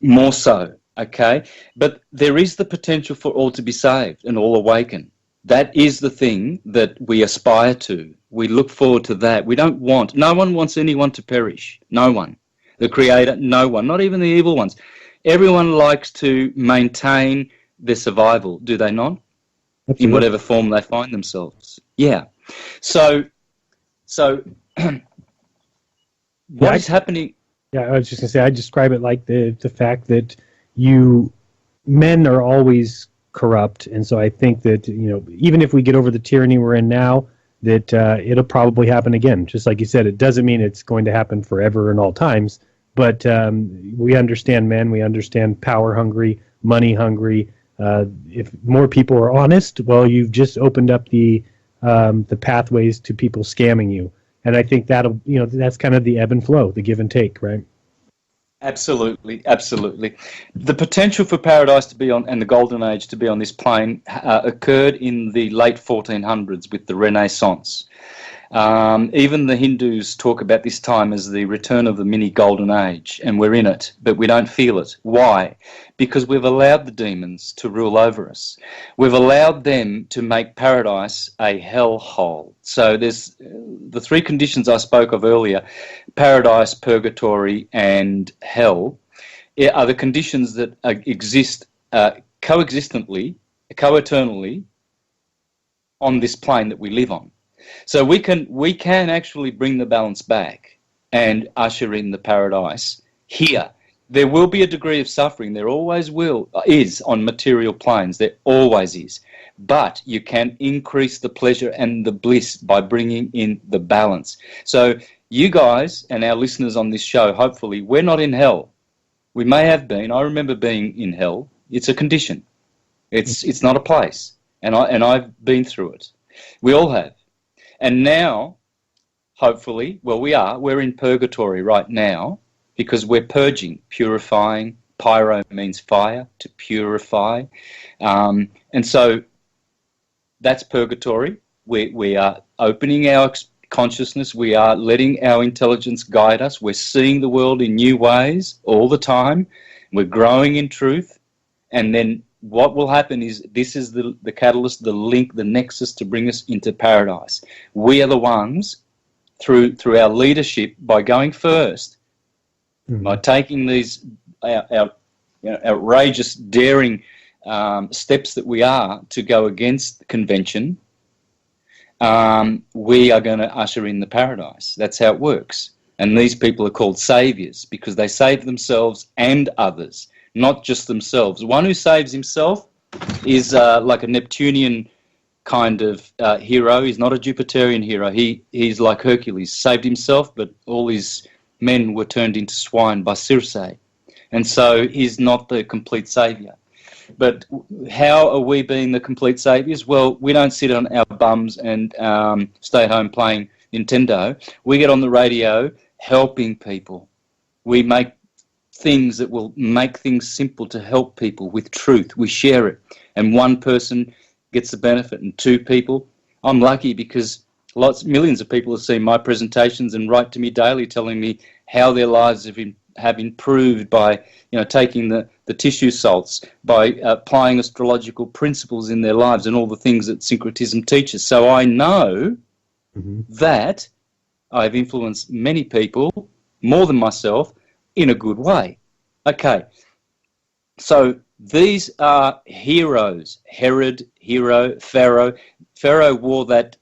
more so, okay? But there is the potential for all to be saved and all awaken. That is the thing that we aspire to. We look forward to that. No one wants anyone to perish. No one. The Creator, no one. Not even the evil ones. Everyone likes to maintain their survival, do they not? Absolutely. In whatever form they find themselves. Yeah. So what is happening? Yeah, I was just going to say, I describe it like the fact that men are always corrupt, and so I think that, even if we get over the tyranny we're in now, that it'll probably happen again. Just like you said, it doesn't mean it's going to happen forever and all times, but we understand men, we understand power hungry, money hungry. If more people are honest, well, you've just opened up the pathways to people scamming you. And I think that's kind of the ebb and flow, the give and take, right? Absolutely, absolutely. The potential for paradise to be on, and the golden age to be on this plane occurred in the late 1400s with the Renaissance. Even the Hindus talk about this time as the return of the mini golden age, and we're in it, but we don't feel it. Why? Because we've allowed the demons to rule over us. We've allowed them to make paradise a hellhole. So there's the three conditions I spoke of earlier: paradise, purgatory, and hell are the conditions that exist coexistently, co-eternally on this plane that we live on. So we can actually bring the balance back and usher in the paradise here. There will be a degree of suffering. There always is on material planes. There always is. But you can increase the pleasure and the bliss by bringing in the balance. So you guys and our listeners on this show, hopefully, we're not in hell. We may have been. I remember being in hell. It's a condition. It's not a place. And I've been through it. We all have. And now, hopefully, well, we're in purgatory right now because we're purging, purifying. Pyro means fire, to purify. And so that's purgatory. We are opening our consciousness. We are letting our intelligence guide us. We're seeing the world in new ways all the time. We're growing in truth. And then what will happen is this is the catalyst, the link, the nexus to bring us into paradise. We are the ones, through our leadership, by going first, by taking these outrageous, daring steps that we are to go against the convention, we are going to usher in the paradise. That's how it works. And these people are called saviors because they save themselves and others, not just themselves. One who saves himself is like a Neptunian kind of hero. He's not a Jupiterian hero. He's like Hercules, saved himself, but all his men were turned into swine by Circe. And so he's not the complete saviour. But how are we being the complete saviours? Well, we don't sit on our bums and stay at home playing Nintendo. We get on the radio helping people. We make things that will make things simple to help people with truth. We share it. And one person gets the benefit and two people. I'm lucky because millions of people have seen my presentations and write to me daily telling me how their lives have improved by taking the tissue salts, by applying astrological principles in their lives and all the things that syncretism teaches. So I know that I've influenced many people, more than myself, in a good way. Okay, so these are heroes. Herod, hero, Pharaoh. Pharaoh wore that,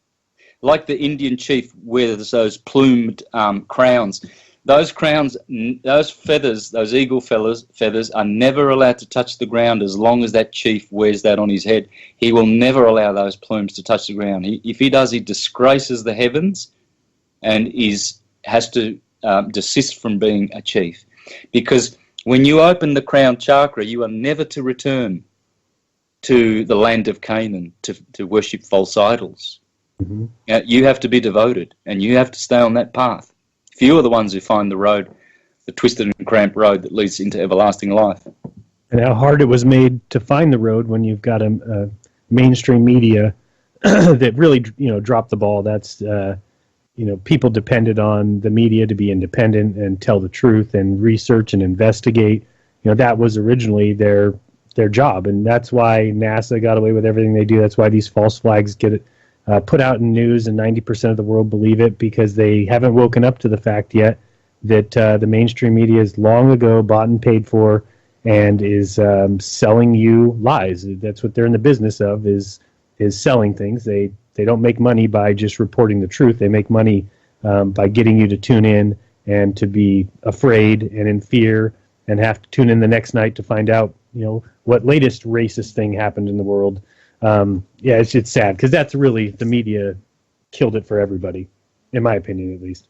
like the Indian chief wears those plumed crowns. Those crowns, those feathers, those eagle feathers are never allowed to touch the ground as long as that chief wears that on his head. He will never allow those plumes to touch the ground. If he does, he disgraces the heavens and has to desist from being a chief. Because when you open the crown chakra, you are never to return to the land of Canaan to worship false idols. You have to be devoted and you have to stay on that path. Few are the ones who find the road, the twisted and cramped road that leads into everlasting life. And how hard it was made to find the road when you've got a mainstream media that really, dropped the ball. That's, people depended on the media to be independent and tell the truth and research and investigate. That was originally their job, and that's why NASA got away with everything they do. That's why these false flags get put out in news, and 90% of the world believe it because they haven't woken up to the fact yet that the mainstream media is long ago bought and paid for and is selling you lies. That's what they're in the business of, is selling things. They don't make money by just reporting the truth. They make money by getting you to tune in and to be afraid and in fear and have to tune in the next night to find out, what latest racist thing happened in the world. It's sad because that's really, the media killed it for everybody, in my opinion, at least.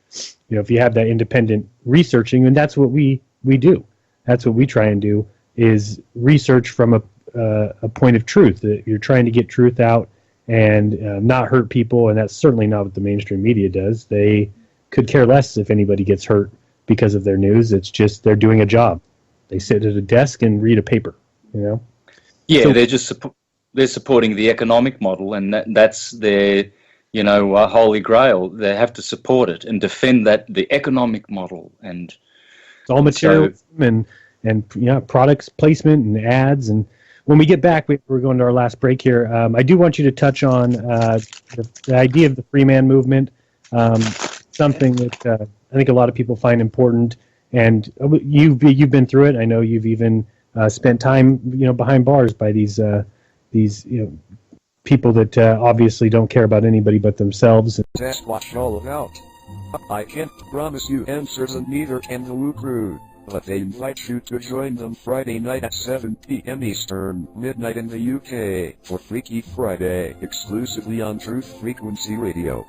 If you have that independent researching, and that's what we do. That's what we try and do, is research from a point of truth. That you're trying to get truth out and not hurt people, and that's certainly not what the mainstream media does. They could care less if anybody gets hurt because of their news. It's just they're doing a job. They sit at a desk and read a paper, Yeah, so, they're supporting the economic model, and that's their, holy grail. They have to support it and defend the economic model, and it's all materialism and products placement and ads. And when we get back, we're going to our last break here. I do want you to touch on the idea of the free man movement, something that I think a lot of people find important. And you've been through it. I know you've even spent time behind bars by these people that obviously don't care about anybody but themselves. That's what's all about. I can't promise you answers, and neither can the Woo Crew, but they invite you to join them Friday night at 7 p.m. Eastern, midnight in the UK, for Freaky Friday, exclusively on Truth Frequency Radio.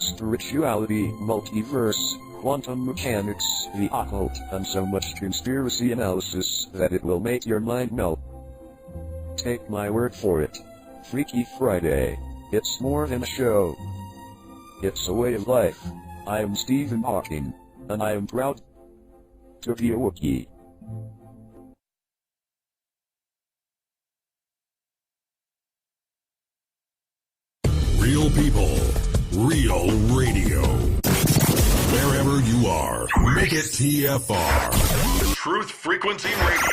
spirituality, multiverse, quantum mechanics, the occult, and so much conspiracy analysis that it will make your mind melt. Take my word for it. Freaky Friday. It's more than a show. It's a way of life. I am Stephen Hawking, and I am proud to be a Wookiee. Real people, real radio. Wherever you are, make it TFR. Truth Frequency Radio.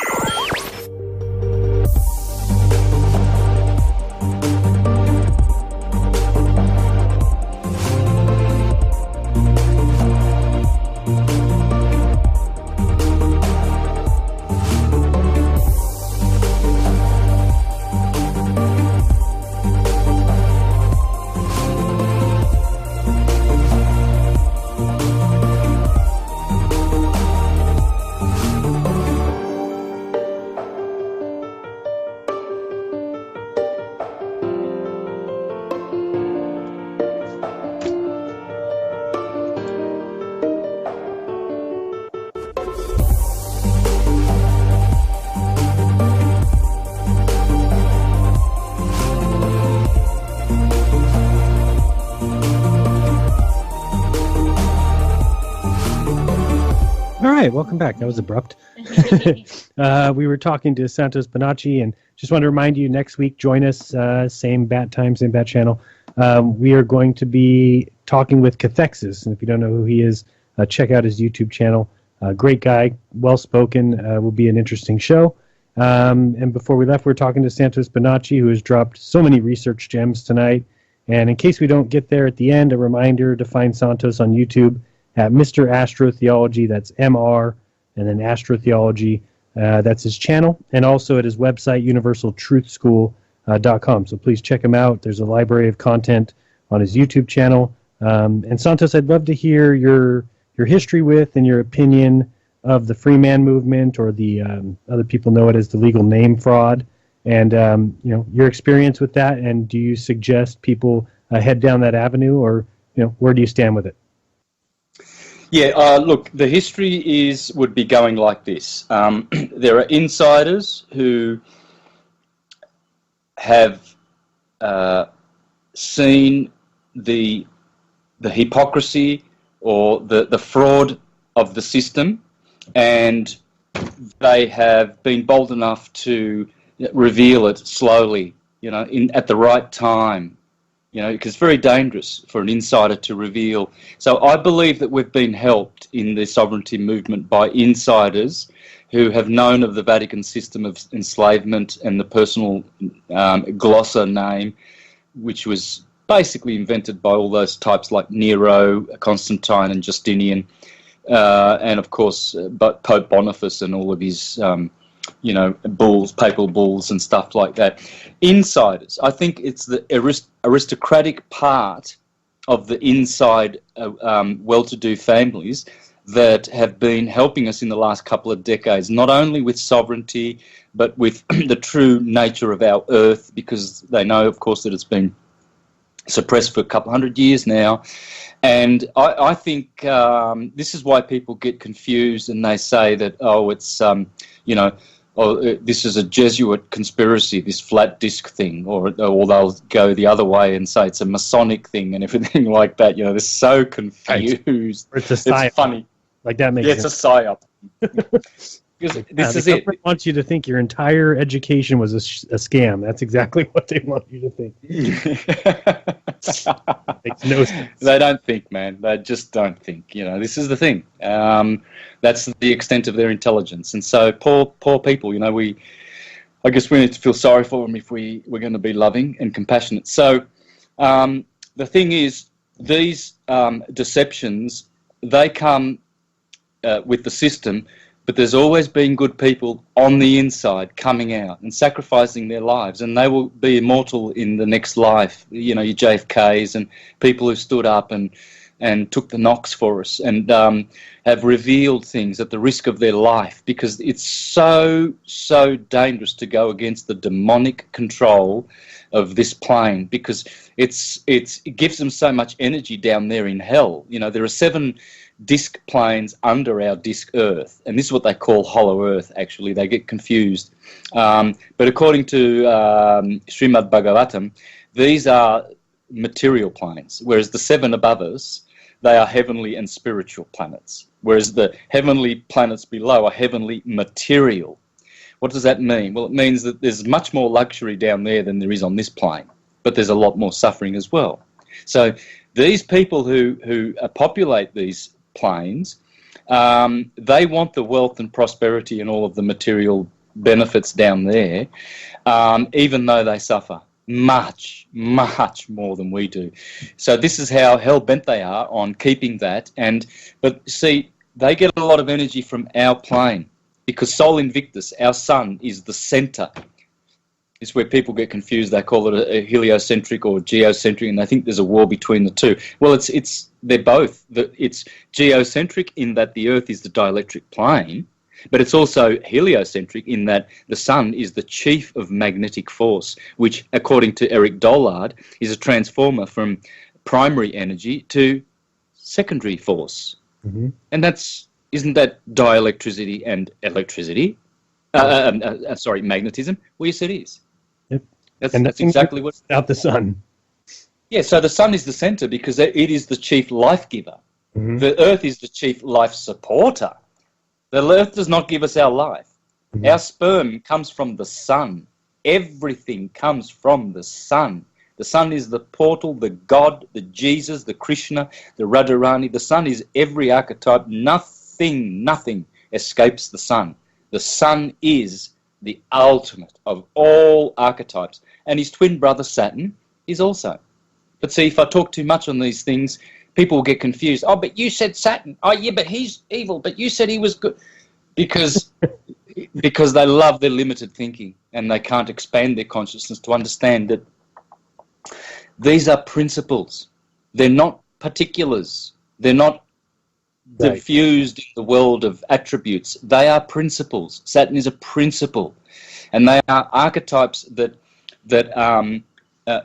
Welcome back. That was abrupt. We were talking to Santos Bonacci, and just want to remind you, next week, join us, same bat time, same bat channel. We are going to be talking with Cathexis, and if you don't know who he is, check out his YouTube channel. Great guy, well-spoken, will be an interesting show. And before we left, we were talking to Santos Bonacci, who has dropped so many research gems tonight. And in case we don't get there at the end, a reminder to find Santos on YouTube at Mr. Astrotheology. That's MR, and then Astrotheology. That's his channel, and also at his website, universaltruthschool.com. So please check him out. There's a library of content on his YouTube channel. And Santos, I'd love to hear your history with and your opinion of the free man movement, or the other people know it as the legal name fraud, and your experience with that. And do you suggest people head down that avenue, or where do you stand with it? Yeah, look, the history would be going like this. There are insiders who have seen the hypocrisy or the fraud of the system, and they have been bold enough to reveal it slowly, at the right time. Because it's very dangerous for an insider to reveal. So I believe that we've been helped in the sovereignty movement by insiders who have known of the Vatican system of enslavement and the personal glossa name, which was basically invented by all those types like Nero, Constantine, and Justinian, and of course, but Pope Boniface and all of his bulls, papal bulls and stuff like that. Insiders, I think it's the aristocratic part of the inside well-to-do families that have been helping us in the last couple of decades, not only with sovereignty, but with the true nature of our earth, because they know, of course, that it's been suppressed for a couple hundred years now. And I think this is why people get confused, and they say that, it's, this is a Jesuit conspiracy, this flat disc thing, or they'll go the other way and say it's a Masonic thing and everything like that. They're so confused. Or it's a psyop. It's funny. Like that makes sense. It's a psyop. This is it. Government wants you to think your entire education was a scam. That's exactly what they want you to think. Makes no sense. They don't think, man. They just don't think. This is the thing. That's the extent of their intelligence. And so poor people, I guess we need to feel sorry for them if we're going to be loving and compassionate. So the thing is, these deceptions, they come with the system, but there's always been good people on the inside coming out and sacrificing their lives, and they will be immortal in the next life. Your JFKs and people who stood up and and took the knocks for us, and have revealed things at the risk of their life, because it's so dangerous to go against the demonic control of this plane, because it gives them so much energy down there in hell. You know, there are 7 disk planes under our disk Earth, and this is what they call hollow Earth. Actually, they get confused, but according to Srimad Bhagavatam, these are material planes, whereas the 7 above us, they are heavenly and spiritual planets, whereas the heavenly planets below are heavenly material. What does that mean? Well, it means that there's much more luxury down there than there is on this plane, but there's a lot more suffering as well. So these people who populate these planes, they want the wealth and prosperity and all of the material benefits down there, even though they suffer much more than we do. So this is how hell-bent they are on keeping that. But see, they get a lot of energy from our plane, because Sol Invictus, our sun, is the center. It's where people get confused. They call it a heliocentric or geocentric, and they think there's a war between the two. Well, they're both. It's geocentric in that the Earth is the dielectric plane, but it's also heliocentric in that the sun is the chief of magnetic force, which, according to Eric Dollard, is a transformer from primary energy to secondary force. Mm-hmm. And isn't that dielectricity and electricity? Magnetism? Well, yes, it is. Yep. That's exactly what... Without the sun. Yeah, so the sun is the center because it is the chief life giver. Mm-hmm. The Earth is the chief life supporter. The Earth does not give us our life. Mm-hmm. Our sperm comes from the sun. Everything comes from the sun. The sun is the portal, the God, the Jesus, the Krishna, the Radharani. The sun is every archetype. Nothing escapes the sun. The sun is the ultimate of all archetypes. And his twin brother Saturn is also. But see, if I talk too much on these things, people will get confused. Oh, but you said Saturn. Oh, yeah, but he's evil. But you said he was good. Because they love their limited thinking, and they can't expand their consciousness to understand that these are principles. They're not particulars. They're not diffused in the world of attributes. They are principles. Saturn is a principle, and they are archetypes that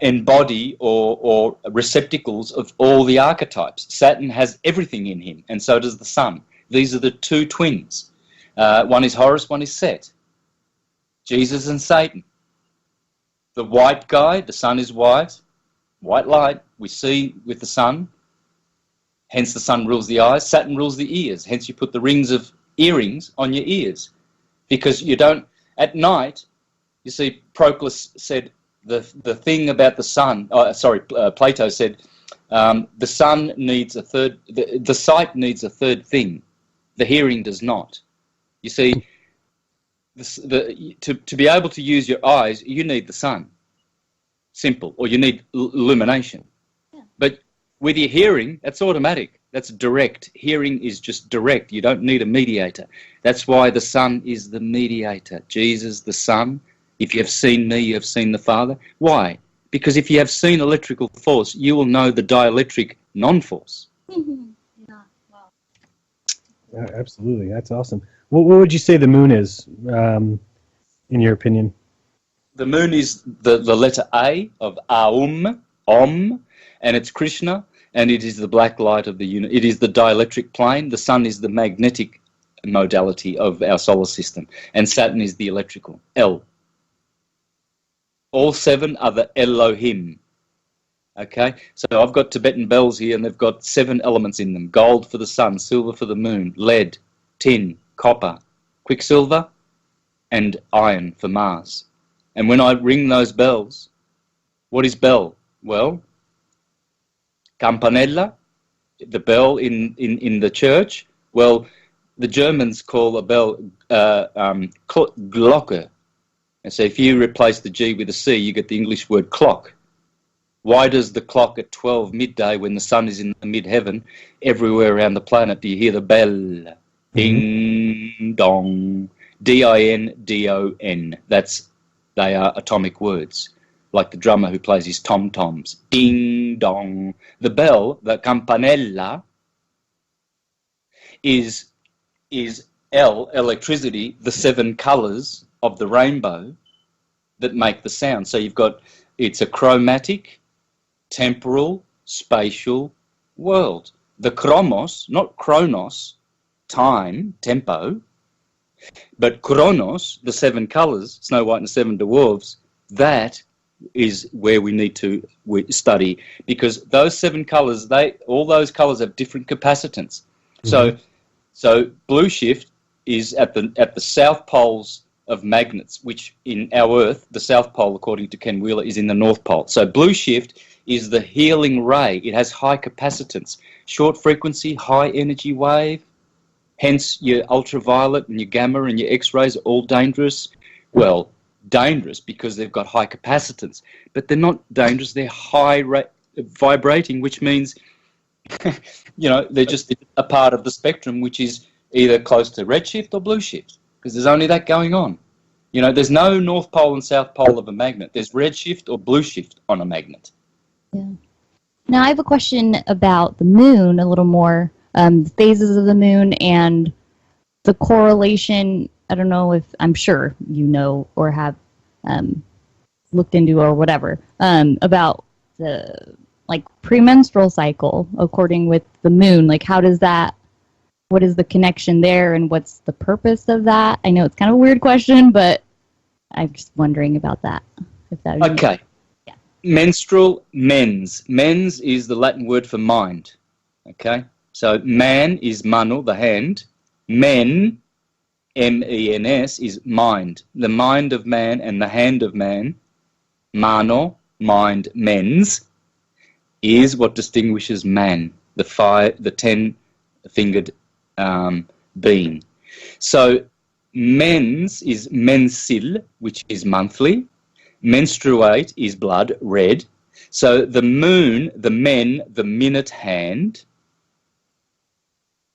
embody or receptacles of all the archetypes. Saturn has everything in him, and so does the sun. These are the two twins. One is Horus, one is Set. Jesus and Satan. The white guy, the sun is white light, we see with the sun. Hence the sun rules the eyes. Saturn rules the ears. Hence you put the rings of earrings on your ears. Because you don't, at night, you see, Proclus said the thing about the sun, Plato said, the sun needs a third, the sight needs a third thing. The hearing does not. You see, to be able to use your eyes, you need the sun. Simple. Or you need illumination. Yeah. But with your hearing, that's automatic. That's direct. Hearing is just direct. You don't need a mediator. That's why the Son is the mediator. Jesus, the Son. If you have seen me, you have seen the Father. Why? Because if you have seen electrical force, you will know the dielectric non-force. Mm-hmm. Yeah. Wow. Yeah, absolutely. That's awesome. What would you say the moon is, in your opinion? The moon is the letter A of Aum, Om, and it's Krishna, and it is the black light of the unit. It is the dielectric plane. The sun is the magnetic modality of our solar system, and Saturn is the electrical, L. All 7 are the Elohim. Okay, so I've got Tibetan bells here, and they've got 7 elements in them. Gold for the sun, silver for the moon, lead, tin, copper, quicksilver, and iron for Mars. And when I ring those bells, what is bell? Well, campanella, the bell in the church. Well, the Germans call a bell Glocke. And so if you replace the G with a C, you get the English word clock. Why does the clock at 12 midday, when the sun is in the mid-heaven, everywhere around the planet, do you hear the bell? Ding, dong, D-I-N-D-O-N. They are atomic words. like the drummer who plays his tom-toms. Ding dong. The bell, the campanella, is electricity, the 7 colors of the rainbow that make the sound. So it's a chromatic, temporal, spatial world. The chromos, not chronos, time, tempo, but chronos, the 7 colors, Snow White and the 7 Dwarfs, that is where we need to study, because those 7 colors, all those colors have different capacitance. Mm-hmm. So blue shift is at the south poles of magnets, which in our Earth, the south pole, according to Ken Wheeler, is in the north pole. So blue shift is the healing ray. It has high capacitance, short frequency, high energy wave. Hence, your ultraviolet and your gamma and your X-rays are all dangerous. Well, dangerous because they've got high capacitance, but they're not dangerous. They're high vibrating, which means, they're just a part of the spectrum, which is either close to redshift or blue shift, because there's only that going on. There's no north pole and south pole of a magnet. There's redshift or blue shift on a magnet. Yeah. Now I have a question about the moon, a little more, the phases of the moon and the correlation. I don't know if, I'm sure you know or have looked into or whatever, about the premenstrual cycle according with the moon. What is the connection there and what's the purpose of that? I know it's kind of a weird question, but I'm just wondering about that. Okay. Yeah. Menstrual, mens. Mens is the Latin word for mind. Okay? So man is mano, the hand. Men, M-E-N-S, is mind. The mind of man and the hand of man, mano, mind, mens, is what distinguishes man, the 10-fingered being. So mens is mensil, which is monthly. Menstruate is blood, red. So the moon, the men, the minute hand,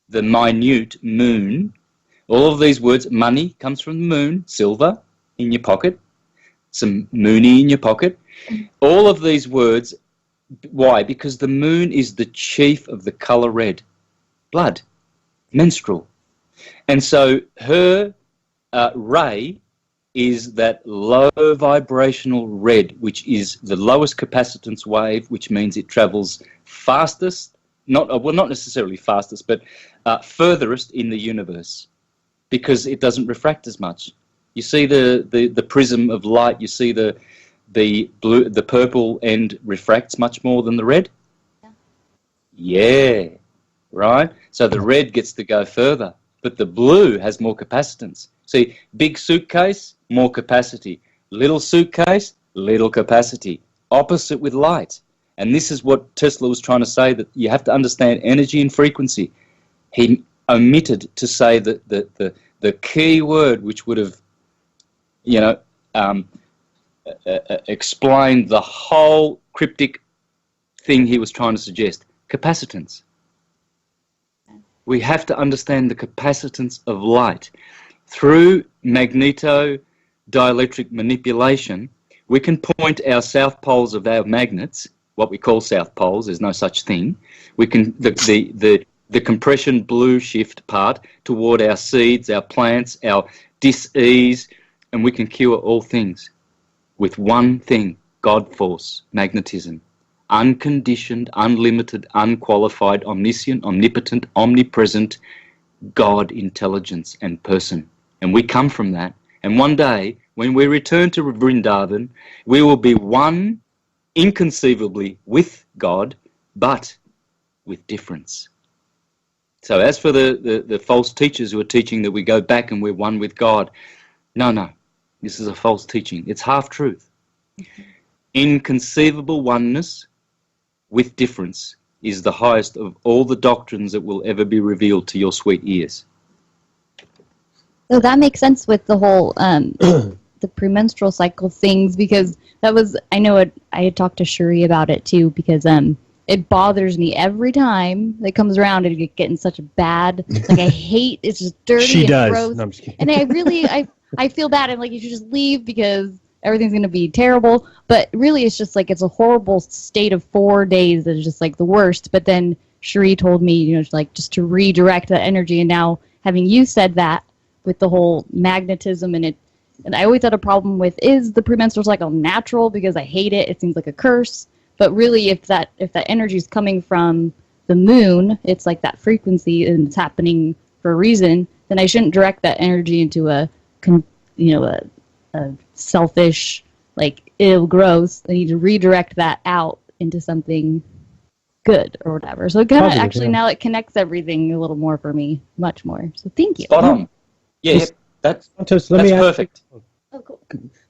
the minute moon, all of these words, money comes from the moon, silver in your pocket, some moony in your pocket. All of these words, why? Because the moon is the chief of the colour red, blood, menstrual. And so her ray is that low vibrational red, which is the lowest capacitance wave, which means it travels fastest, not necessarily fastest, but furthest in the universe, because it doesn't refract as much. You see the prism of light, you see the blue, the purple end refracts much more than the red. Yeah, right? So the red gets to go further, but the blue has more capacitance. See, big suitcase, more capacity. Little suitcase, little capacity. Opposite with light. And this is what Tesla was trying to say, that you have to understand energy and frequency. He omitted to say that the key word which would have, explained the whole cryptic thing he was trying to suggest, capacitance. We have to understand the capacitance of light. Through magneto-dielectric manipulation, we can point our south poles of our magnets, what we call south poles, there's no such thing. We can, the compression blue shift part toward our seeds, our plants, our dis-ease, and we can cure all things with one thing, God force, magnetism. Unconditioned, unlimited, unqualified, omniscient, omnipotent, omnipresent God intelligence and person. And we come from that. And one day, when we return to Vrindavan, we will be one inconceivably with God, but with difference. So as for the false teachers who are teaching that we go back and we're one with God, no, this is a false teaching. It's half-truth. Inconceivable oneness with difference is the highest of all the doctrines that will ever be revealed to your sweet ears. So that makes sense with the whole the premenstrual cycle things, because that was, I know it, I had talked to Shuri about it too, because it bothers me every time it comes around and you get in such a bad, I hate, it's just dirty and gross. No, I'm just kidding. And I feel bad. I'm like, you should just leave, because everything's going to be terrible. But really, it's just like it's a horrible state of 4 days that is just like the worst. But then Cherie told me, you know, like just to redirect that energy. And now having you said that with the whole magnetism and I always had a problem with, is the premenstrual cycle natural? Because I hate it. It seems like a curse. But really, if that energy is coming from the moon, it's like that frequency and it's happening for a reason, then I shouldn't direct that energy into a selfish, like, ew, gross. I need to redirect that out into something good or whatever. So it kind of actually now it connects everything a little more for me, much more. So thank you. Spot on. Yeah, that's perfect. Oh, cool.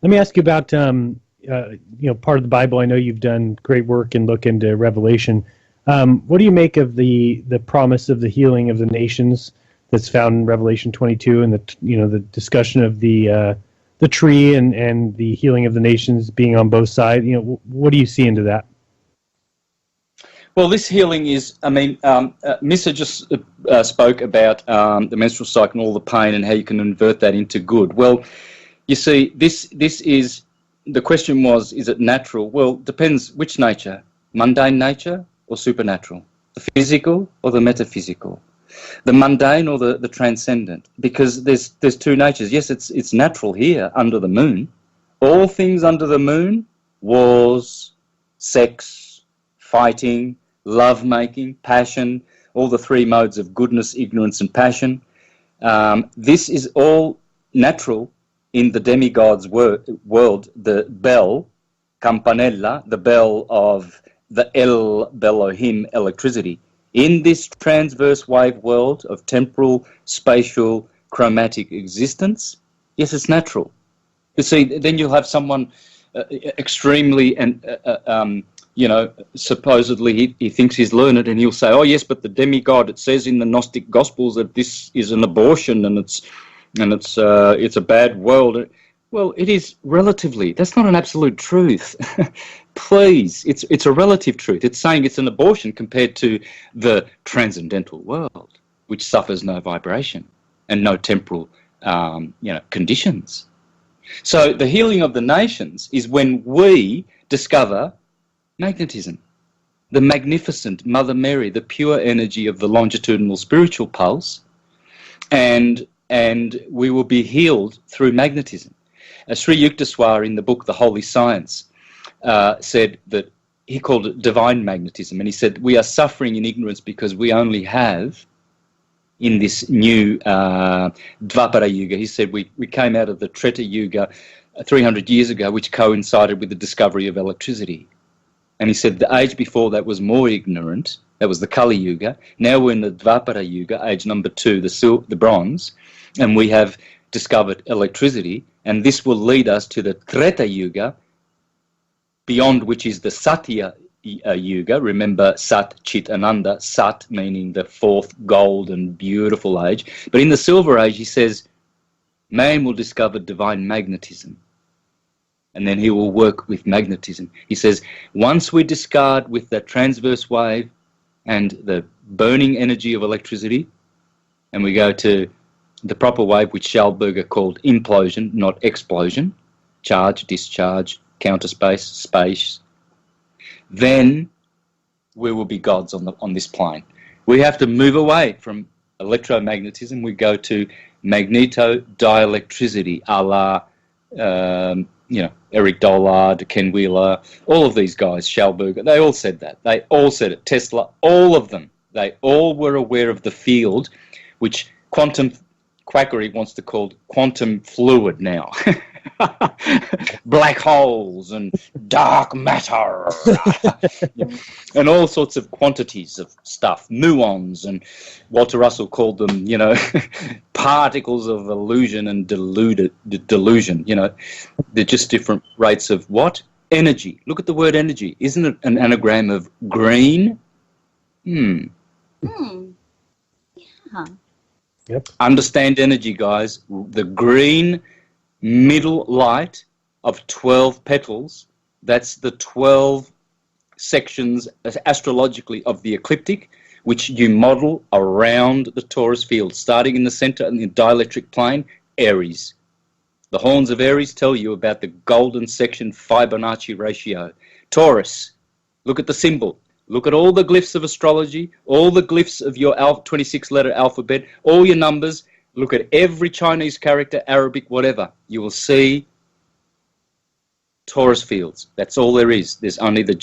Let me ask you about part of the Bible. I know you've done great work and look into Revelation. What do you make of the promise of the healing of the nations that's found in Revelation 22, and the discussion of the tree and the healing of the nations being on both sides? What do you see into that? Well, this healing is, Missa just spoke about the menstrual cycle and all the pain and how you can invert that into good. Well, you see, this is, the question was, is it natural? Well, depends which nature, mundane nature or supernatural, the physical or the metaphysical, the mundane or the transcendent, because there's two natures. Yes, it's natural here under the moon. All things under the moon, wars, sex, fighting, love-making, passion, all the three modes of goodness, ignorance, and passion. This is all natural in the demigod's world. The bell, campanella, the bell of the El Belohim, electricity. In this transverse wave world of temporal, spatial, chromatic existence, yes, it's natural. You see, then you'll have someone extremely and supposedly he thinks he's learned, and he'll say, oh yes, but the demigod, it says in the Gnostic Gospels that this is an abortion and it's a bad world. Well, it is relatively. That's not an absolute truth. Please, it's a relative truth. It's saying it's an abortion compared to the transcendental world, which suffers no vibration and no temporal conditions. So the healing of the nations is when we discover magnetism, the magnificent Mother Mary, the pure energy of the longitudinal spiritual pulse, and we will be healed through magnetism. Sri Yukteswar in the book The Holy Science said that he called it divine magnetism, and he said we are suffering in ignorance because we only have, in this new Dvapara Yuga, he said we came out of the Treta Yuga 300 years ago, which coincided with the discovery of electricity. And he said the age before that was more ignorant. That was the Kali Yuga. Now we're in the Dvapara Yuga, age number 2, the bronze, and we have discovered electricity. And this will lead us to the Treta Yuga, beyond which is the Satya Yuga. Remember Sat, Chit, Ananda. Sat meaning the fourth golden, beautiful age. But in the Silver Age, he says, man will discover divine magnetism. And then he will work with magnetism. He says, once we discard with that transverse wave and the burning energy of electricity, and we go to the proper wave, which Schallberger called implosion, not explosion, charge, discharge, counter space, then we will be gods on this plane. We have to move away from electromagnetism. We go to magneto-dielectricity, a la Eric Dollard, Ken Wheeler, all of these guys, Schallberger, they all said that. They all said it. Tesla, all of them. They all were aware of the field, which quantum quackery wants to call quantum fluid now. Black holes and dark matter and all sorts of quantities of stuff, muons, and Walter Russell called them, particles of illusion and delusion. They're just different rates of what? Energy. Look at the word energy. Isn't it an anagram of green? Yeah. Yep. Understand energy, guys. The green middle light of 12 petals, that's the 12 sections astrologically of the ecliptic, which you model around the torus field, starting in the center in the dielectric plane, Aries. The horns of Aries tell you about the golden section Fibonacci ratio. Taurus, look at the symbol. Look at all the glyphs of astrology, all the glyphs of your 26-letter alphabet, all your numbers. Look at every Chinese character, Arabic, whatever. You will see Taurus fields. That's all there is. There's only the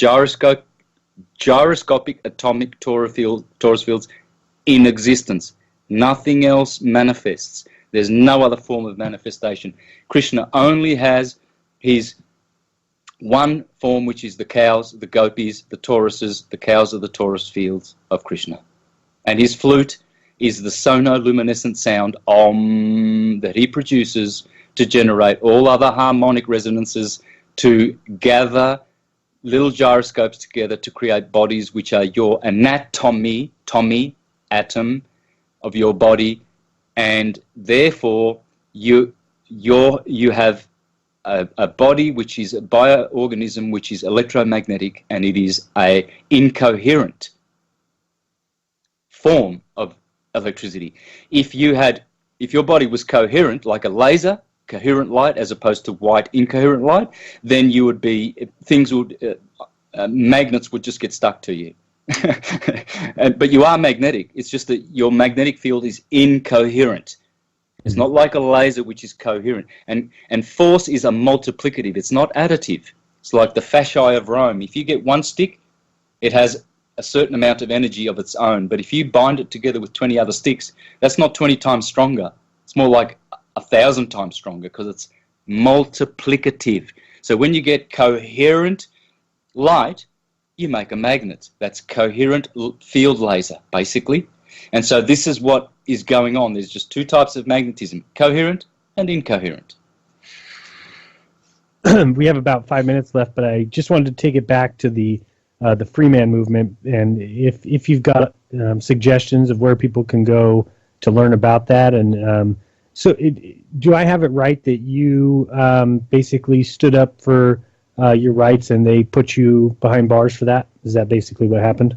gyroscopic atomic Taurus fields in existence. Nothing else manifests. There's no other form of manifestation. Krishna only has his one form, which is the cows, the gopis, the Tauruses. The cows are the Taurus fields of Krishna. And his flute is the sonoluminescent sound Om that he produces to generate all other harmonic resonances, to gather little gyroscopes together to create bodies which are your anatomy, atom of your body, and therefore you have a body which is a bioorganism which is electromagnetic, and it is a incoherent form of electricity. If your body was coherent, like a laser, coherent light as opposed to white incoherent light, then you would be, magnets would just get stuck to you. But you are magnetic. It's just that your magnetic field is incoherent. It's not like a laser which is coherent. And force is a multiplicative. It's not additive. It's like the fasciae of Rome. If you get one stick, it has a certain amount of energy of its own. But if you bind it together with 20 other sticks, that's not 20 times stronger. It's more like 1,000 times stronger, because it's multiplicative. So when you get coherent light, you make a magnet. That's coherent field laser, basically. And so this is what is going on. There's just two types of magnetism, coherent and incoherent. We have about 5 minutes left, but I just wanted to take it back to the free man movement. And if you've got suggestions of where people can go to learn about that. And do I have it right that you basically stood up for your rights and they put you behind bars for that? Is that basically what happened?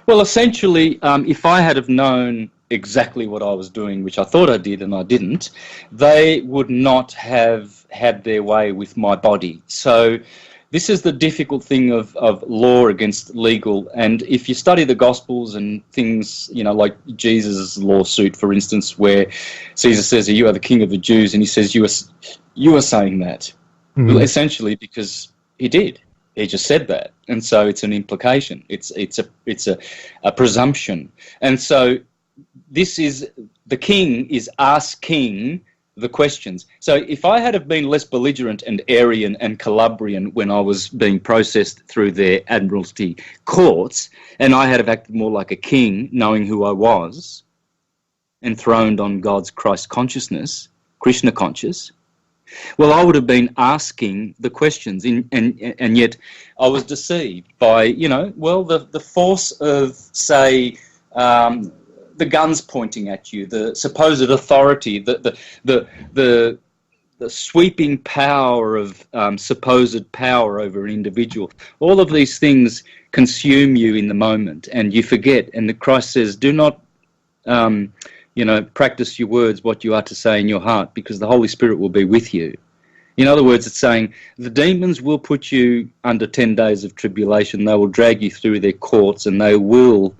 Well, essentially, if I had have known exactly what I was doing, which I thought I did and I didn't, they would not have had their way with my body. So this is the difficult thing of law against legal. And if you study the Gospels and things, like Jesus' lawsuit, for instance, where Caesar says, you are the king of the Jews, and he says, you are saying that. Mm-hmm. Well, essentially, because he did. He just said that. And so it's an implication. It's a presumption. And so this is, the king is asking the questions. So if I had have been less belligerent and Aryan and Calabrian when I was being processed through their admiralty courts, and I had have acted more like a king, knowing who I was, enthroned on God's Christ consciousness, Krishna conscious, well, I would have been asking the questions, and yet I was deceived by, the force of, say, the guns pointing at you, the supposed authority, the sweeping power of supposed power over an individual. All of these things consume you in the moment, and you forget. And the Christ says, do not practice your words, what you are to say in your heart, because the Holy Spirit will be with you. In other words, it's saying the demons will put you under 10 days of tribulation. They will drag you through their courts, and they will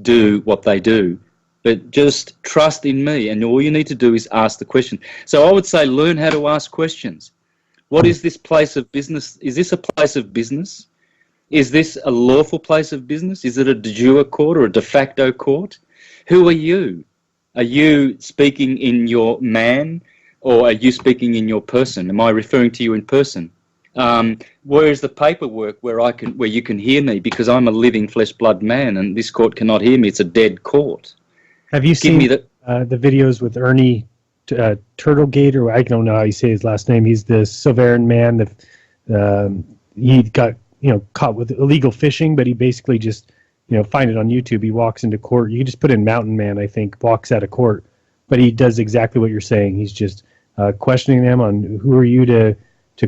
do what they do. But just trust in me, and all you need to do is ask the question. So I would say learn how to ask questions. What is this place of business? Is this a place of business? Is this a lawful place of business? Is it a de jure court or a de facto court? Who are you? Are you speaking in your man, or are you speaking in your person? Am I referring to you in person? Where is the paperwork where you can hear me? Because I'm a living flesh blood man, and this court cannot hear me. It's a dead court. Have you seen the videos with Ernie Turtlegate, or I don't know how you say his last name? He's the Silveran man. He got caught with illegal fishing, but he basically just find it on YouTube. He walks into court. You can just put in Mountain Man, I think, walks out of court. But he does exactly what you're saying. He's just questioning them on who are you to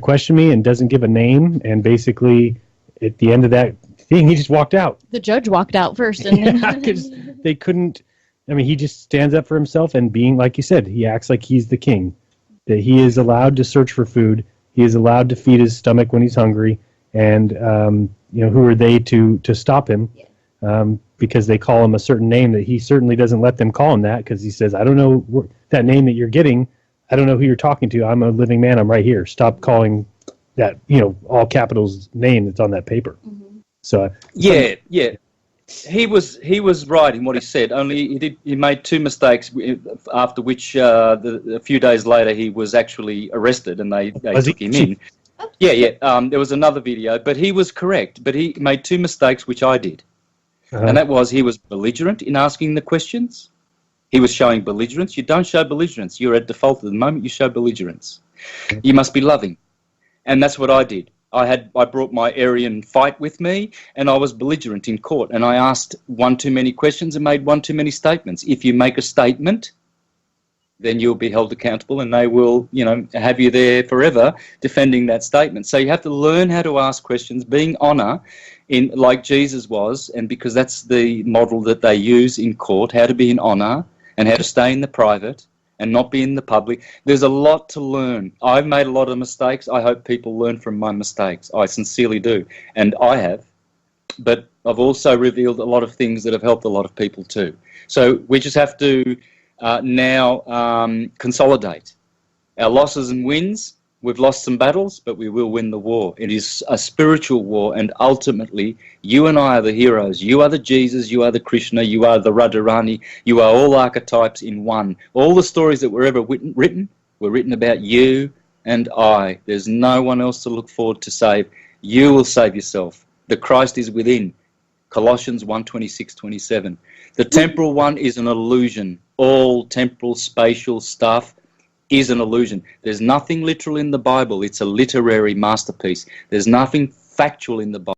question me, and doesn't give a name. And basically, at the end of that thing, he just walked out. The judge walked out first. And because they couldn't I mean, he just stands up for himself and being, like you said, he acts like he's the king, that he is allowed to search for food. He is allowed to feed his stomach when he's hungry. And, who are they to stop him? Because they call him a certain name that he certainly doesn't let them call him that, because he says, I don't know that name that you're getting. I don't know who you're talking to. I'm a living man. I'm right here. Stop calling that, all capitals name that's on that paper. Mm-hmm. So yeah. He was right in what he said. Only he made two mistakes. After which, a few days later, he was actually arrested, and they took him in. Yeah. There was another video, but he was correct. But he made two mistakes, which I did, and that was he was belligerent in asking the questions. He was showing belligerence. You don't show belligerence. You're at default at the moment. You show belligerence. You must be loving, and that's what I did. I brought my Aryan fight with me, and I was belligerent in court, and I asked one too many questions and made one too many statements. If you make a statement, then you'll be held accountable, and they will, have you there forever defending that statement. So you have to learn how to ask questions, being honor, like Jesus was, and because that's the model that they use in court, how to be in honor and how to stay in the private and not be in the public. There's a lot to learn. I've made a lot of mistakes. I hope people learn from my mistakes. I sincerely do. And I have. But I've also revealed a lot of things that have helped a lot of people too. So we just have to now consolidate our losses and wins. We've lost some battles, but we will win the war. It is a spiritual war, and ultimately, you and I are the heroes. You are the Jesus, you are the Krishna, you are the Radharani, you are all archetypes in one. All the stories that were ever written were written about you and I. There's no one else to look forward to save. You will save yourself. The Christ is within. Colossians 1:26-27. The temporal one is an illusion. All temporal, spatial stuff is an illusion. There's nothing literal in the Bible. It's a literary masterpiece. There's nothing factual in the Bible.